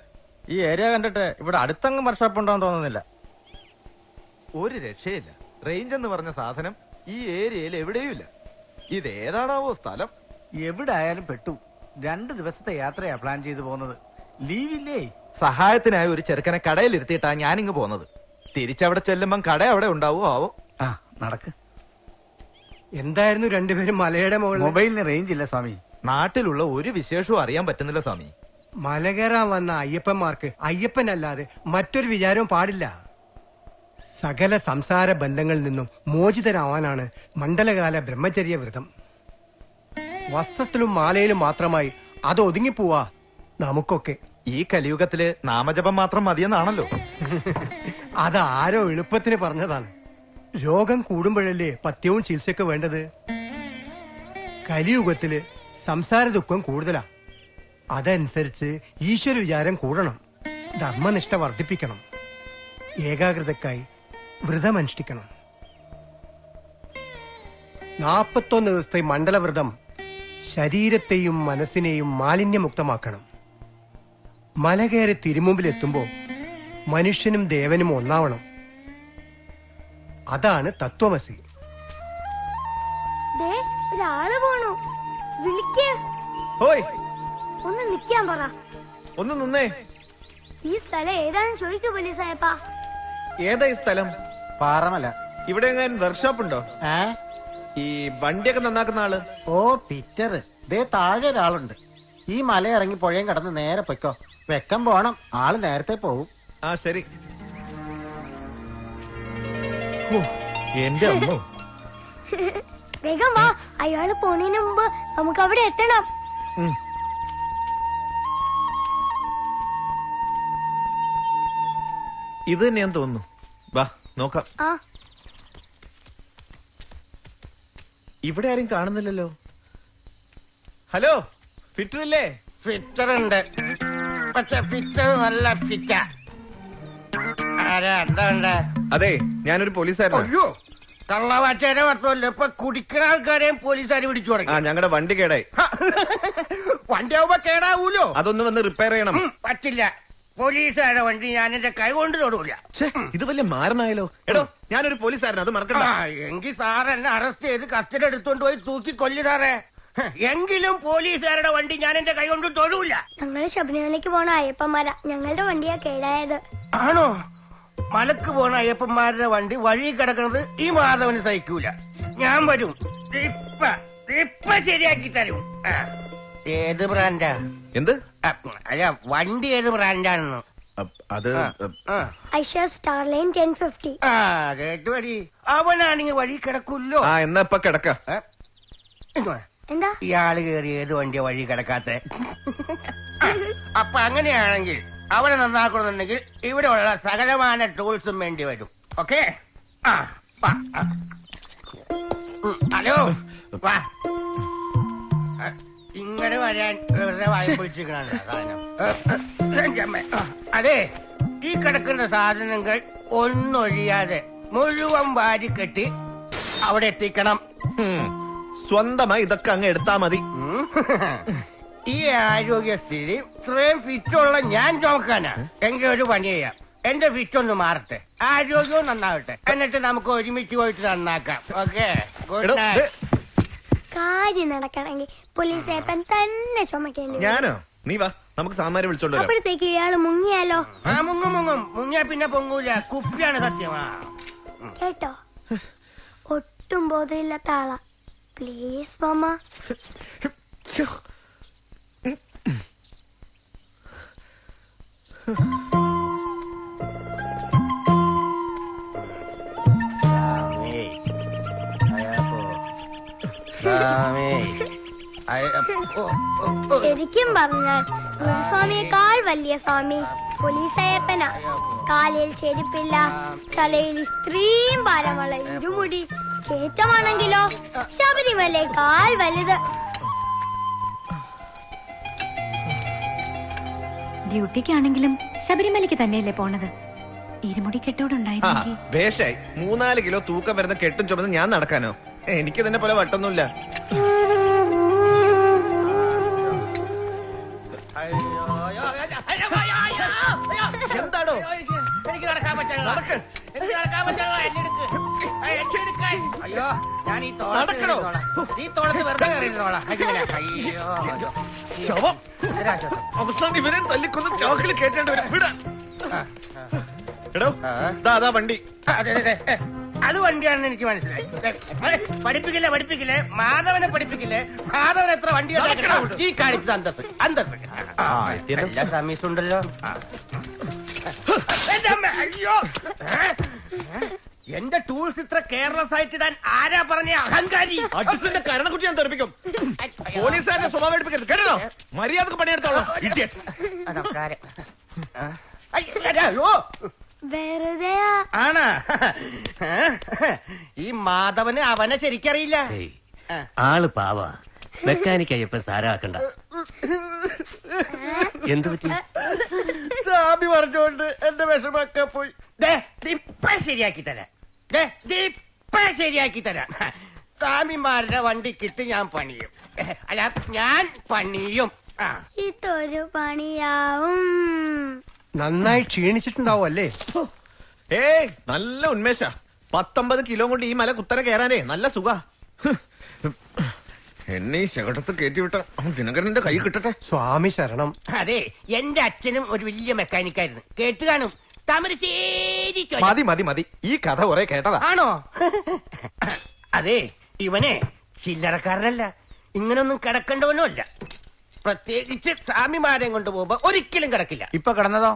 ഈ ഏരിയ കണ്ടിട്ട് ഇവിടെ അടുത്തെങ്ങും വർക്ക്ഷോപ്പ് ഉണ്ടോന്ന് തോന്നുന്നില്ല. ഒരു രക്ഷയില്ല. റേഞ്ച് എന്ന് പറഞ്ഞ സാധനം ഈ ഏരിയയിൽ എവിടെയും ഇല്ല. ഇതേതാണാവോ സ്ഥലം? എവിടെ ആയാലും പെട്ടു. 2 ദിവസത്തെ യാത്രയാ പ്ലാൻ ചെയ്തു പോകുന്നത്. ലീവില്ലേ? സഹായത്തിനായി ഒരു ചെറുക്കനെ കടയിലിരുത്തിയിട്ടാ ഞാനിങ്ങ് പോകുന്നത്. തിരിച്ചവിടെ ചെല്ലുമ്പം കട അവിടെ ഉണ്ടാവോ ആവോ. ആ നടക്ക്. എന്തായിരുന്നു രണ്ടുപേരും മലയുടെ മുകളിൽ? മൊബൈലിന് റേഞ്ച് ഇല്ല സ്വാമി. നാട്ടിലുള്ള ഒരു വിശേഷവും അറിയാൻ പറ്റുന്നില്ല സ്വാമി. മല കയറാൻ വന്ന അയ്യപ്പന്മാർക്ക് അയ്യപ്പനല്ലാതെ മറ്റൊരു വിചാരവും പാടില്ല. സകല സംസാര ബന്ധങ്ങളിൽ നിന്നും മോചിതരാവാനാണ് മണ്ഡലകാല ബ്രഹ്മചര്യ വ്രതം. വസ്ത്രത്തിലും മാലയിലും മാത്രമായി അത് ഒതുങ്ങിപ്പോവാ നമുക്കൊക്കെ. ഈ കലിയുഗത്തില് നാമജപം മാത്രം മതിയെന്നാണല്ലോ. അതാരോ എളുപ്പത്തിന് പറഞ്ഞതാണ്. രോഗം കൂടുമ്പോഴല്ലേ പഥ്യവും ചികിത്സയൊക്കെ വേണ്ടത്. കലിയുഗത്തില് സംസാര ദുഃഖം കൂടുതലാ. അതനുസരിച്ച് ഈശ്വര വിചാരം കൂടണം. ധർമ്മനിഷ്ഠ വർദ്ധിപ്പിക്കണം. ഏകാഗ്രതക്കായി വ്രതമനുഷ്ഠിക്കണം. 41 ദിവസത്തെ മണ്ഡലവ്രതം ശരീരത്തെയും മനസ്സിനെയും മാലിന്യമുക്തമാക്കണം. മല കയറി തിരുമുമ്പിലെത്തുമ്പോ മനുഷ്യനും ദേവനും ഒന്നാവണം. അതാണ് തത്വമസി. ഒരാള് പോണു. വിളിക്ക്. ഒന്ന് നിക്കാൻ പറ. ഒന്ന് നിന്നേ. ഈ സ്ഥലം ഏതാണെന്ന് ചോദിക്കൂ പോലീസായപ്പാ. ഏതാ ഈ സ്ഥലം? പാറമല. ഇവിടെ എങ്ങനെ വർക്ക്ഷോപ്പ് ഉണ്ടോ? ഈ വണ്ടിയൊക്കെ നന്നാക്കുന്ന ആള്? ഓ പിക്ചർ. ദേ താഴെ ഒരാളുണ്ട്. ഈ മല ഇറങ്ങി പുഴയും കടന്ന് നേരെ പൊയ്ക്കോ. വെക്കം പോണം. ആള് നേരത്തെ പോവും. ആ ശരി. എന്റെ അമ്മോ. വേഗം വാ. അയാള് പോണതിന് മുമ്പ് നമുക്ക് അവിടെ എത്തണം. ഇത് തന്നെയാന്ന് തോന്നുന്നു. വാ നോക്കാം. ഇവിടെ ആരും കാണുന്നില്ലല്ലോ. ഹലോ, ഫിറ്റർ ഇല്ലേ? ഫിറ്റർ ഉണ്ട്. പക്ഷെ ഫിറ്റർ നല്ല ഫിറ്റാ. ആരാ എന്താ? അതെ, ഞാനൊരു പോലീസുകാരനാ. അയ്യോ, കള്ളവാറ്റേരെ മാത്രമല്ല, ഇപ്പൊ കുടിക്കുന്ന ആൾക്കാരെയും പോലീസുകാർ പിടിച്ചു തുടങ്ങി. ഞങ്ങളുടെ വണ്ടി കേടായി. വണ്ടി ആവുമ്പോ കേടാവൂലോ? അതൊന്ന് വന്ന് റിപ്പയർ ചെയ്യണം. പറ്റില്ല. പോലീസുകാരുടെ വണ്ടി ഞാൻ എന്റെ കൈ കൊണ്ട് തൊടൂല. ഇത് വലിയ മാരനായാലോ? എടോ, ഞാനൊരു പോലീസുകാരൻ, അത് മറക്കണ്ട. എങ്കിൽ സാർ എന്നെ അറസ്റ്റ് ചെയ്ത് കസ്റ്റഡി എടുത്തോണ്ട് പോയി തൂക്കി കൊല്ലു സാറേ. എങ്കിലും പോലീസുകാരുടെ വണ്ടി ഞാൻ എന്റെ കൈ കൊണ്ട് തൊഴൂല. ഞങ്ങള് ശബരിമലയ്ക്ക് പോണ അയ്യപ്പന്മാരാ. ഞങ്ങളുടെ വണ്ടിയാ കേടായത്. ആണോ? മലക്ക് പോണ അയ്യപ്പന്മാരുടെ വണ്ടി വഴി കിടക്കുന്നത് ഈ മാധവന് സഹിക്കൂല. ഞാൻ വരും. ഇപ്പൊ ശരിയാക്കി തരും. ഏത് ബ്രാൻഡാ? എന്ത്? അല്ല, വണ്ടി ഏത് ബ്രാൻഡാണെന്ന്. അത് ഐഷർ സ്റ്റാർലൈൻ 1050. കേട്ടു വരി. അവനാണെങ്കിൽ വഴി കിടക്കൂല്ലോ. എന്നാ ഇപ്പൊ കിടക്ക. എന്താ ഇയാള് കയറി ഏത് വണ്ടിയാ വഴി കിടക്കാത്ത? അപ്പൊ അങ്ങനെയാണെങ്കിൽ അവനെ നന്നാക്കണമെന്നുണ്ടെങ്കിൽ ഇവിടെ ഉള്ള സകലമായ ടൂൾസും വേണ്ടി വരും. ഓക്കെ? ഹലോ, വാ. ഇങ്ങനെ വരാൻ വെറുതെ വായിപ്പിച്ചിരിക്കണ സാധനം. അതെ, ഈ കിടക്കുന്ന സാധനങ്ങൾ ഒന്നൊഴിയാതെ മുഴുവൻ വാരിക്കെട്ടി അവിടെ എത്തിക്കണം. സ്വന്തമായി ഇതൊക്കെ അങ്ങ് എടുത്താ മതി. ഈ ആരോഗ്യസ്ഥിതി ഇത്രയും ഫിറ്റുള്ള ഞാൻ നോക്കാനാ. എങ്കിൽ ഒരു പണി ചെയ്യാം. എന്റെ ഫിറ്റ് ഒന്ന് മാറട്ടെ, ആരോഗ്യവും നന്നാവട്ടെ, എന്നിട്ട് നമുക്ക് ഒരുമിച്ച് പോയിട്ട് നന്നാക്കാം. ഓക്കെ? Good night. കാര്യം നടക്കണമെങ്കിൽ പോലീസേപ്പൻ തന്നെ ചുമക്കേണ്ടി. ഞാനോ? നീ വാ, നമുക്ക് സാമാരെ വിളിച്ചോണ്ട് വരാം. അപ്പോഴത്തേക്ക് ഇയാള് മുങ്ങിയാലോ? മുങ്ങിയാ പിന്നെ പൊങ്ങൂല. കുപ്പിയാണ് സത്യമാ. കേട്ടോ, ഒട്ടും ബോധമില്ലാത്ത ആളാ. Please mama. ശരിക്കും പറഞ്ഞാൽ ഗുരുസ്വാമിയേക്കാൾ വലിയ സ്വാമി പോലീസയ്യപ്പനാ. കാലിൽ ചെരുപ്പില്ല, തലയിൽ ഇത്രയും ഭാരമുള്ള ഇരുമുടി, കേറ്റമാണെങ്കിലോ ശബരിമലയേക്കാൾ വലുത്. ഡ്യൂട്ടിക്കാണെങ്കിലും ശബരിമലയ്ക്ക് തന്നെയല്ലേ പോണത്. ഇരുമുടി കെട്ടോടുണ്ടായിരുന്നെങ്കിൽ. ഭേഷായി. 3-4 കിലോ തൂക്കം വരുന്ന കെട്ടും ചുമന്ന് ഞാൻ നടക്കാനോ? എനിക്ക് തന്നെ പോലെ വട്ടൊന്നുമില്ല. എന്താടോ? എനിക്ക് നടക്കാൻ പറ്റില്ല. എനിക്ക് നടക്കാൻ പറ്റില്ല. എന്നെ എടുക്ക്. അയ്യോ ഞാൻ ഈ നടക്കണോ? ഈ തോളത്ത് വെറുതെ കയറിയിരുന്നോളാം. അയ്യോ ശവം അവസാനം ഇവരെ തല്ലിക്കൊന്ന് ചാക്കിൽ കേട്ടേണ്ടി വരും. വിടാൻ എടോ അതാ വണ്ടി. അത് വണ്ടിയാണെന്ന് എനിക്ക് മനസ്സിലായി. പഠിപ്പിക്കില്ലേ മാധവനെ പഠിപ്പിക്കില്ലേ. മാധവൻ എത്ര വണ്ടി ഈ കാണിച്ചത് അന്തസ് എല്ലാ സമീസ് ഉണ്ടല്ലോ. അയ്യോ എന്റെ ടൂൾസ് ഇത്ര കെയർലെസ് ആയിട്ട് ഇടാൻ ആരാ പറഞ്ഞ അഹങ്കാരി. അഡ്ജസ്റ്റിന്റെ കരണക്കുട്ടി ഞാൻ തെറിപ്പിക്കും. പോലീസുകാരുടെ സ്വഭാവം എടുപ്പിക്കരുത് കേട്ടോ. മര്യാദക്ക് പണിയെടുത്തോളാം. വെറുതെ ആണാ ഈ മാധവന് അവനെ ശരിക്കറിയില്ല. ആള് പാവ. മെക്കാനിക് അയ്യപ്പൻ സാരാക്കണ്ട. എന്ത് പറ്റി? സ്വാമി പറഞ്ഞോണ്ട് എന്റെ വിഷമൊക്കെ പോയി. ശരിയാക്കി തരാം. ശരിയാക്കി തരാം. സ്വാമിമാരുടെ വണ്ടിക്കിട്ട് ഞാൻ പണിയും. അല്ല ഞാൻ പണിയും. ഇതൊരു പണിയാവും. നന്നായി ക്ഷീണിച്ചിട്ടുണ്ടാവും അല്ലേ? ഏയ് നല്ല ഉന്മേഷ. 19 കിലോ കൊണ്ട് ഈ മല കുത്തനെ കയറാനേ നല്ല സുഖ. എന്നെ ഈ ശകടത്ത് കയറ്റിവിട്ട ദിനകരന്റെ കൈ കിട്ടട്ടെ. സ്വാമി ശരണം. അതെ എന്റെ അച്ഛനും ഒരു വലിയ മെക്കാനിക്കായിരുന്നു. കേട്ട് കാണും. മതി മതി മതി. ഈ കഥ കുറെ കേട്ടതാ. ആണോ? അതെ ഇവനെ ചില്ലറക്കാരനല്ല. ഇങ്ങനൊന്നും കിടക്കേണ്ടവനുമല്ല. പ്രത്യേകിച്ച് സ്വാമിമാരെ കൊണ്ടുപോകുമ്പോ ഒരിക്കലും കിടക്കില്ല. ഇപ്പൊ കിടന്നതോ?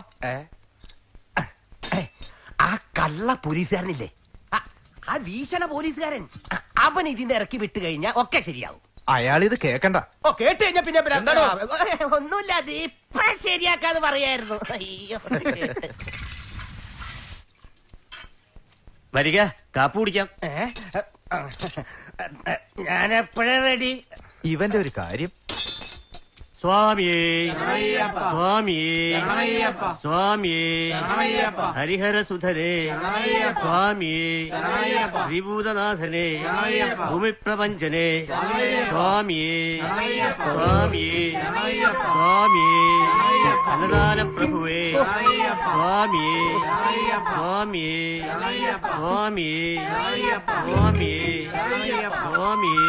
ആ കള്ള പോലീസുകാരനില്ലേ, ആ ഭീഷണ പോലീസുകാരൻ, അവൻ ഇതിന്റെ ഇറക്കി വിട്ട് കഴിഞ്ഞാൽ ഒക്കെ ശരിയാവും. അയാളിത് കേക്കണ്ട. ഓ കേട്ട് കഴിഞ്ഞാ പിന്നെ ഒന്നുമില്ല. അത് ഇപ്പൊ ശരിയാക്കാന്ന് പറയായിരുന്നു. അയ്യോ വരിക, കാപ്പി കുടിക്കാം. ഞാൻ എപ്പോഴാ റെഡി. ഇവന്റെ ഒരു കാര്യം. സ്വാമിയേ സ്വാമിയേ സ്വാമിയേ ഹരിഹരസുധരേ സ്വാമിയേ ശ്രീഭൂതനാഥനെ ഭൂമിപ്രപഞ്ചനെ സ്വാമിയേ സ്വാമിയേ സ്വാമിയേ അന്നദാന പ്രഭുവേ സ്വാമിയേ സ്വാമിയേ സ്വാമിയേ സ്വാമിയേ സ്വാമിയേ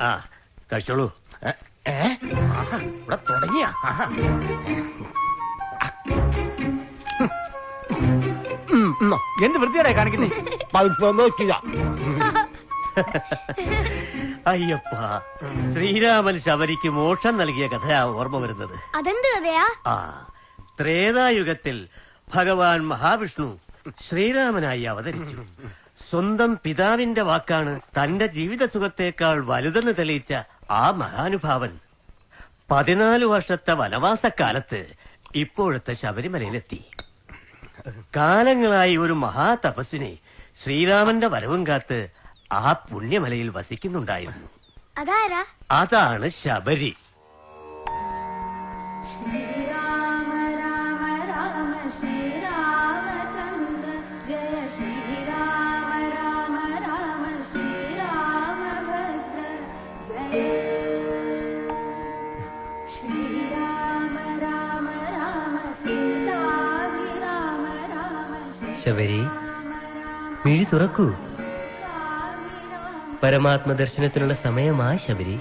ആ കഴിച്ചോളൂ. ഇവിടെ തുടങ്ങിയ എന്ത് വൃത്തിയാടേ കാണിക്കുന്നേ? അയ്യപ്പ, ശ്രീരാമൻ ശബരിക്ക് മോക്ഷം നൽകിയ കഥയാ ഓർമ്മ വരുന്നത്. അതെന്ത് കഥയാ? ആ ത്രേതായുഗത്തിൽ ഭഗവാൻ മഹാവിഷ്ണു ശ്രീരാമനായി അവതരിച്ചു. സ്വന്തം പിതാവിന്റെ വാക്കാണ് തന്റെ ജീവിത സുഖത്തേക്കാൾ വലുതെന്ന് തെളിയിച്ച ആ മഹാനുഭാവൻ 14 വർഷത്തെ വനവാസക്കാലത്ത് ഇപ്പോഴത്തെ ശബരിമലയിലെത്തി. കാലങ്ങളായി ഒരു മഹാതപസ്വിനെ ശ്രീരാമന്റെ വരവും കാത്ത് ആ പുണ്യമലയിൽ വസിക്കുന്നുണ്ടായിരുന്നു. അതാരാ? അതാണ് ശബരി. ശബരി, മിഴി തുറക്കൂ. പരമാത്മദർശനത്തിനുള്ള സമയമാ ശബരി.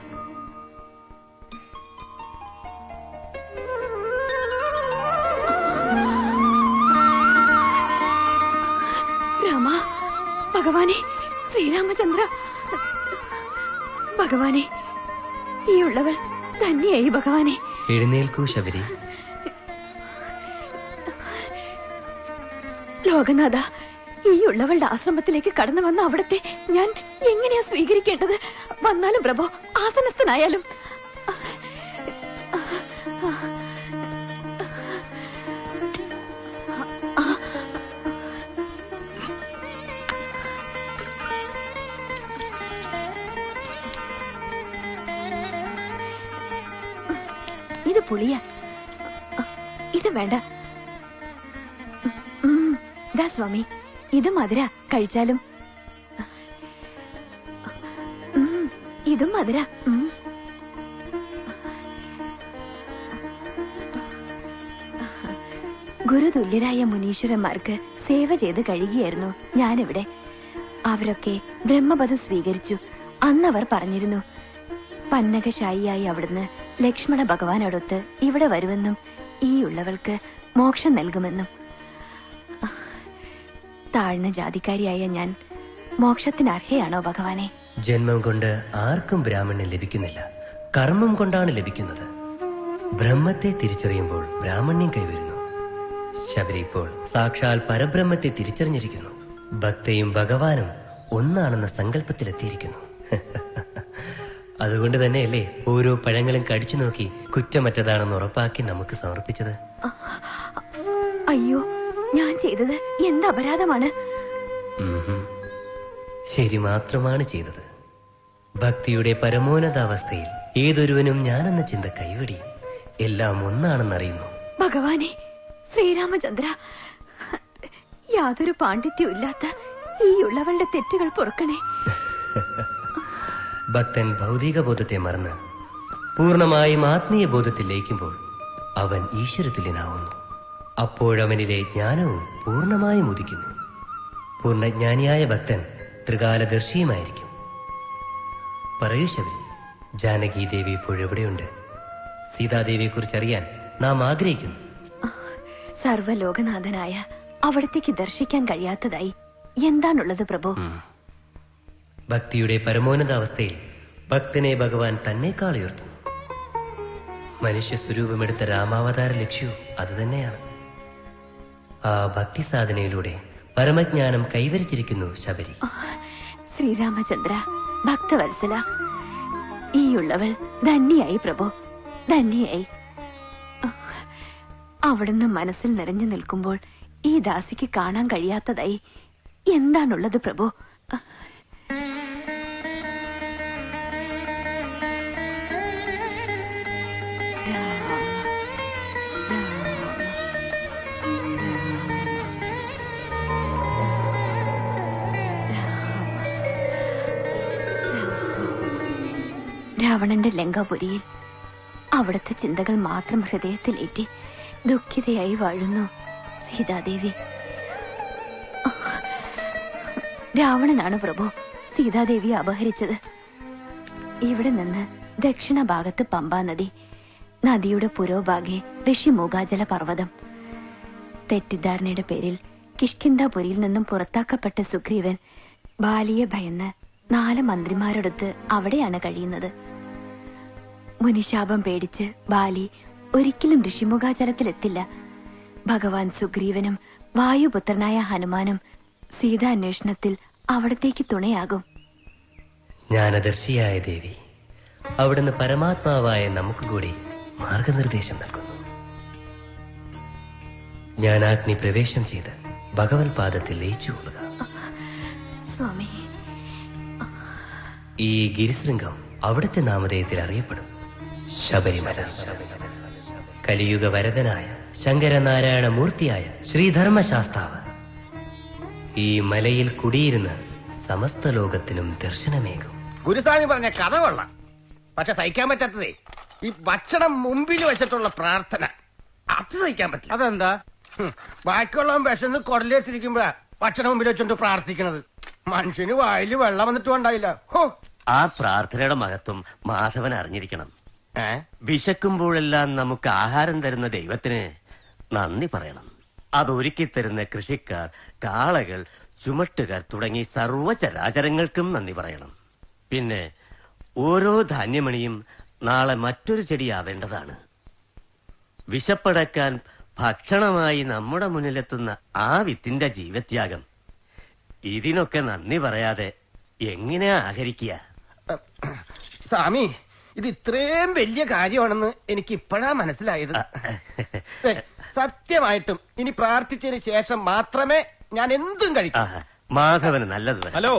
രാമ, ഭഗവാനെ, ശ്രീരാമചന്ദ്ര, ഭഗവാനെ, ഈ ഉള്ളവൾ തന്നെയായി ഭഗവാനെ. എഴുന്നേൽക്കൂ ശബരി. ലോകനാഥ, ഈ ഉള്ളവളുടെ ആശ്രമത്തിലേക്ക് കടന്നു വന്ന അവിടത്തെ ഞാൻ എങ്ങനെയാ സ്വീകരിക്കേണ്ടത്? വന്നാലും പ്രഭോ, ആസനസ്ഥനായാലും. ഇത് പുളിയ, ഇത് വേണ്ട. ദാ സ്വാമി, ഇത് മധുര, കഴിച്ചാലും. അതിരാ. ഗുരുതുല്യരായ മുനീശ്വരന്മാർക്ക് സേവ ചെയ്ത് കഴിയുകയായിരുന്നു ഞാനിവിടെ. അവരൊക്കെ ബ്രഹ്മപദം സ്വീകരിച്ചു. അന്നവർ പറഞ്ഞിരുന്നു, പന്നകശായിയായി അവിടുന്ന് ലക്ഷ്മണ ഭഗവാനോടൊത്ത് ഇവിടെ വരുമെന്നും ഈ ഉള്ളവൾക്ക് മോക്ഷം നൽകുമെന്നും. താഴ്ന്ന ജാതിക്കാരിയായ ഞാൻ മോക്ഷത്തിന് അർഹയാണോ ഭഗവാനെ? ജന്മം കൊണ്ട് ആർക്കും ബ്രാഹ്മണ്യം ലഭിക്കുന്നില്ല, കർമ്മം കൊണ്ടാണ് ലഭിക്കുന്നത്. ബ്രഹ്മത്തെ തിരിച്ചറിയുമ്പോൾ ബ്രാഹ്മണ്യം കൈവരുന്നു. ശബരി ഇപ്പോൾ സാക്ഷാൽ പരബ്രഹ്മത്തെ തിരിച്ചറിഞ്ഞിരിക്കുന്നു. ഭക്തയും ഭഗവാനും ഒന്നാണെന്ന സങ്കല്പത്തിലെത്തിയിരിക്കുന്നു. അതുകൊണ്ട് തന്നെയല്ലേ ഓരോ പഴങ്ങളും കടിച്ചു നോക്കി കുറ്റമറ്റതാണെന്ന് ഉറപ്പാക്കി നമുക്ക് സമർപ്പിച്ചത്. അയ്യോ, ഞാൻ ചെയ്തത് എന്ത് അപരാധമാണ്? ശരി മാത്രമാണ് ചെയ്തത്. ഭക്തിയുടെ പരമോന്നതാവസ്ഥയിൽ ഏതൊരുവനും ഞാനെന്ന ചിന്ത കൈവടിയും. എല്ലാം ഒന്നാണെന്നറിയുന്നു. ഭഗവാനെ, ശ്രീരാമചന്ദ്ര, യാതൊരു പാണ്ഡിത്യവും ഇല്ലാത്ത ഈ ഉള്ളവളുടെ തെറ്റുകൾ പൊറുക്കണേ. ഭക്തൻ ഭൗതിക ബോധത്തെ മറന്ന് പൂർണ്ണമായും ആത്മീയ ബോധത്തിൽ ലയിക്കുമ്പോൾ അവൻ ഈശ്വരതുല്യനാവുന്നു. അപ്പോഴവനിലെ ജ്ഞാനവും പൂർണ്ണമായും ഉദിക്കുന്നു. പൂർണ്ണജ്ഞാനിയായ ഭക്തൻ ത്രികാലദർശിയുമായിരിക്കും. പറയൂ ശബരി, ജാനകി ദേവി ഇപ്പോഴെവിടെയുണ്ട്? സീതാദേവിയെക്കുറിച്ച് അറിയാൻ നാം ആഗ്രഹിക്കുന്നു. സർവലോകനാഥനായ അവിടത്തേക്ക് ദർശിക്കാൻ കഴിയാത്തതായി എന്താണുള്ളത് പ്രഭു? ഭക്തിയുടെ പരമോന്നതാവസ്ഥയിൽ ഭക്തനെ ഭഗവാൻ തന്നെക്കാൾ ഉയർത്തുന്നു. മനുഷ്യ സ്വരൂപമെടുത്ത രാമാവതാര ലക്ഷ്യവും അതുതന്നെയാണ്. ആ ഭക്തി സാധനയിലൂടെ പരമജ്ഞാനം കൈവരിച്ചിരിക്കുന്നു ശബരി. ശ്രീരാമചന്ദ്ര, ഭക്തവത്സല, ഈ ഉള്ളവൾ ധന്യയായി പ്രഭു, ധന്യയായി. അവിടുന്ന് മനസ്സിൽ നിറഞ്ഞു നിൽക്കുമ്പോൾ ഈ ദാസിക്ക് കാണാൻ കഴിയാത്തതായി എന്താണുള്ളത് പ്രഭു? രാവണന്റെ ലങ്കാപുരിയിൽ അവിടുത്തെ ചിന്തകൾ മാത്രം ഹൃദയത്തിലേറ്റി ദുഃഖിതയായി വാഴുന്നു സീതാദേവി. രാവണനാണ് പ്രഭു സീതാദേവിയെ അപഹരിച്ചത്. ഇവിടെ നിന്ന് ദക്ഷിണ ഭാഗത്ത് പമ്പാ നദി, നദിയുടെ പുരോഭാഗെ ഋഷിമൂകാചല പർവ്വതം. തെറ്റിദ്ധാരണയുടെ പേരിൽ കിഷ്കിന്ധാപുരിയിൽ നിന്നും പുറത്താക്കപ്പെട്ട സുഗ്രീവൻ ബാലിയെ ഭയന്ന് 4 മന്ത്രിമാരോടൊത്ത് അവിടെയാണ് കഴിയുന്നത്. മുനിശാപം പേടിച്ച് ബാലി ഒരിക്കലും ഋഷിമുഖാചലത്തിലെത്തില്ല. ഭഗവാൻ സുഗ്രീവനും വായുപുത്രനായ ഹനുമാനും സീതാന്വേഷണത്തിൽ അവിടത്തേക്ക് തുണയാകും. ജ്ഞാനദർശിയായ ദേവി, അവിടുന്ന് പരമാത്മാവായ നമുക്ക് കൂടി മാർഗനിർദ്ദേശം നൽകുന്നു. ജ്ഞാനാഗ്നി പ്രവേശം ചെയ്ത് ഭഗവത് പാദത്തിൽ ലയിച്ചുകൊള്ളുക. സ്വാമി, ഈ ഗിരിശൃംഗം അവിടുത്തെ നാമധേയത്തിൽ അറിയപ്പെടും. ശബരിമല. കലിയുഗ വരദനായ ശങ്കരനാരായണ മൂർത്തിയായ ശ്രീധർമ്മശാസ്താവ് ഈ മലയിൽ കുടിയിരുന്ന് സമസ്ത ലോകത്തിനും ദർശനമേകും. ഗുരുസ്വാമി പറഞ്ഞ കഥ കൊള്ളാം. പക്ഷെ സഹിക്കാൻ പറ്റാത്തതേ ഈ ഭക്ഷണം മുമ്പിൽ വെച്ചിട്ടുള്ള പ്രാർത്ഥന. അത് സഹിക്കാൻ പറ്റില്ല. അതെന്താ? ബാക്കിയുള്ളവൻ വിശന്ന് കുടലെത്തിരിക്കുമ്പോഴാ ഭക്ഷണം മുമ്പിൽ വെച്ചോണ്ട് പ്രാർത്ഥിക്കണത്. മനുഷ്യന് വായിൽ വെള്ളം വന്നിട്ടും ഉണ്ടായില്ല. ആ പ്രാർത്ഥനയുടെ മഹത്വം മാധവൻ അറിഞ്ഞിരിക്കണം. വിശക്കുമ്പോഴെല്ലാം നമുക്ക് ആഹാരം തരുന്ന ദൈവത്തിന് നന്ദി പറയണം. അതൊരുക്കി തരുന്ന കൃഷിക്കാർ, കാളകൾ, ചുമട്ടുകാർ തുടങ്ങി സർവ്വചരാചരങ്ങൾക്കും നന്ദി പറയണം. പിന്നെ ഓരോ ധാന്യമണിയും നാളെ മറ്റൊരു ചെടിയാവേണ്ടതാണ്. വിശപ്പടക്കാൻ ഭക്ഷണമായി നമ്മുടെ മുന്നിലെത്തുന്ന ആ വിത്തിന്റെ ജീവത്യാഗം, ഇതിനൊക്കെ നന്ദി പറയാതെ എങ്ങനെയാ ആഹരിക്കുക? സ്വാമി, ഇത് ഇത്രയും വലിയ കാര്യമാണെന്ന് എനിക്ക് ഇപ്പോഴാ മനസ്സിലായത്. സത്യമായിട്ടും ഇനി പ്രാർത്ഥിച്ചതിന് ശേഷം മാത്രമേ ഞാൻ എന്തും കഴിക്കൂ. മാധവന് നല്ലത്. ഹലോ,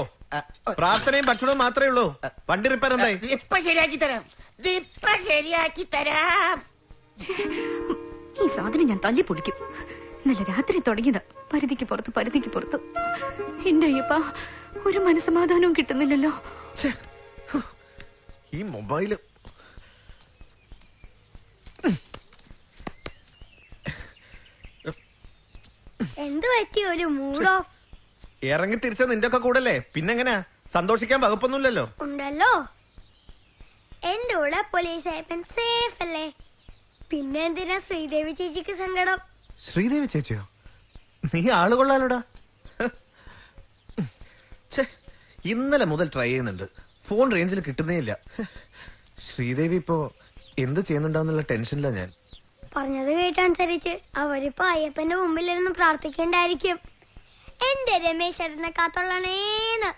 പ്രാർത്ഥനയും ഭക്ഷണവും മാത്രമേ ഉള്ളൂ. വണ്ടി റിപ്പയർ എന്തായി? ഇപ്പൊ ശരിയാക്കി തരാം, ഇപ്പൊ ശരിയാക്കി തരാം. ഈ സാധനം ഞാൻ തല്ലി പൊടിക്കും. ഇന്നലെ രാത്രി തുടങ്ങിയത്. പരിധിക്ക് പുറത്ത്. എന്റെ അയ്യപ്പ, ഒരു മനസ്സമാധാനവും കിട്ടുന്നില്ലല്ലോ. ഈ മൊബൈല് എന്ത് പറ്റി ഒരു മൂടോ? ഇറങ്ങി തിരിച്ച നിന്റെ ഒക്കെ കൂടല്ലേ, പിന്നെങ്ങനാ? സന്തോഷിക്കാൻ വകുപ്പൊന്നുമില്ലല്ലോ. ഉണ്ടല്ലോ, എന്റെ കൂടെ പോലീസ് ആയപ്പൻ സേഫ് അല്ലേ? പിന്നെ എന്തിനാ ശ്രീദേവി ചേച്ചിക്ക് സങ്കടം? ശ്രീദേവി ചേച്ചിയോ? നീ ആള് കൊള്ളാലോടാ. ഇന്നലെ മുതൽ ട്രൈ ചെയ്യുന്നുണ്ട്, ഫോൺ റേഞ്ചിൽ കിട്ടുന്നേ ഇല്ല. ശ്രീദേവി ഇപ്പോ എന്ത് ചെയ്യുന്നുണ്ടാവുന്നുള്ള ടെൻഷനിലാ ഞാൻ. പറഞ്ഞത് കേട്ടനുസരിച്ച് അവരിപ്പോ അയ്യപ്പന്റെ മുമ്പിലിരുന്ന് പ്രാർത്ഥിക്കണ്ടായിരിക്കും, എന്റെ രമേശ് ചേട്ടനെ കാത്തോളണേന്ന്.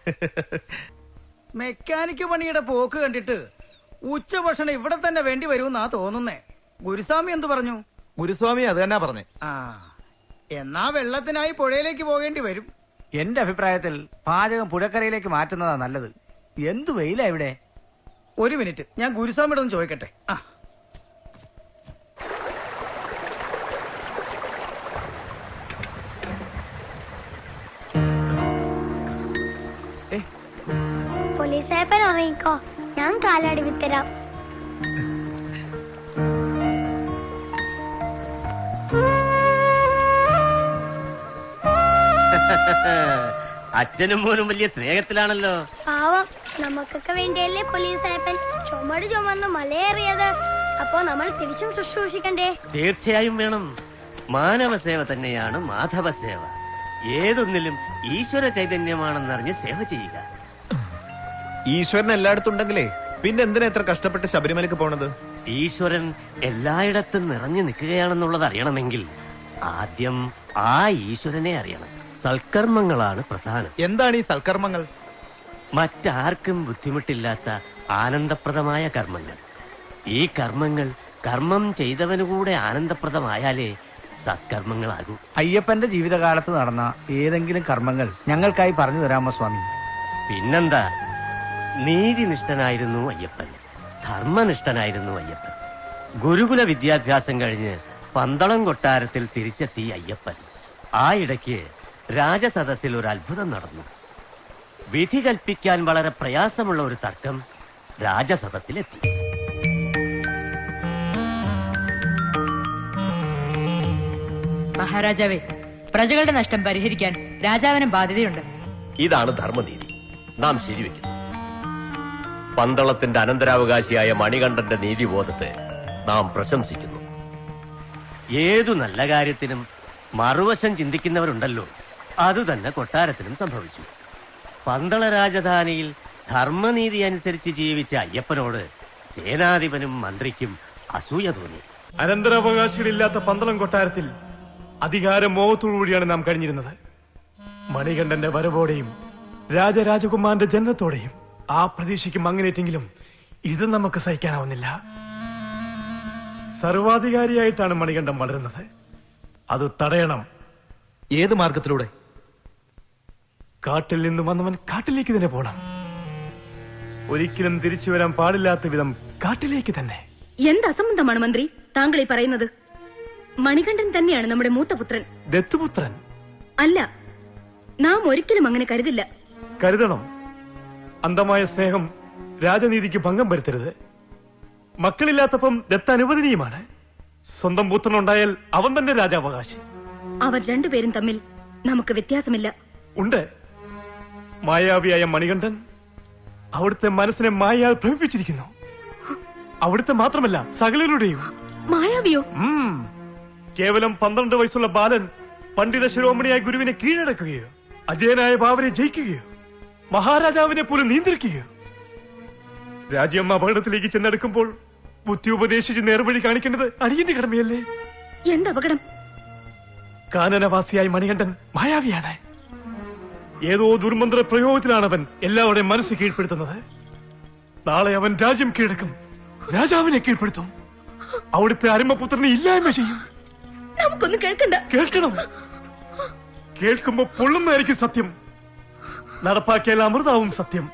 മെക്കാനിക്ക് പണിയുടെ പോക്ക് കണ്ടിട്ട് ഉച്ചഭക്ഷണം ഇവിടെ തന്നെ വേണ്ടി വരുമെന്നാ തോന്നുന്നേ. ഗുരുസ്വാമി എന്ത് പറഞ്ഞു? ഗുരുസ്വാമി അത് തന്നെ പറഞ്ഞേ. ആ, എന്നാ വെള്ളത്തിനായി പുഴയിലേക്ക് പോകേണ്ടി വരും. എന്റെ അഭിപ്രായത്തിൽ പാചകം പുഴക്കരയിലേക്ക് മാറ്റുന്നതാ നല്ലത്. എന്തു വെയിലാ ഇവിടെ. ഒരു മിനിറ്റ്, ഞാൻ ഗുരുസ്വാമിയോട് ഒന്ന് ചോദിക്കട്ടെ. ആ, പോലീസ് ആയപ്പൻ ഉറങ്ങിക്കോ, ഞാൻ കാലാടി വിത്തരാം. അച്ഛനും മോനും വലിയ സ്നേഹത്തിലാണല്ലോ. പാവം, നമുക്കൊക്കെ വേണ്ടിയല്ലേ പോലീസ് ആയപ്പൻ ചുമന്ന് മലയേറിയത്. അപ്പോ നമ്മൾ തിരിച്ചും ശുശ്രൂഷിക്കണ്ടേ? തീർച്ചയായും വേണം. മാനവ സേവ തന്നെയാണ് മാധവ സേവ. ഏതൊന്നിലും ഈശ്വര ചൈതന്യമാണെന്നറിഞ്ഞ് സേവ ചെയ്യുക. ഈശ്വരൻ എല്ലായിടത്തും ഉണ്ടെങ്കിലേ പിന്നെ എന്തിനാ എത്ര കഷ്ടപ്പെട്ട് ശബരിമലക്ക് പോണത്? ഈശ്വരൻ എല്ലായിടത്തും നിറഞ്ഞു നിൽക്കുകയാണെന്നുള്ളത് അറിയണമെങ്കിൽ ആദ്യം ആ ഈശ്വരനെ അറിയണം. സൽക്കർമ്മങ്ങളാണ് പ്രധാനം. എന്താണ് ഈ സൽക്കർമ്മങ്ങൾ? മറ്റാർക്കും ബുദ്ധിമുട്ടില്ലാത്ത ആനന്ദപ്രദമായ കർമ്മങ്ങൾ. ഈ കർമ്മങ്ങൾ കർമ്മം ചെയ്തവനുകൂടെ ആനന്ദപ്രദമായാലേ സത്കർമ്മങ്ങളാകൂ. അയ്യപ്പന്റെ ജീവിതകാലത്ത് നടന്ന ഏതെങ്കിലും കർമ്മങ്ങൾ ഞങ്ങൾക്കായി പറഞ്ഞു തരാമോ സ്വാമി? പിന്നെന്താ, നീതിനിഷ്ഠനായിരുന്നു അയ്യപ്പൻ, ധർമ്മനിഷ്ഠനായിരുന്നു അയ്യപ്പൻ. ഗുരുകുല വിദ്യാഭ്യാസം കഴിഞ്ഞ് പന്തളം കൊട്ടാരത്തിൽ തിരിച്ചെത്തി അയ്യപ്പൻ. ആ ഇടയ്ക്ക് രാജസദസ്സിൽ ഒരു അത്ഭുതം നടന്നു. വിധി കൽപ്പിക്കാൻ വളരെ പ്രയാസമുള്ള ഒരു തർക്കം രാജസദസ്സിലെത്തി. മഹാരാജാവേ, പ്രജകളുടെ നഷ്ടം പരിഹരിക്കാൻ രാജാവിന് ബാധ്യതയുണ്ട്. ഇതാണ് ധർമ്മനീതി. നാം ശരിവെക്കുന്നു. പന്തളത്തിന്റെ അനന്തരാവകാശിയായ മണികണ്ഠന്റെ നീതിബോധത്തെ നാം പ്രശംസിക്കുന്നു. ഏതു നല്ല കാര്യത്തിനും മറുവശം ചിന്തിക്കുന്നവരുണ്ടല്ലോ, അതുതന്നെ കൊട്ടാരത്തിലും സംഭവിച്ചു. പന്തള രാജധാനിയിൽ ധർമ്മനീതി അനുസരിച്ച് ജീവിച്ച അയ്യപ്പനോട് സേനാധിപനും മന്ത്രിക്കും അസൂയ തോന്നി. അനന്തരാവകാശികളില്ലാത്ത പന്തളം കൊട്ടാരത്തിൽ അധികാരമോഹത്തോടുകൂടിയാണ് നാം കഴിഞ്ഞിരുന്നത്. മണികണ്ഠന്റെ വരവോടെയും രാജരാജകുമാരന്റെ ജന്മത്തോടെയും ആ പ്രതീക്ഷയ്ക്ക് മങ്ങനേറ്റെങ്കിലും ഇത് നമുക്ക് സഹിക്കാനാവുന്നില്ല. സർവാധികാരിയായിട്ടാണ് മണികണ്ഠൻ വളരുന്നത്. അത് തടയണം. ഏത് മാർഗത്തിലൂടെ? കാട്ടിൽ നിന്ന് വന്നവൻ കാട്ടിലേക്ക് തന്നെ പോകണം. ഒരിക്കലും തിരിച്ചു വരാൻ പാടില്ലാത്ത വിധം കാട്ടിലേക്ക് തന്നെ. എന്ത് അസംബന്ധമാണ് മന്ത്രി താങ്കൾ ഈ പറയുന്നത്? മണികണ്ഠൻ തന്നെയാണ് നമ്മുടെ മൂത്തപുത്രൻ. ദത്തുപുത്രൻ അല്ല, നാം ഒരിക്കലും അങ്ങനെ കരുതില്ല. കരുതണം. അന്ധമായ സ്നേഹം രാജനീതിക്ക് ഭംഗം വരുത്തരുത്. മക്കളില്ലാത്തപ്പം ദത്ത് അനുവദനീയമാണ്. സ്വന്തം പുത്രനുണ്ടായാൽ അവൻ തന്നെ രാജാവകാശി. അവർ രണ്ടുപേരും തമ്മിൽ നമുക്ക് വ്യത്യാസമില്ല. ഉണ്ട്. മായാവിയായ മണികണ്ഠൻ അവിടുത്തെ മനസ്സിനെ മായയാൽ ഭ്രമിപ്പിച്ചിരിക്കുന്നു. അവിടുത്തെ മാത്രമല്ല, സകലരുടെയും. മായാവിയോ? കേവലം 12 വയസ്സുള്ള ബാലൻ പണ്ഡിത ശിരോമണിയായ ഗുരുവിനെ കീഴടക്കുകയോ അജയനായ ബാബരെ ജയിക്കുകയോ മഹാരാജാവിനെ പോലും നിയന്ത്രിക്കുകയോ. രാജ്യം അപകടത്തിലേക്ക് ചെന്നെടുക്കുമ്പോൾ ബുദ്ധി ഉപദേശിച്ച് നേർവഴി കാണിക്കേണ്ടത് അടിയന്റെ കടമയല്ലേ? എന്ത് അപകടം? കാനനവാസിയായി മണികണ്ഠൻ മായാവിയാണ്. ഏതോ ദുർമന്ത്ര പ്രയോഗത്തിലാണ് അവൻ എല്ലാവരുടെയും മനസ്സ് കീഴ്പ്പെടുത്തുന്നത്. നാളെ അവൻ രാജ്യം കീഴടക്കും, രാജാവിനെ കീഴ്പ്പെടുത്തും, അവിടുത്തെ അരുമപുത്രനെ ഇല്ലായ്മ ചെയ്യും. നമുക്കൊന്നും കേൾക്കണ്ട. കേൾക്കണം. കേൾക്കുമ്പോ പൊള്ളുന്നതായിരിക്കും സത്യം, നടപ്പാക്കിയാൽ അമൃതാവും സത്യം.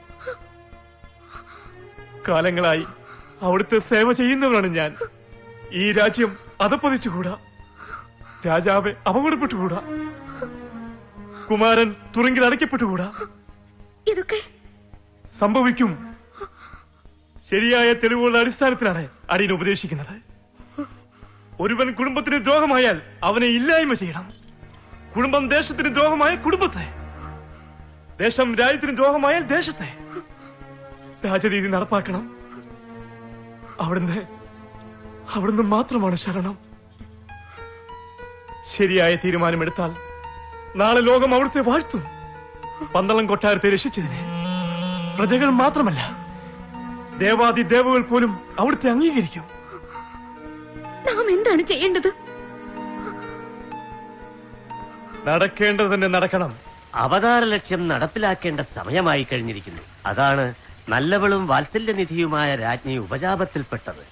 കാലങ്ങളായി അവിടുത്തെ സേവ ചെയ്യുന്നവരാണ് ഞാൻ. ഈ രാജ്യം അധപ്പതിച്ചുകൂടാ, രാജാവെ അപകടപ്പെട്ടുകൂടാ, കുമാരൻ തുറങ്കിൽ അടയ്ക്കപ്പെട്ടുകൂടാ. ഇതൊക്കെ സംഭവിക്കും. ശരിയായ തെളിവുകളുടെ അടിസ്ഥാനത്തിലാണ് അടിയൻ ഉപദേശിക്കുന്നത്. ഒരുവൻ കുടുംബത്തിന് ദ്രോഹമായാൽ അവനെ ഇല്ലായ്മ ചെയ്യണം. കുടുംബം ദേശത്തിന് ദ്രോഹമായ കുടുംബത്തെ, ദേശം രാജ്യത്തിന് ദ്രോഹമായാൽ ദേശത്തെ. രാജനീതി നടപ്പാക്കണം. അവിടുന്ന് മാത്രമാണ് ശരണം. ശരിയായ തീരുമാനമെടുത്താൽ നാളെ ലോകം അവിടുത്തെ വാഴ്ത്തും. പന്തളം കൊട്ടാരത്തെ രക്ഷിച്ചതിന് പ്രജകൾ മാത്രമല്ല, ദേവാദി ദേവകൾ പോലും അവിടുത്തെ അംഗീകരിക്കും. നാം എന്താണ് ചെയ്യേണ്ടത്? നടക്കേണ്ടത് തന്നെ നടക്കണം. അവതാര ലക്ഷ്യം നടപ്പിലാക്കേണ്ട സമയമായി കഴിഞ്ഞിരിക്കുന്നു. അതാണ് നല്ലവളും വാത്സല്യനിധിയുമായ രാജ്ഞി ഉപജാപത്തിൽപ്പെട്ടത്.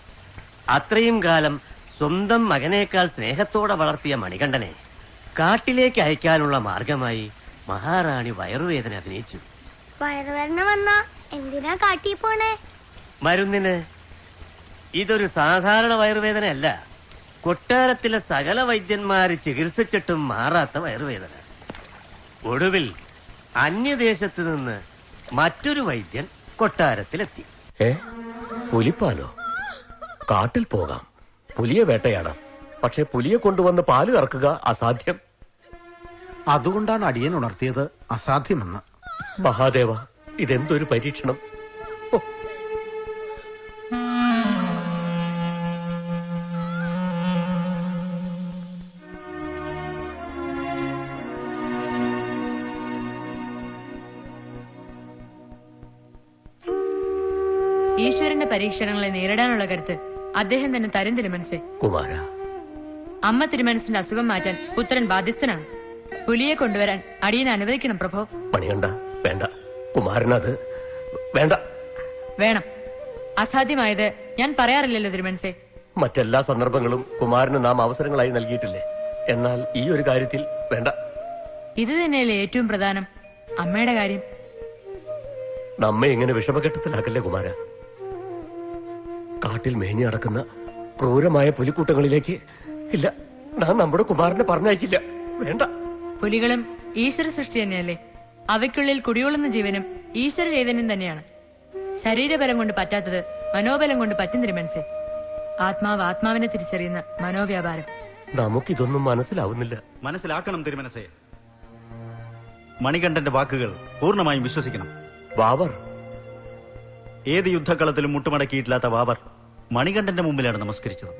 അത്രയും കാലം സ്വന്തം മകനേക്കാൾ സ്നേഹത്തോടെ വളർത്തിയ മണികണ്ഠനെ കാട്ടിലേക്ക് അയക്കാനുള്ള മാർഗമായി മഹാറാണി വയറുവേദന അഭിനയിച്ചു. വയറുവേദന വന്നാ എന്തിനാ കാട്ടി പോണേ? മരുന്നിന്. ഇതൊരു സാധാരണ വയറുവേദനയല്ല. കൊട്ടാരത്തിലെ സകല വൈദ്യന്മാര് ചികിത്സിച്ചിട്ടും മാറാത്ത വയറുവേദന. ഒടുവിൽ അന്യദേശത്ത് നിന്ന് മറ്റൊരു വൈദ്യൻ കൊട്ടാരത്തിലെത്തി. പുലിപ്പാലോ? കാട്ടിൽ പോകാം, പുലിയെ വേട്ടയാടാം. പക്ഷെ പുലിയെ കൊണ്ടുവന്ന് പാല് കറക്കുക അസാധ്യം. അതുകൊണ്ടാണ് അടിയൻ ഉണർത്തിയത് അസാധ്യമെന്ന്. മഹാദേവ, ഇതെന്തൊരു പരീക്ഷണം! ഈശ്വരന്റെ പരീക്ഷണങ്ങളെ നേരിടാനുള്ള കരുത്ത് അദ്ദേഹം തന്നെ തരും തിരുമനസേ. കുമാര, അമ്മ തിരുമനസിന്റെ അസുഖം മാറ്റാൻ പുത്രൻ ബാധ്യസ്ഥനാണ്. പുലിയെ കൊണ്ടുവരാൻ അടിയനെ അനുവദിക്കണം പ്രഭോ. മണികണ്ഠ, വേണ്ട. കുമാരനത് വേണ്ട. വേണം. അസാധ്യമായത് ഞാൻ പറയാറില്ലല്ലോ തിരുമനസേ. മറ്റെല്ലാ സന്ദർഭങ്ങളും കുമാരന് നാം അവസരങ്ങളായി നൽകിയിട്ടില്ലേ? എന്നാൽ ഈ ഒരു കാര്യത്തിൽ വേണ്ട. ഇത് തന്നെയല്ലേ ഏറ്റവും പ്രധാനം. അമ്മയുടെ കാര്യം. നമ്മെ ഇങ്ങനെ വിഷമഘട്ടത്തിലാക്കല്ലേ കുമാര. കാട്ടിൽ മേഞ്ഞു നടക്കുന്ന ക്രൂരമായ പുലിക്കൂട്ടങ്ങളിലേക്ക് ഇല്ല, നാം നമ്മുടെ കുമാരനെ പറഞ്ഞയക്കില്ല. വേണ്ട. പുലികളും ഈശ്വര സൃഷ്ടി തന്നെയല്ലേ. അവയ്ക്കുള്ളിൽ കുടികൊള്ളുന്ന ജീവനും ഈശ്വര ചൈതന്യം തന്നെയാണ്. ശരീരബലം കൊണ്ട് പറ്റാത്തത് മനോബലം കൊണ്ട് പറ്റും തിരുമനസേ. ആത്മാവ് ആത്മാവിനെ തിരിച്ചറിയുന്ന മനോവ്യാപാരം. നമുക്കിതൊന്നും മനസ്സിലാവുന്നില്ല. മനസ്സിലാക്കണം തിരുമനസേ. മണികണ്ഠന്റെ വാക്കുകൾ പൂർണ്ണമായും വിശ്വസിക്കണം. ബാബർ ഏത് യുദ്ധക്കളത്തിലും മുട്ടുമടക്കിയിട്ടില്ലാത്ത ബാബർ മണികണ്ഠന്റെ മുമ്പിലാണ് നമസ്കരിച്ചത്.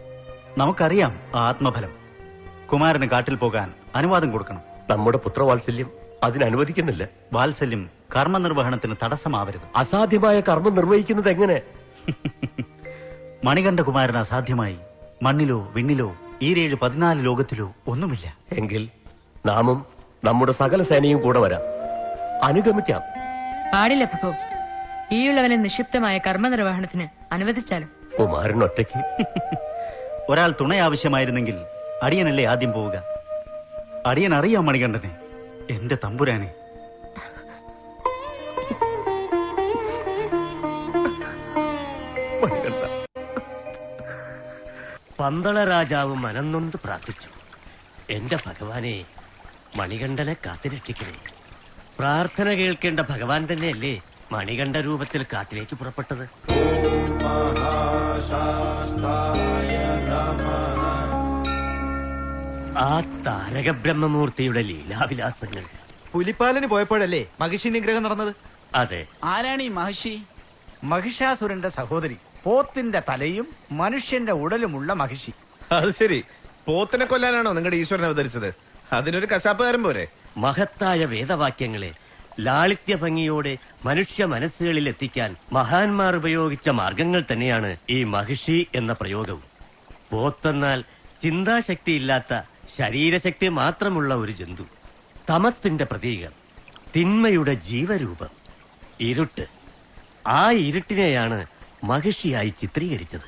നമുക്കറിയാം ആ ആത്മഫലം. കുമാരന് കാട്ടിൽ പോകാൻ അനുവാദം കൊടുക്കണം. നമ്മുടെ പുത്രവാത്സല്യം അതിനനുവദിക്കുന്നില്ല. വാത്സല്യം കർമ്മനിർവഹണത്തിന് തടസ്സമാവരുത്. അസാധ്യമായ കർമ്മം നിർവഹിക്കുന്നത് എങ്ങനെ? മണികണ്ഠകുമാരൻ അസാധ്യമായി മണ്ണിലോ വിണ്ണിലോ ഈ 14 ലോകത്തിലോ ഒന്നുമില്ല. എങ്കിൽ നാമും നമ്മുടെ സകല സേനയും കൂടെ വരാം, അനുഗമിക്കാം. പാടില്ല പ്രഭു. ഈയുള്ളവനെ നിക്ഷിപ്തമായ കർമ്മനിർവഹണത്തിന് അനുവദിച്ചാലും. കുമാരൻ ഒറ്റയ്ക്ക്? ഒരാൾ തുണ ആവശ്യമായിരുന്നെങ്കിൽ അടിയനല്ലേ ആദ്യം പോവുക. അടിയൻ അറിയാം മണികണ്ഠനെ, എന്റെ തമ്പുരാനെ. പന്തള രാജാവ് മനംനൊന്ത് പ്രാർത്ഥിച്ചു. എന്റെ ഭഗവാനെ, മണികണ്ഠനെ കാത്തിരക്ഷിക്കണേ. പ്രാർത്ഥന കേൾക്കേണ്ട ഭഗവാൻ തന്നെയല്ലേ മണികണ്ഠ രൂപത്തിൽ കാട്ടിലേക്ക് പുറപ്പെട്ടത്. ആ താരക ബ്രഹ്മമൂർത്തിയുടെ ലീലാവിലാസങ്ങൾ. പുലിപ്പാലിന് പോയപ്പോഴല്ലേ മഹിഷി നിഗ്രഹം നടന്നത്? അതെ. ആരാണ് ഈ മഹിഷി? മഹിഷാസുരന്റെ സഹോദരി. പോത്തിന്റെ തലയും മനുഷ്യന്റെ ഉടലുമുള്ള മഹിഷി. അത് ശരി, പോത്തിനെ കൊല്ലാനാണോ നിങ്ങളുടെ ഈശ്വരൻ അവതരിച്ചത്? അതിനൊരു കശാപ്പുകാരൻ പോരെ? മഹത്തായ വേദവാക്യങ്ങളെ ലാളിത്യ ഭംഗിയോടെ മനുഷ്യ മനസ്സുകളിൽ എത്തിക്കാൻ മഹാന്മാർ ഉപയോഗിച്ച മാർഗങ്ങൾ തന്നെയാണ് ഈ മഹിഷി എന്ന പ്രയോഗവും. പോത്തെന്നാൽ ചിന്താശക്തിയില്ലാത്ത ശരീരശക്തി മാത്രമുള്ള ഒരു ജന്തു. തമസിന്റെ പ്രതീകം, തിന്മയുടെ ജീവരൂപം, ഇരുട്ട്. ആ ഇരുട്ടിനെയാണ് മഹിഷിയായി ചിത്രീകരിച്ചത്.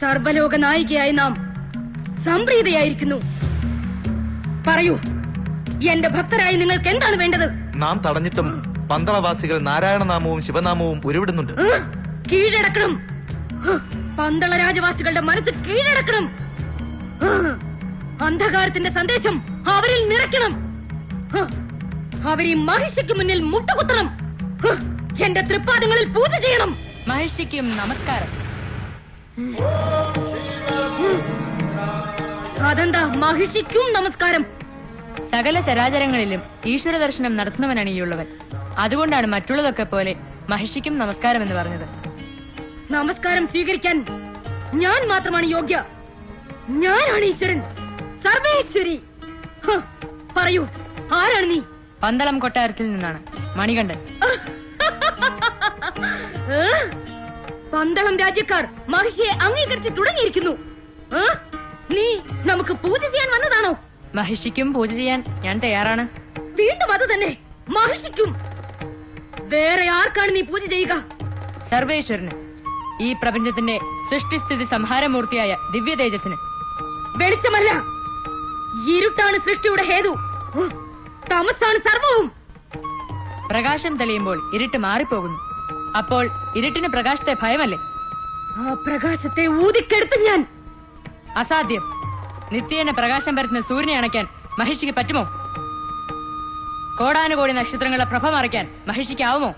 സർവലോക നായികയായി നാം സംപ്രീതയായിരിക്കുന്നു. പറയൂ, എന്റെ ഭക്തരായി നിങ്ങൾക്ക് എന്താണ് വേണ്ടത്? നാം തടഞ്ഞിട്ടും പന്തളവാസികൾ നാരായണനാമവും ശിവനാമവും ഉരുവിടുന്നുണ്ട്. കീഴടക്കണം. പന്തള രാജവാസികളുടെ മനസ്സ് കീഴടക്കണം. അന്ധകാരത്തിന്റെ സന്ദേശം അവരിൽ നിറയ്ക്കണം. അവരീ മഹിഷിക്ക് മുന്നിൽ മുട്ടുകുത്തണം. എന്റെ തൃപ്പാദങ്ങളിൽ പൂജ ചെയ്യണം. മഹിഷിക്കും നമസ്കാരം. അതെന്താ മഹിഷിക്കും നമസ്കാരം? സകല ചരാചരങ്ങളിലും ഈശ്വര ദർശനം നടത്തുന്നവനാണ് ഈ ഉള്ളവൻ. അതുകൊണ്ടാണ് മറ്റുള്ളതൊക്കെ പോലെ മഹിഷിക്കും നമസ്കാരം എന്ന് പറഞ്ഞത്. നമസ്കാരം സ്വീകരിക്കാൻ ഞാൻ മാത്രമാണ് യോഗ്യ. ഞാനാണ് ഈശ്വരൻ, സർവേശ്വരി. പറയൂ, ആരാണ് നീ? പന്തളം കൊട്ടാരത്തിൽ നിന്നാണ്, മണികണ്ഠൻ. പന്തളം രാജ്യക്കാർ മഹിഷിയെ അംഗീകരിച്ച് തുടങ്ങിയിരിക്കുന്നു. നീ നമുക്ക് പൂജ ചെയ്യാൻ വന്നതാണോ? മഹിഷിക്കും പൂജ ചെയ്യാൻ ഞാൻ തയ്യാറാണ്. വീണ്ടും അത് തന്നെ, മഹിഷിക്കും. വേറെ ആർക്കാണ് നീ പൂജ ചെയ്യുക? സർവേശ്വരന്, ഈ പ്രപഞ്ചത്തിന്റെ സൃഷ്ടിസ്ഥിതി സംഹാരമൂർത്തിയായ ദിവ്യ തേജസ്സിന്. വെളിച്ചമല്ല, ഇരുട്ടാണ് സൃഷ്ടിയുടെ ഹേതു. തമസാണ് സർവവും. പ്രകാശം തെളിയുമ്പോൾ ഇരുട്ട് മാറിപ്പോകുന്നു. അപ്പോൾ ഇരുട്ടിന് പ്രകാശത്തെ ഭയമല്ലേ? ആ പ്രകാശത്തെ ഊതിക്കെടുത്ത് ഞാൻ. അസാധ്യം. നിത്യേന പ്രകാശം പരത്തുന്ന സൂര്യനെ അണയ്ക്കാൻ മഹിഷിക്ക് പറ്റുമോ? കോടാനുകോടി നക്ഷത്രങ്ങളുടെ പ്രഭ മറയ്ക്കാൻ മഹിഷിക്കാവുമോ?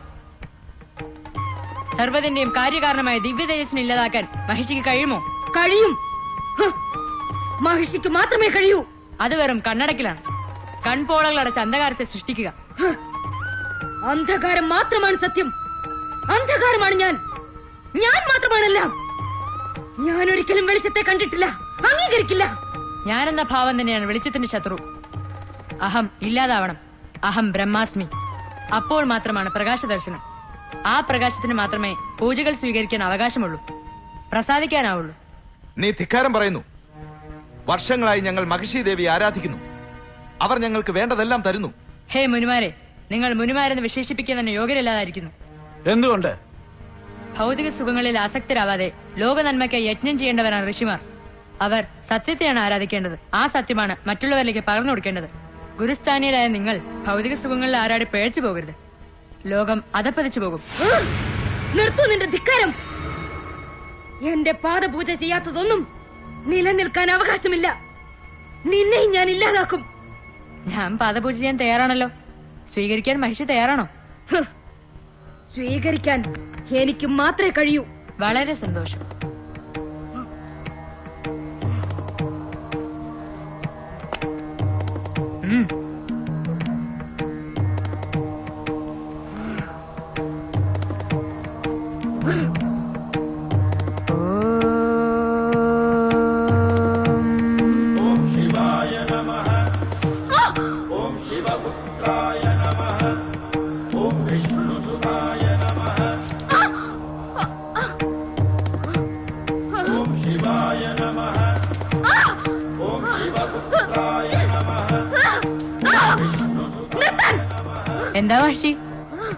സർവ്വതിന്റെയും കാര്യകാരണമായ ദിവ്യ തേജസ്സിനെ ഇല്ലാതാക്കാൻ മഹിഷിക്ക് കഴിയുമോ? കഴിയും. മഹിഷിക്ക് മാത്രമേ കഴിയൂ. അത് വെറും കണ്ണടക്കിലാണ്. കൺപോളകളടച്ച അന്ധകാരത്തെ സൃഷ്ടിക്കുക. അന്ധകാരം മാത്രമാണ് സത്യം. അന്ധകാരമാണ് ഞാൻ. ഞാൻ മാത്രമാണെല്ലാം. ഞാൻ ഒരിക്കലും വെളിച്ചത്തെ കണ്ടിട്ടില്ല, അംഗീകരിക്കില്ല. ഞാനെന്ന ഭാവം തന്നെയാണ് വെളിച്ചത്തിന്റെ ശത്രു. അഹം ഇല്ലാതാവണം. അഹം ബ്രഹ്മാസ്മി. അപ്പോൾ മാത്രമാണ് പ്രകാശ ദർശനം. ആ പ്രകാശത്തിന് മാത്രമേ പൂജകൾ സ്വീകരിക്കാൻ അവകാശമുള്ളൂ, പ്രസാദിക്കാനാവുള്ളൂ. നീ ധിക്കാരം പറയുന്നു. വർഷങ്ങളായി ഞങ്ങൾ മഹിഷി ദേവി ആരാധിക്കുന്നു. അവർ ഞങ്ങൾക്ക് വേണ്ടതെല്ലാം തരുന്നു. ഹേ മുനിമാരെ, നിങ്ങൾ മുനിമാരെന്ന് വിശേഷിപ്പിക്കാൻ തന്നെ യോഗ്യരല്ലാതായിരിക്കുന്നു. എന്തുകൊണ്ട്? ഭൗതിക സുഖങ്ങളിൽ ആസക്തരാവാതെ ലോക നന്മയ്ക്കായി യജ്ഞം ചെയ്യേണ്ടവരാണ് ഋഷിമാർ. അവർ സത്യത്തെയാണ് ആരാധിക്കേണ്ടത്. ആ സത്യമാണ് മറ്റുള്ളവരിലേക്ക് പകർന്നു കൊടുക്കേണ്ടത്. ഗുരുസ്ഥാനീയരായ നിങ്ങൾ ഭൗതിക സുഖങ്ങളിൽ ആരാടി പിഴച്ചു പോകരുത്. ലോകം അധപ്പതിച്ചു പോകും. നിർത്തൂ നിന്റെ ധിക്കാരം. എന്റെ പാദപൂജ ചെയ്യാത്തതൊന്നും നിലനിൽക്കാൻ അവകാശമില്ല. നിന്നെയും ഞാൻ ഇല്ലാതാക്കും. ഞാൻ പാദപൂജ ചെയ്യാൻ തയ്യാറാണല്ലോ. സ്വീകരിക്കാൻ മഹിഷി തയ്യാറാണോ? സ്വീകരിക്കാൻ എനിക്ക് മാത്രമേ കഴിയൂ. വളരെ സന്തോഷം. എന്താ മഹിഷി?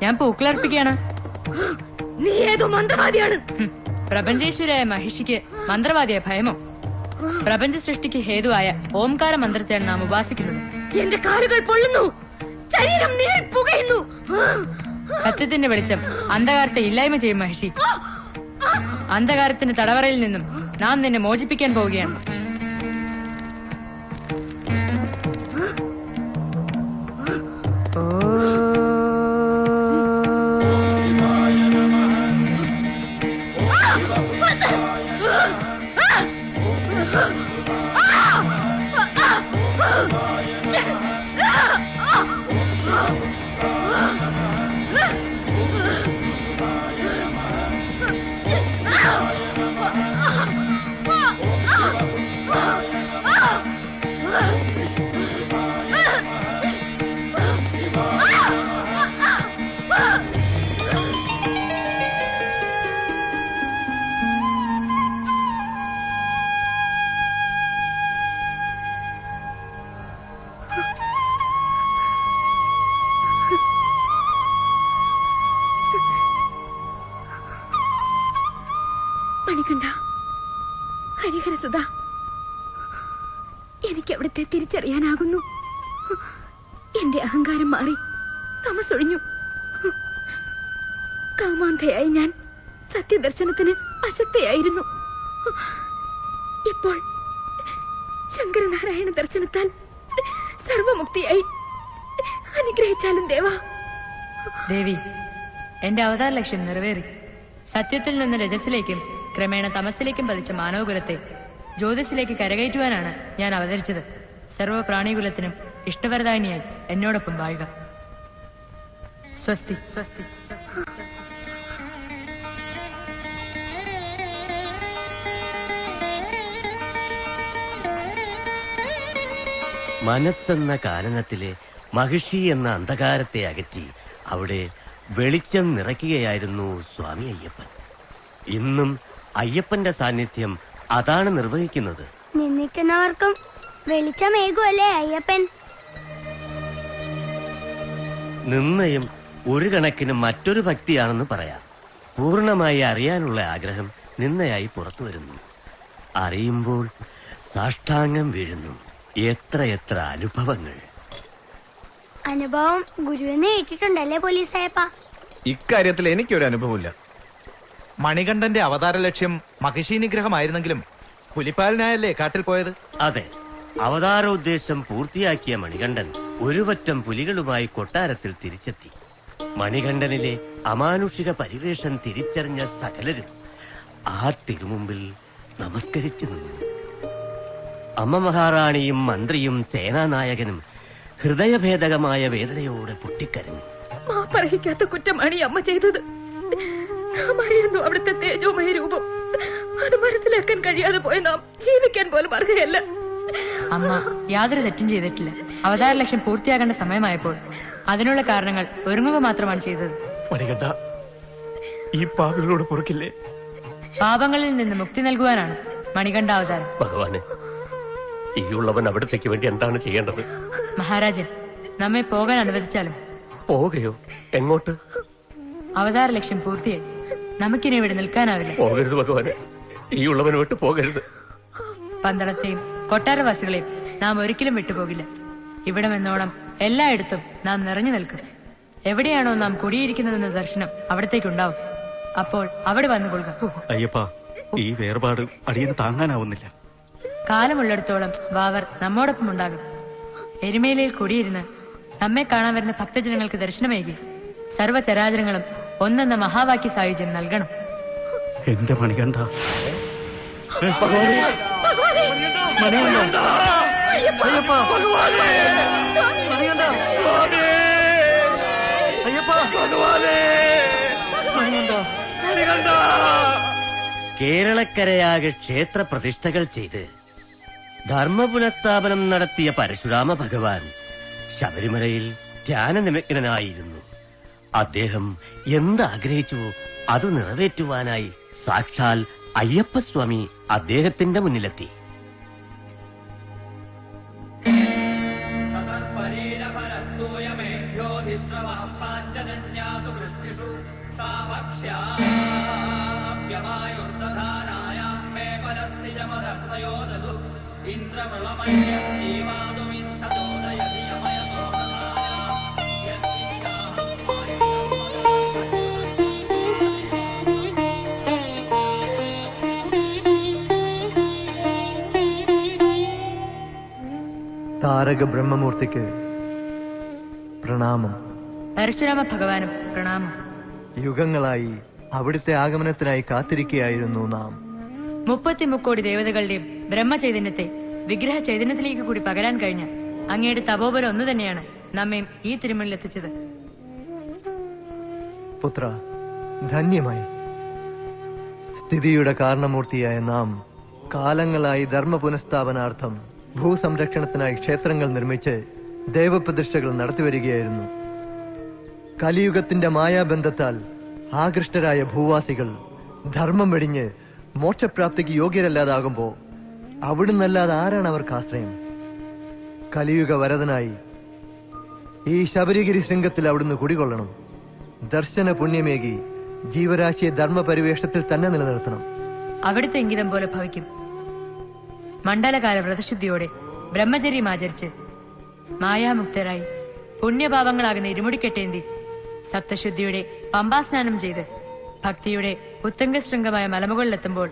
ഞാൻ പൂക്കളർപ്പിക്കുകയാണ്. നീ ഏതോ മന്ത്രവാദിയാണ്. പ്രപഞ്ചേശ്വരായ മഹിഷിക്ക് മന്ത്രവാദിയായ ഭയമോ? പ്രപഞ്ച സൃഷ്ടിക്ക് ഹേതുവായ ഓംകാര മന്ത്രത്തെയാണ് നാം ഉപാസിക്കുന്നത്. എന്റെ കാലുകൾ പൊള്ളുന്നു, ശരീരം നീറിൽ പുകയുന്നു. സത്യത്തിന്റെ വെളിച്ചം അന്ധകാരത്തെ ഇല്ലായ്മ ചെയ്യും മഹിഷി. അന്ധകാരത്തിന്റെ തടവറയിൽ നിന്നും നാം നിന്നെ മോചിപ്പിക്കാൻ പോവുകയാണ്. മണികണ്ഠ, ഹരിഹരസുധ, എനിക്ക് അവിടുത്തെ തിരിച്ചറിയാനാകുന്നു. എന്റെ അഹങ്കാരം മാറി തമസൊഴിഞ്ഞു. കാമാന്ധയായി ഞാൻ സത്യദർശനത്തിന് അശക്തയായിരുന്നു. ഇപ്പോൾ ശങ്കരനാരായണ ദർശനത്താൽ സർവമുക്തിയായി. അനുഗ്രഹിച്ചാലും ദേവാ. ദേവി, എന്റെ അവതാര ലക്ഷ്യം നിറവേറി. സത്യത്തിൽ നിന്ന് രജസിലേക്കും ക്രമേണ തമസിലേക്കും പതിച്ച മാനവകുലത്തെ ജ്യോതിസിലേക്ക് കരകയറ്റുവാനാണ് ഞാൻ അവതരിച്ചത്. സർവ പ്രാണികുലത്തിനും ഇഷ്ടവരദായിനിയായി എന്നോടൊപ്പം വാഴുക. സ്വസ്തി സ്വസ്തി. മനസ്സെന്ന കാനനത്തിലെ മഹിഷി എന്ന അന്ധകാരത്തെ അകറ്റി അവിടെ വെളിച്ചം നിറയ്ക്കുകയായിരുന്നു സ്വാമി അയ്യപ്പൻ. ഇന്നും അയ്യപ്പന്റെ സാന്നിധ്യം അതാണ് നിർവഹിക്കുന്നത്. നിന്ദിക്കുന്നവർക്കും വെളിച്ചമേകുമല്ലേ അയ്യപ്പൻ? നിന്നയും ഒരു കണക്കിന് മറ്റൊരു ഭക്തിയാണെന്ന് പറയാം. പൂർണ്ണമായി അറിയാനുള്ള ആഗ്രഹം നിന്നയായി പുറത്തു വരുന്നു. അറിയുമ്പോൾ സാഷ്ടാംഗം വീഴുന്നു. എത്രയെത്ര അനുഭവങ്ങൾ. അനുഭവം ഗുരുവിനെ ഏറ്റിട്ടുണ്ടല്ലേ പോലീസായപ്പ? ഇക്കാര്യത്തിൽ എനിക്കൊരു അനുഭവമില്ല. മണികണ്ഠന്റെ അവതാര ലക്ഷ്യം മഹിഷി നിഗ്രഹമായിരുന്നെങ്കിലും പുലിപ്പാലിനായല്ലേ കാട്ടിൽ പോയത്? അതെ, അവതാരോദ്ദേശം പൂർത്തിയാക്കിയ മണികണ്ഠൻ ഒരുപറ്റം പുലികളുമായി കൊട്ടാരത്തിൽ തിരിച്ചെത്തി. മണികണ്ഠനിലെ അമാനുഷിക പരിവേഷം തിരിച്ചറിഞ്ഞ സകലരും ആ തിരുമുമ്പിൽ നമസ്കരിച്ചു നിന്നു. അമ്മ മഹാറാണിയും മന്ത്രിയും സേനാനായകനും ഹൃദയഭേദകമായ വേദനയോടെ പൊട്ടിക്കരഞ്ഞു. മാപ്പർഹിക്കാത്ത കുറ്റമാണ് ഈ അമ്മ ചെയ്തത്. നാം അറിയുന്നു അവിടുത്തെ തേജോമയ രൂപം. അത് മനസ്സിലാക്കാൻ കഴിയാതെ പോയ നാം ജീവിക്കാൻ പോലും അർഹയല്ല. അമ്മ യാതൊരു തെറ്റും ചെയ്തിട്ടില്ല. അവതാര ലക്ഷ്യം പൂർത്തിയാകേണ്ട സമയമായപ്പോൾ അതിനുള്ള കാരണങ്ങൾ ഒരുങ്ങുക മാത്രമാണ് ചെയ്തത്. മണികണ്ഠ, ഈ പാപികളോട് പൊറുക്കില്ലേ? പാപങ്ങളിൽ നിന്ന് മുക്തി നൽകുവാനാണ് മണികണ്ഠ അവതാരം. ഭഗവാനെ, ഈയുള്ളവൻ അവിടത്തേക്ക് വേണ്ടി എന്താണ് ചെയ്യേണ്ടത്? മഹാരാജൻ, നമ്മെ പോകാൻ അനുവദിച്ചാലും. പോകയോ? എങ്ങോട്ട്? അവതാര ലക്ഷ്യം പൂർത്തിയായി. നമുക്കിനി ഇവിടെ നിൽക്കാനാവില്ല. പോകരുത് ഭഗവാനെ, ഈയുള്ളവൻ വിട്ടു പോകരുത്. പന്തളത്തെയും കൊട്ടാരവാസികളെയും നാം ഒരിക്കലും വിട്ടുപോകില്ല. ഇവിടമെന്നോണം എല്ലായിടത്തും നാം നിറഞ്ഞു നിൽക്കും. എവിടെയാണോ നാം കുടിയിരിക്കുന്നതെന്ന ദർശനം അവിടത്തേക്കുണ്ടാവും. അപ്പോൾ അവിടെ വന്നുകൊള്ളുക. അയ്യപ്പ, ഈ വേർപാട് അടിയന് താങ്ങാനാവുന്നില്ല. കാലമുള്ളിടത്തോളം വാവർ നമ്മോടൊപ്പം ഉണ്ടാകും. എരുമേലയിൽ കുടിയിരുന്ന് നമ്മെ കാണാൻ വരുന്ന ഭക്തജനങ്ങൾക്ക് ദർശനമേകി സർവ്വചരാചരങ്ങളും ഒന്നെന്ന മഹാവാക്യ സായുജ്യം നൽകണം. എന്റെ മണികണ്ഠ, കേരളക്കരയാകെ ക്ഷേത്ര പ്രതിഷ്ഠകൾ ചെയ്ത് ധർമ്മപുനഃസ്ഥാപനം നടത്തിയ പരശുരാമ ഭഗവാൻ ശബരിമലയിൽ ധ്യാനനിമഗ്നനായിരുന്നു. അദ്ദേഹം എന്താഗ്രഹിച്ചുവോ അത് നിറവേറ്റുവാനായി സാക്ഷാൽ അയ്യപ്പസ്വാമി അദ്ദേഹത്തിന്റെ മുന്നിലെത്തി. താരക ബ്രഹ്മമൂർത്തിക്ക് പ്രണാമം. പരശുരാമ ഭഗവാനും പ്രണാമം. യുഗങ്ങളായി അവിടുത്തെ ആഗമനത്തിനായി കാത്തിരിക്കുകയായിരുന്നു നാം. 33 കോടി ദേവതകളുടെയും ബ്രഹ്മചൈതന്യത്തെ വിഗ്രഹ ചൈതന്യത്തിലേക്ക് കൂടി പകരാൻ കഴിഞ്ഞ അങ്ങയുടെ തപോബലം ഒന്നു തന്നെയാണ് നമ്മയും ഈ തിരുമണിലെത്തിച്ചത്. പുത്ര, ധന്യമായി. സ്ഥിതിയുടെ കാരണമൂർത്തിയായ നാം കാലങ്ങളായി ധർമ്മ പുനഃസ്ഥാപനാർത്ഥം ഭൂസംരക്ഷണത്തിനായി ക്ഷേത്രങ്ങൾ നിർമ്മിച്ച് ദേവപ്രതിഷ്ഠകൾ നടത്തിവരികയായിരുന്നു. കലിയുഗത്തിന്റെ മായാബന്ധത്താൽ ആകൃഷ്ടരായ ഭൂവാസികൾ ധർമ്മം വെടിഞ്ഞ് മോക്ഷപ്രാപ്തിക്ക് യോഗ്യരല്ലാതാകുമ്പോ അവിടുന്നല്ലാതെ ആരാണ് അവർക്ക് ആശ്രയം? കലിയുഗ വരദനായി ഈ ശബരിഗിരി ശൃംഗത്തിൽ അവിടുന്ന് കുടികൊള്ളണം. ദർശന പുണ്യമേകി ജീവരാശിയെ ധർമ്മപരിവേഷത്തിൽ തന്നെ നിലനിർത്തണം. അവിടുത്തെ ഇംഗിതം പോലെ ഭവിക്കും. മണ്ഡലകാല വ്രതശുദ്ധിയോടെ ബ്രഹ്മചര്യം ആചരിച്ച് മായാമുക്തരായി പുണ്യപാപങ്ങളാകുന്ന ഇരുമുടിക്കെട്ടേന്തി സപ്തശുദ്ധിയുടെ പമ്പാസ്നാനം ചെയ്ത് ഭക്തിയുടെ ഉത്തംഗശൃംഗമായ മലമുകളിലെത്തുമ്പോൾ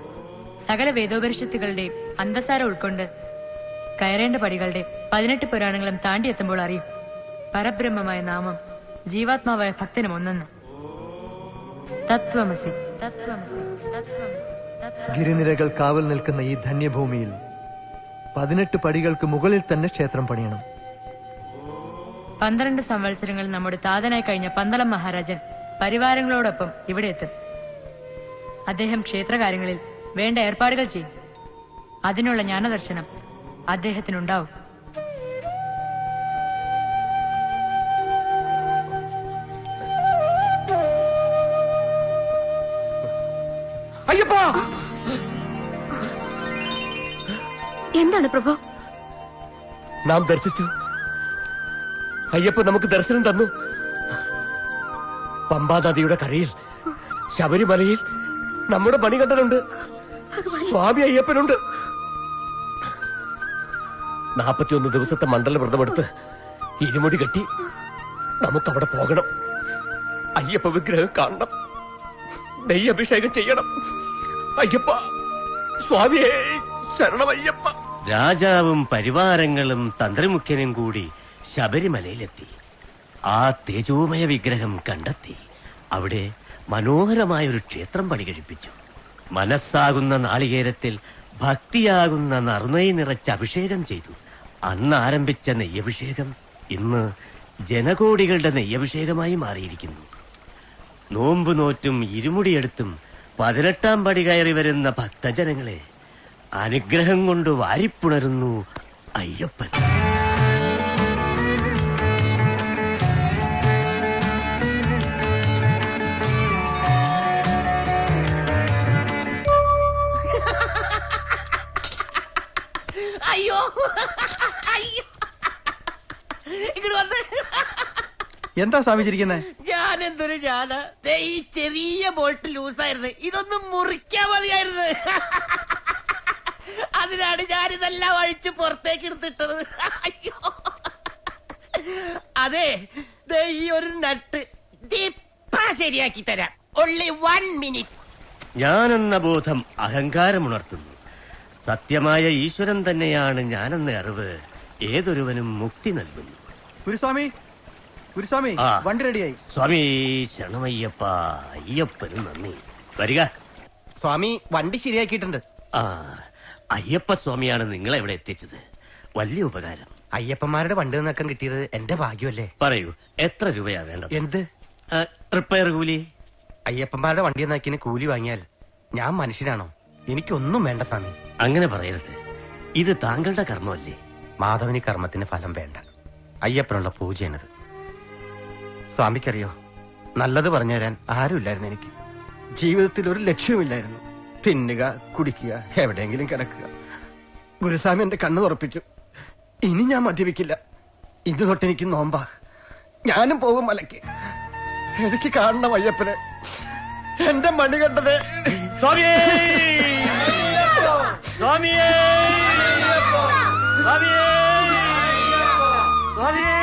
സകല വേദോപരിഷത്തുകളുടെയും അന്തസാരം ഉൾക്കൊണ്ട് കയറേണ്ട പടികളുടെ 18 പുരാണങ്ങളും താണ്ടിയെത്തുമ്പോൾ അറിയും പരബ്രഹ്മമായ നാമം ജീവാത്മാവായ ഭക്തനും ഒന്നെന്ന്. തത്വമസി തത്വമസി തത്വമസി. ഗിരിനിരകൾ കാവൽ നിൽക്കുന്ന ഈ ധന്യഭൂമിയിൽ 18 പടികൾക്ക് മുകളിൽ തന്നെ ക്ഷേത്രം പണിയണം. 12 സംവത്സരങ്ങൾ നമ്മുടെ താതനായി കഴിഞ്ഞ പന്തളം മഹാരാജൻ പരിവാരങ്ങളോടൊപ്പം ഇവിടെ എത്തും. അദ്ദേഹം ക്ഷേത്രകാര്യങ്ങളിൽ വേണ്ട ഏർപ്പാടുകൾ ചെയ്യും. അതിനുള്ള ജ്ഞാനദർശനം അദ്ദേഹത്തിനുണ്ടാവും. അയ്യപ്പ! എന്താണ് പ്രഭു? നാം ദർശിച്ചു. അയ്യപ്പ നമുക്ക് ദർശനം തന്നു. പമ്പാനദിയുടെ കരയിൽ ശബരിമലയിൽ നമ്മുടെ മണികണ്ഠനുണ്ട്. സ്വാമി അയ്യപ്പനുണ്ട്. 41 ദിവസത്തെ മണ്ഡല വ്രതമെടുത്ത് ഇരുമുടി കെട്ടി നമുക്കവിടെ പോകണം. അയ്യപ്പ വിഗ്രഹം കാണണം. നെയ്യഭിഷേകം ചെയ്യണം. അയ്യപ്പ, സ്വാമിയേ ശരണമയ്യപ്പ. രാജാവും പരിവാരങ്ങളും തന്ത്രിമുഖ്യനും കൂടി ശബരിമലയിലെത്തി. ആ തേജോമയ വിഗ്രഹം കണ്ടെത്തി അവിടെ മനോഹരമായൊരു ക്ഷേത്രം പണി കഴിപ്പിച്ചു. മനസ്സാകുന്ന നാളികേരത്തിൽ ഭക്തിയാകുന്ന നറുനെയ് നിറച്ച് അഭിഷേകം ചെയ്തു. അന്ന് ആരംഭിച്ച നെയ്യഭിഷേകം ഇന്ന് ജനകോടികളുടെ നെയ്യഭിഷേകമായി മാറിയിരിക്കുന്നു. നോമ്പ് നോറ്റും ഇരുമുടിയെടുത്തും 18ാം പടി കയറി വരുന്ന ഭക്തജനങ്ങളെ അനുഗ്രഹം കൊണ്ട് വാരിപ്പുണരുന്നു അയ്യപ്പൻ. അയ്യോ അയ്യോ, ഇങ്ങോട്ട് വന്ന്. എന്താ സ്വാമിച്ചിരിക്കുന്നത്? ഞാൻ എന്തൊരു ഞാന് ഈ ചെറിയ ബോൾട്ട് ലൂസായിരുന്നു. ഇതൊന്നും മുറിക്കാൻ മതിയായിരുന്നു. അതിനാണ് ഞാനിതെല്ലാം അഴിച്ച് പുറത്തേക്ക് എടുത്തിട്ടത്. അയ്യോ, അതെ, ഈ ഒരു നട്ട് ശരിയാക്കി തരാം. Only 1 minute. ഞാനെന്ന ബോധം അഹങ്കാരമുണർത്തുന്നു. സത്യമായ ഈശ്വരൻ തന്നെയാണ് ഞാനെന്ന അറിവ് ഏതൊരുവനും മുക്തി നൽകുന്നു. ഗുരുസ്വാമി, ഗുരുസ്വാമി, വണ്ടി റെഡിയായി. സ്വാമി ശരണമയ്യപ്പ. അയ്യപ്പനും നന്ദി. വരിക സ്വാമി. വണ്ടി ശരിയാക്കിയിട്ടുണ്ട്. ആ, അയ്യപ്പ സ്വാമിയാണ് നിങ്ങളെ ഇവിടെ എത്തിച്ചത്. വലിയ ഉപകാരം. അയ്യപ്പന്മാരുടെ വണ്ടി നിന്നക്കം കിട്ടിയത് എന്റെ ഭാഗ്യമല്ലേ? പറയൂ, എത്ര രൂപയാ വേണ്ടത്? എന്ത് റിപ്പയർ കൂലി? അയ്യപ്പന്മാരുടെ വണ്ടി നക്കിന് കൂലി വാങ്ങിയാൽ ഞാൻ മനുഷ്യനാണോ? എനിക്കൊന്നും വേണ്ട സ്വാമി. അങ്ങനെ പറയരുത്. ഇത് താങ്കളുടെ കർമ്മമല്ലേ? മാധവന് കർമ്മത്തിന് ഫലം വേണ്ട. അയ്യപ്പനുള്ള പൂജയാണത്. സ്വാമിക്കറിയോ, നല്ലത് പറഞ്ഞു തരാൻ ആരുമില്ലായിരുന്നു എനിക്ക്. ജീവിതത്തിൽ ഒരു ലക്ഷ്യമില്ലായിരുന്നു. തിന്നുക, കുടിക്കുക, എവിടെയെങ്കിലും കിടക്കുക. ഗുരുസ്വാമി എന്റെ കണ്ണ് തുറപ്പിച്ചു. ഇനി ഞാൻ മദ്യപിക്കില്ല. ഇന്ന് തൊട്ട് എനിക്ക് നോമ്പാ. ഞാനും പോകും മലയ്ക്ക്. എനിക്ക് കാണണം അയ്യപ്പന്. എന്റെ മണികണ്ഠനെ. സ്വാമിയേ, സ്വാമിയേ, സ്വാമിയേ, സ്വാമിയേ,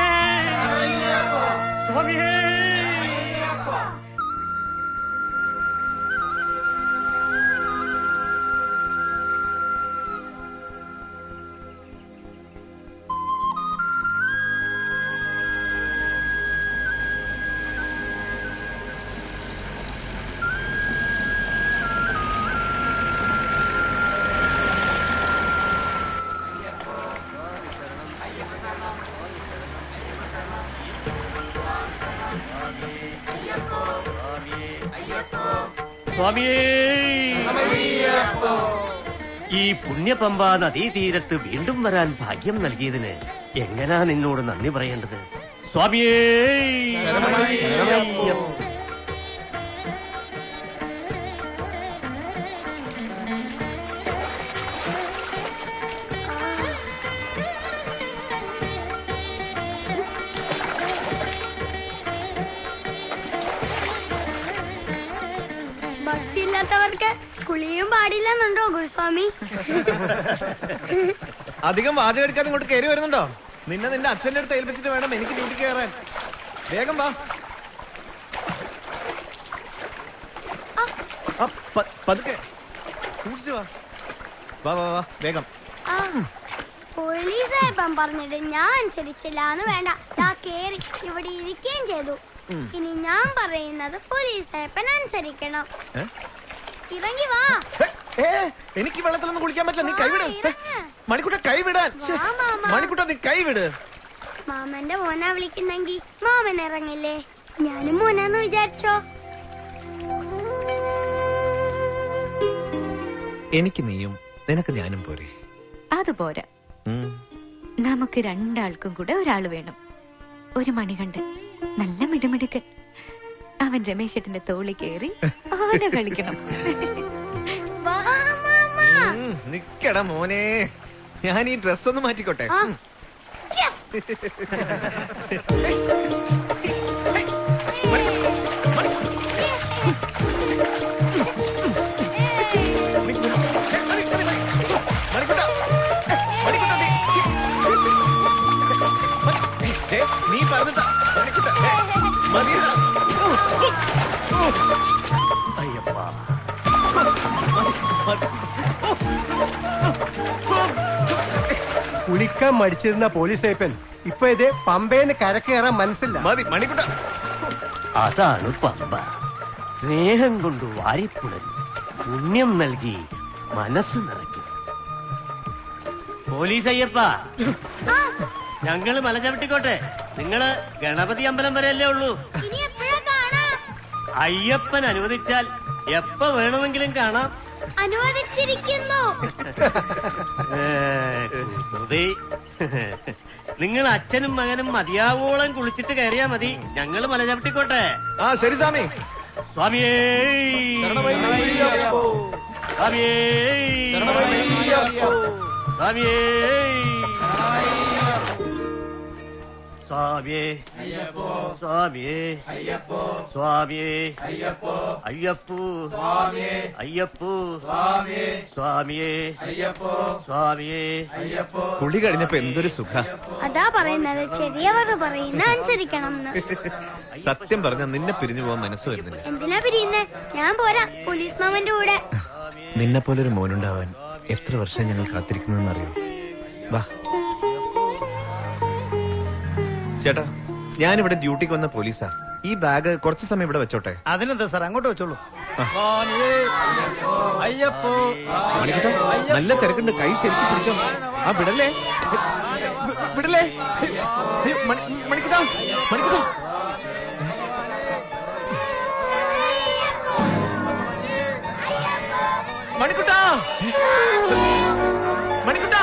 സ്വാമിയേ. ഈ പുണ്യപമ്പാ നദീതീരത്ത് വീണ്ടും വരാൻ ഭാഗ്യം നൽകിയതിന് എങ്ങനാ നിന്നോട് നന്ദി പറയേണ്ടത്? സ്വാമിയേ. ഭക്തിയില്ലാത്തവർക്ക് കുളിയും പാടില്ലെന്നുണ്ടോ ഗുരുസ്വാമി? അധികം വാചകം എടുക്കാതെ ഇങ്ങോട്ട് കയറി വരുന്നുണ്ടോ? നിന്നെ നിന്റെ അച്ഛന്റെ അടുത്ത് ഏൽപ്പിച്ചിട്ട് വേണം എനിക്ക് ഡ്യൂട്ടി കയറാൻ. വേഗം വാ. പതുക്കെ സൂക്ഷിച്ചു വാ. വാ വാ വാ വേഗം. പോലീസായപ്പം പറഞ്ഞിട്ട് ഞാൻ അനുസരിച്ചില്ല എന്ന് വേണ്ട. ഞാൻ കേറി ഇവിടെ ഇരിക്കുകയും ചെയ്തു. ഇനി ഞാൻ പറയുന്നത് പോലീസായപ്പൻ അനുസരിക്കണം. ഇറങ്ങി വാ. എനിക്ക് വെള്ളത്തിലൊന്നും കുളിക്കാൻ പറ്റില്ല. നീ കൈവിട്. മണിക്കുട്ട കൈവിടാൻ. മണിക്കുട്ട നീ കൈവിട്. മാമന്റെ മോനാ വിളിക്കുന്നെങ്കി മാമൻ ഇറങ്ങില്ലേ? ഞാനും മോനാന്ന് വിചാരിച്ചോ? എനിക്ക് നീയും നിനക്ക് ഞാനും പോരെ? അതുപോരാ, നമുക്ക് രണ്ടാൾക്കും കൂടെ ഒരാൾ വേണം. ഒരു മണികണ്ഠൻ, നല്ല മിടുമിടുക്കൻ. അവൻ രമേശേട്ടന്റെ തോളി കയറി ആന കളിക്കണം. നിക്കടാ മോനെ, ഞാൻ ഈ ഡ്രസ് ഒന്ന് മാറ്റിക്കോട്ടെ. നീ പറഞ്ഞ കുളിക്കാൻ മടിച്ചിരുന്ന പോലീസേപ്പൻ ഇപ്പൊ ഇത് പമ്പേന്ന് കരക്കേറാൻ മനസ്സില്ല. മണിക്കുട്ട, അതാണ് പമ്പ. സ്നേഹം കൊണ്ട് വാരിപ്പുണരും, പുണ്യം നൽകി മനസ്സ് നിറയ്ക്കും. പോലീസ് അയ്യപ്പ, ഞങ്ങള് മല ചവിട്ടിക്കോട്ടെ. നിങ്ങള് ഗണപതി അമ്പലം വരെയല്ലേ ഉള്ളൂ. അയ്യപ്പൻ അനുവദിച്ചാൽ എപ്പ വേണമെങ്കിലും കാണാം. അനുവദിച്ചിരിക്കുന്നു. നിങ്ങൾ അച്ഛനും മകനും മതിയാവോളം കുളിച്ചിട്ട് കയറിയാ മതി. ഞങ്ങള് മല ചവിട്ടിക്കോട്ടെ. ശരി സ്വാമി. സ്വാമിയേ സ്വാമിയേ സ്വാമിയേ സ്വാമിയേ സ്വാമിയേ സ്വാമിയേ അയ്യപ്പൂ അയ്യപ്പൂ സ്വാമിയേ സ്വാമിയേ. കുളി കഴിഞ്ഞപ്പോ എന്തൊരു സുഖ. അതാ പറയുന്നത്, ചെറിയവർ പറയുന്ന അനുസരിക്കണം. സത്യം പറഞ്ഞ നിന്നെ പിരിഞ്ഞു പോകാൻ മനസ്സ് വരുന്നില്ല. എന്തിനാ പിരിയുന്നേ? ഞാൻ പോരാ പോലീസ് മാമന്റെ കൂടെ. നിന്നെ പോലൊരു മോനുണ്ടാവാൻ എത്ര വർഷം ഞങ്ങൾ കാത്തിരിക്കുന്നറിയോ? വാ ചേട്ടാ, ഞാനിവിടെ ഡ്യൂട്ടിക്ക് വന്ന പോലീസാ. ഈ ബാഗ് കുറച്ച് സമയം ഇവിടെ വെച്ചോട്ടെ? അതിനെന്താ സാർ, അങ്ങോട്ട് വെച്ചോളൂ. അയ്യപ്പോ, നല്ല തിരക്കുണ്ട്, കൈ ശരിക്കും പിടിച്ചോ. വിടല്ലേ വിടല്ലേ. മണിക്കുട്ടാ മണിക്കുട്ടാ മണിക്കുട്ടാ മണിക്കുട്ടാ.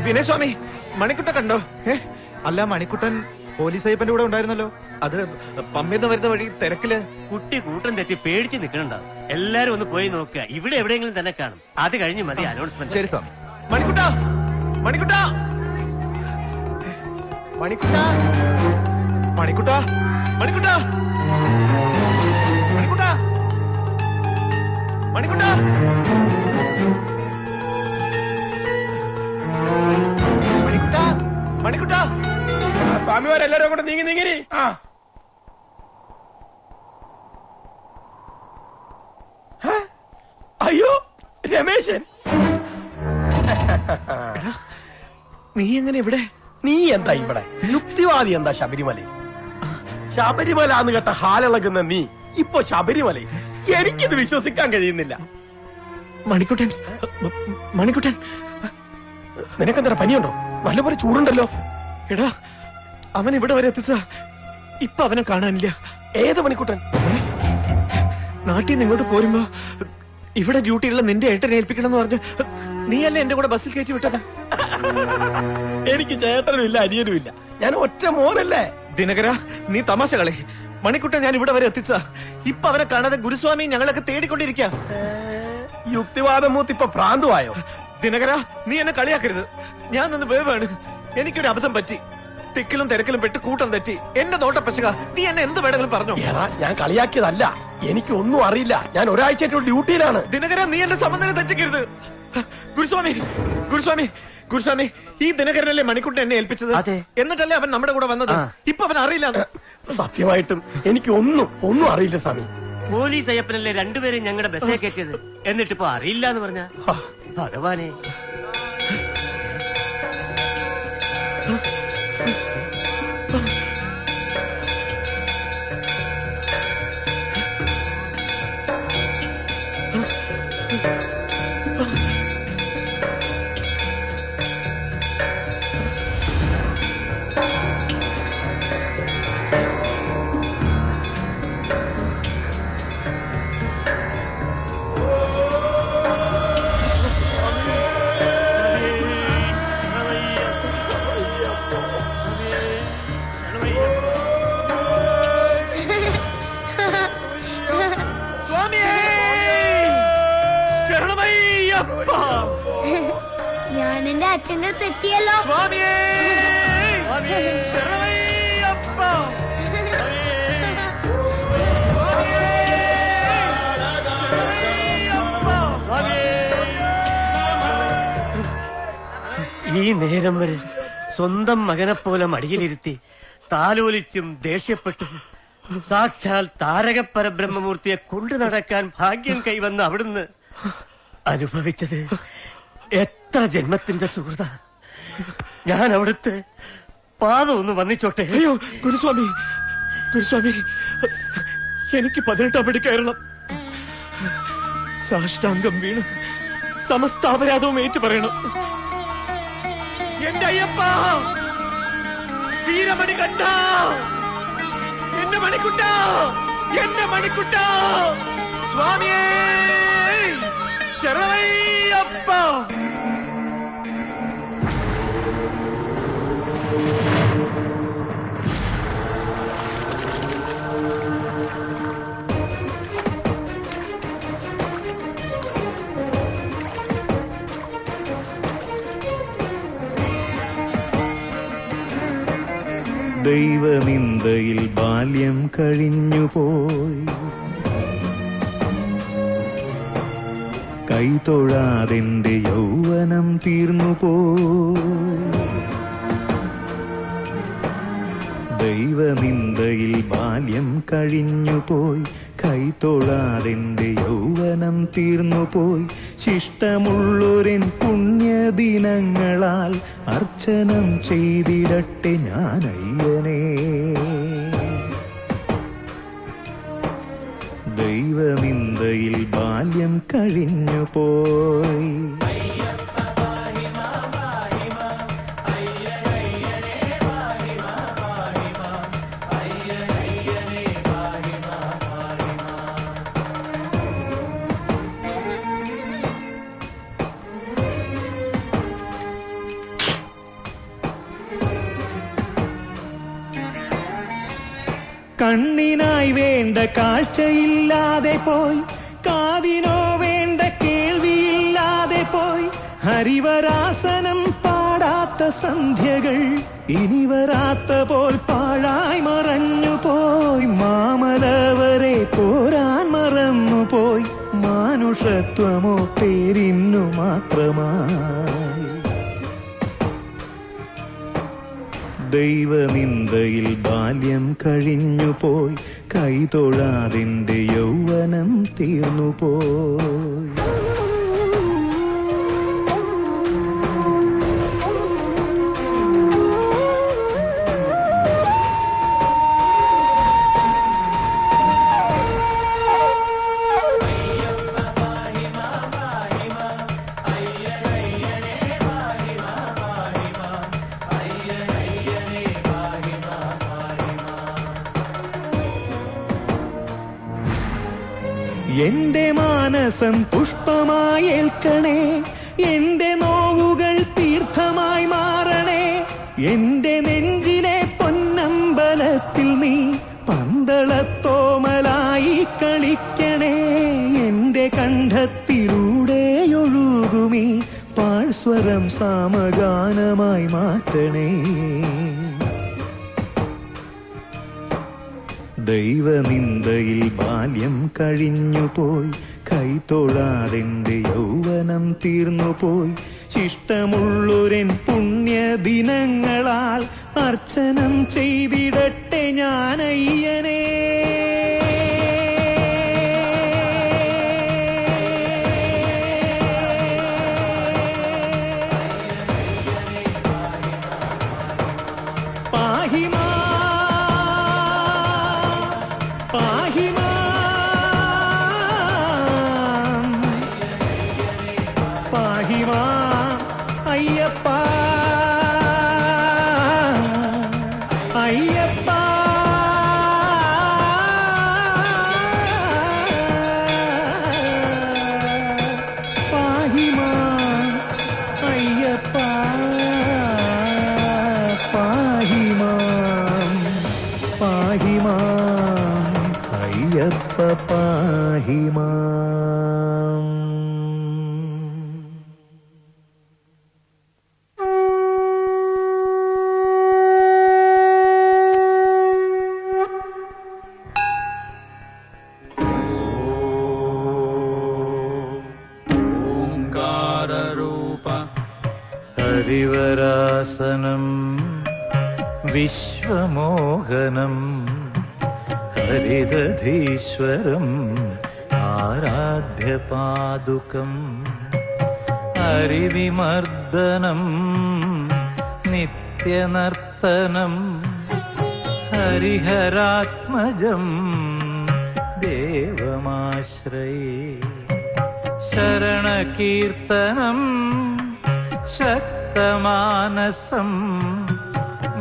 വിനയസ്വാമി, മണിക്കുട്ട കണ്ടോ? അല്ല, മണിക്കുട്ടൻ പോലീസ് അയ്യപ്പന്റെ കൂടെ ഉണ്ടായിരുന്നല്ലോ. അത് പമ്പേന്ന് വരുന്ന വഴി തിരക്കില് കുട്ടി കൂട്ടം തെറ്റി പേടിച്ച് നിൽക്കണുണ്ടാവും. എല്ലാരും ഒന്ന് പോയി നോക്കുക. ഇവിടെ എവിടെയെങ്കിലും തന്നെ കാണും. അത് കഴിഞ്ഞ് മതി അനൗൺസ്മെന്റ്. ശരി സ്വാമി. മണിക്കുട്ട മണിക്കുട്ട മണിക്കുട്ട മണിക്കുട്ട മണിക്കുട്ട മണിക്കുട്ട മണിക്കുട്ട മണിക്കുട്ട മണിക്കുട്ട. സ്വാമിമാരെല്ലാരും കൂടെ നീങ്ങി നീങ്ങി. അയ്യോ രമേശൻ, നീ എങ്ങനെ ഇവിടെ? നീ എന്താ ഇവിടെ? യുക്തിവാദി എന്താ ശബരിമല? ശബരിമല എന്ന് കേട്ട ഹാലിളകുന്ന നീ ഇപ്പൊ ശബരിമല. എനിക്കിത് വിശ്വസിക്കാൻ കഴിയുന്നില്ല. മണിക്കുട്ടൻ മണിക്കുട്ടൻ, നിനക്കെന്താ പനിയുണ്ടോ? നല്ലപോലെ ചൂടുണ്ടല്ലോ. എടാ, അവൻ ഇവിടെ വരെ എത്തിച്ച ഇപ്പൊ അവനെ കാണാനില്ല. ഏത് മണിക്കുട്ടൻ? നാട്ടിൽ നിന്ന് ഇങ്ങോട്ട് പോരുമ്പോ ഇവിടെ ഡ്യൂട്ടിയുള്ള നിന്റെ ഏട്ടനെ ഏൽപ്പിക്കണം എന്ന് പറഞ്ഞ് നീയല്ലേ എന്റെ കൂടെ ബസ്സിൽ കയറ്റി വിട്ടതാ? എനിക്ക് ചേട്ടനും ഇല്ല അനിയനും ഇല്ല. ഞാൻ ഒറ്റ മോനല്ലേ. ദിനകര, നീ തമാശ കളി. മണിക്കുട്ടൻ ഞാൻ ഇവിടെ വരെ എത്തിച്ച ഇപ്പൊ അവനെ കാണാതെ ഗുരുസ്വാമി ഞങ്ങളൊക്കെ തേടിക്കൊണ്ടിരിക്കുക. യുക്തിവാദം മൂത്ത് ഇപ്പൊ ഭ്രാന്തുവായോ? ദിനകര, നീ എന്നെ കളിയാക്കരുത്. ഞാൻ നിന്ന് വേവാണ്. എനിക്കൊരു അബദ്ധം പറ്റി. തിക്കിലും തിരക്കിലും പെട്ട് കൂട്ടം തെറ്റി. എന്റെ നോട്ടപ്പച്ചക, നീ എന്നെ എന്ത് വേണമെങ്കിലും പറഞ്ഞു. ഞാൻ കളിയാക്കിയതല്ല, എനിക്ക് ഒന്നും അറിയില്ല. ഞാൻ ഒരാഴ്ചയായിട്ട് ഡ്യൂട്ടിയിലാണ്. ദിനകരൻ, നീ എന്റെ സമനില തെറ്റിക്കരുത്. ഗുരുസ്വാമി, ഗുരുസ്വാമി, ഗുരുസ്വാമി, ഈ ദിനകരനല്ലേ മണിക്കുട്ടൻ എന്നെ ഏൽപ്പിച്ചത്? എന്നിട്ടല്ലേ അവൻ നമ്മുടെ കൂടെ വന്നത്? ഇപ്പൊ അവൻ അറിയില്ല. സത്യമായിട്ടും എനിക്ക് ഒന്നും അറിയില്ല സ്വാമി. പോലീസ് അയ്യപ്പനല്ലേ രണ്ടുപേരും ഞങ്ങളുടെ ബസ്സേ കയറ്റിയത്, എന്നിട്ടിപ്പോ അറിയില്ല എന്ന് പറഞ്ഞ ഭഗവാനെ. ഞാൻ എന്റെ അച്ഛന്റെ തെറ്റിയല്ലോ. ഈ നേരം വരെ സ്വന്തം മകനെപ്പോലെ മടിയിലിരുത്തി താലോലിച്ചും ദേഷ്യപ്പെട്ടും സാക്ഷാൽ താരക പരബ്രഹ്മമൂർത്തിയെ കൊണ്ടു നടക്കാൻ ഭാഗ്യം കൈവന്ന് അവിടുന്ന് അനുഭവിച്ചത് എത്ര ജന്മത്തിന്റെ സുഹൃത. ഞാൻ അവിടുത്തെ പാദം ഒന്ന് വന്നിച്ചോട്ടെ. അയ്യോ ഗുരുസ്വാമി, ഗുരുസ്വാമി, എനിക്ക് 18 പടി കയറണം. സാഷ്ടാംഗം വീണ് സമസ്ത അപരാധവും ഏറ്റു പറയണം. എന്റെ അയ്യപ്പ, വീരമണി കണ്ട എന്റെ മണിക്കുട്ട, എന്റെ മണിക്കുട്ട, സ്വാമിയേ ശരണയ്യപ്പ. ദൈവനിന്ദയിൽ ബാല്യം കഴിഞ്ഞുപോയി, കൈതൊഴാതെന്റെ യൗവനം തീർന്നുപോയി. ദൈവനിന്ദയിൽ ബാല്യം കഴിഞ്ഞുപോയി, കൈതൊഴാതെന്റെ യൗവനം തീർന്നുപോയി. ശിഷ്ടമുള്ളൊരൻ പുണ്യദിനങ്ങളാൽ അർച്ചനം ചെയ്തിടട്ടെ ഞാൻ അയ്യനേ. ദൈവനിന്ദയിൽ ബാല്യം കഴിഞ്ഞുപോയി. കണ്ണിനായി വേണ്ട കാഴ്ചയില്ലാതെ പോയി, കാതിനോ വേണ്ട കേൾവിയില്ലാതെ പോയി. ഹരിവരാസനം പാടാത്ത സന്ധ്യകൾ ഇനി വരാത്ത പോൽ പാഴായി മറഞ്ഞു പോയി. മാമലവരെ പോരാൻ മറന്നുപോയി, മാനുഷത്വമോ പേരിന്നു മാത്രമായി. ദൈവനിന്ദയിൽ ബാല്യം കഴിഞ്ഞുപോയി, കൈതൊഴാതിന്റെ യൗവനം തീർന്നുപോയി. എന്റെ മാനസം പുഷ്പമായി ഏൽക്കണേ, എന്റെ നോവുകൾ തീർത്ഥമായി മാറണേ. എന്റെ നെഞ്ചിലെ പൊന്നമ്പലത്തിൽ നീ പന്തളത്തോമലായി കളിക്കണേ. എന്റെ കണ്ഠത്തിലൂടെ ഒഴുകുമീ പാഴ്സ്വരം സാമഗാനമായി മാറ്റണേ. ദൈവനിന്ദയിൽ ബാല്യം കഴിഞ്ഞുപോയി, കൈതൊഴാതെന്റെ യൗവനം തീർന്നുപോയി. ശിഷ്ടമുള്ളൊരൻ പുണ്യദിനങ്ങളാൽ അർച്ചനം ചെയ്തിടട്ടെ ഞാനയ്യനേ. ഹരിവരാസനം വിശ്വമോഹനം ഹരിദധീശ്വരം ആരാധ്യപാദുകം ഹരിവിമർദ്ദനം നിത്യനർത്തനം ഹരിഹരാത്മജം ദേവമാശ്രയേ. ശരണകീർത്തനം ശക്തമാനസം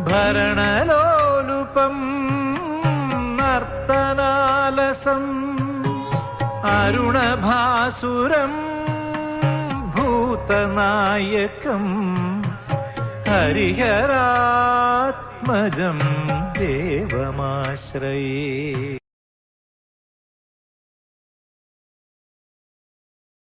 ഭരണലോലുപം നർത്തനാലസം അരുണഭാസുരം ഭൂതനായകം ഹരിഹരാത്മജം ദേവമാശ്രയേ.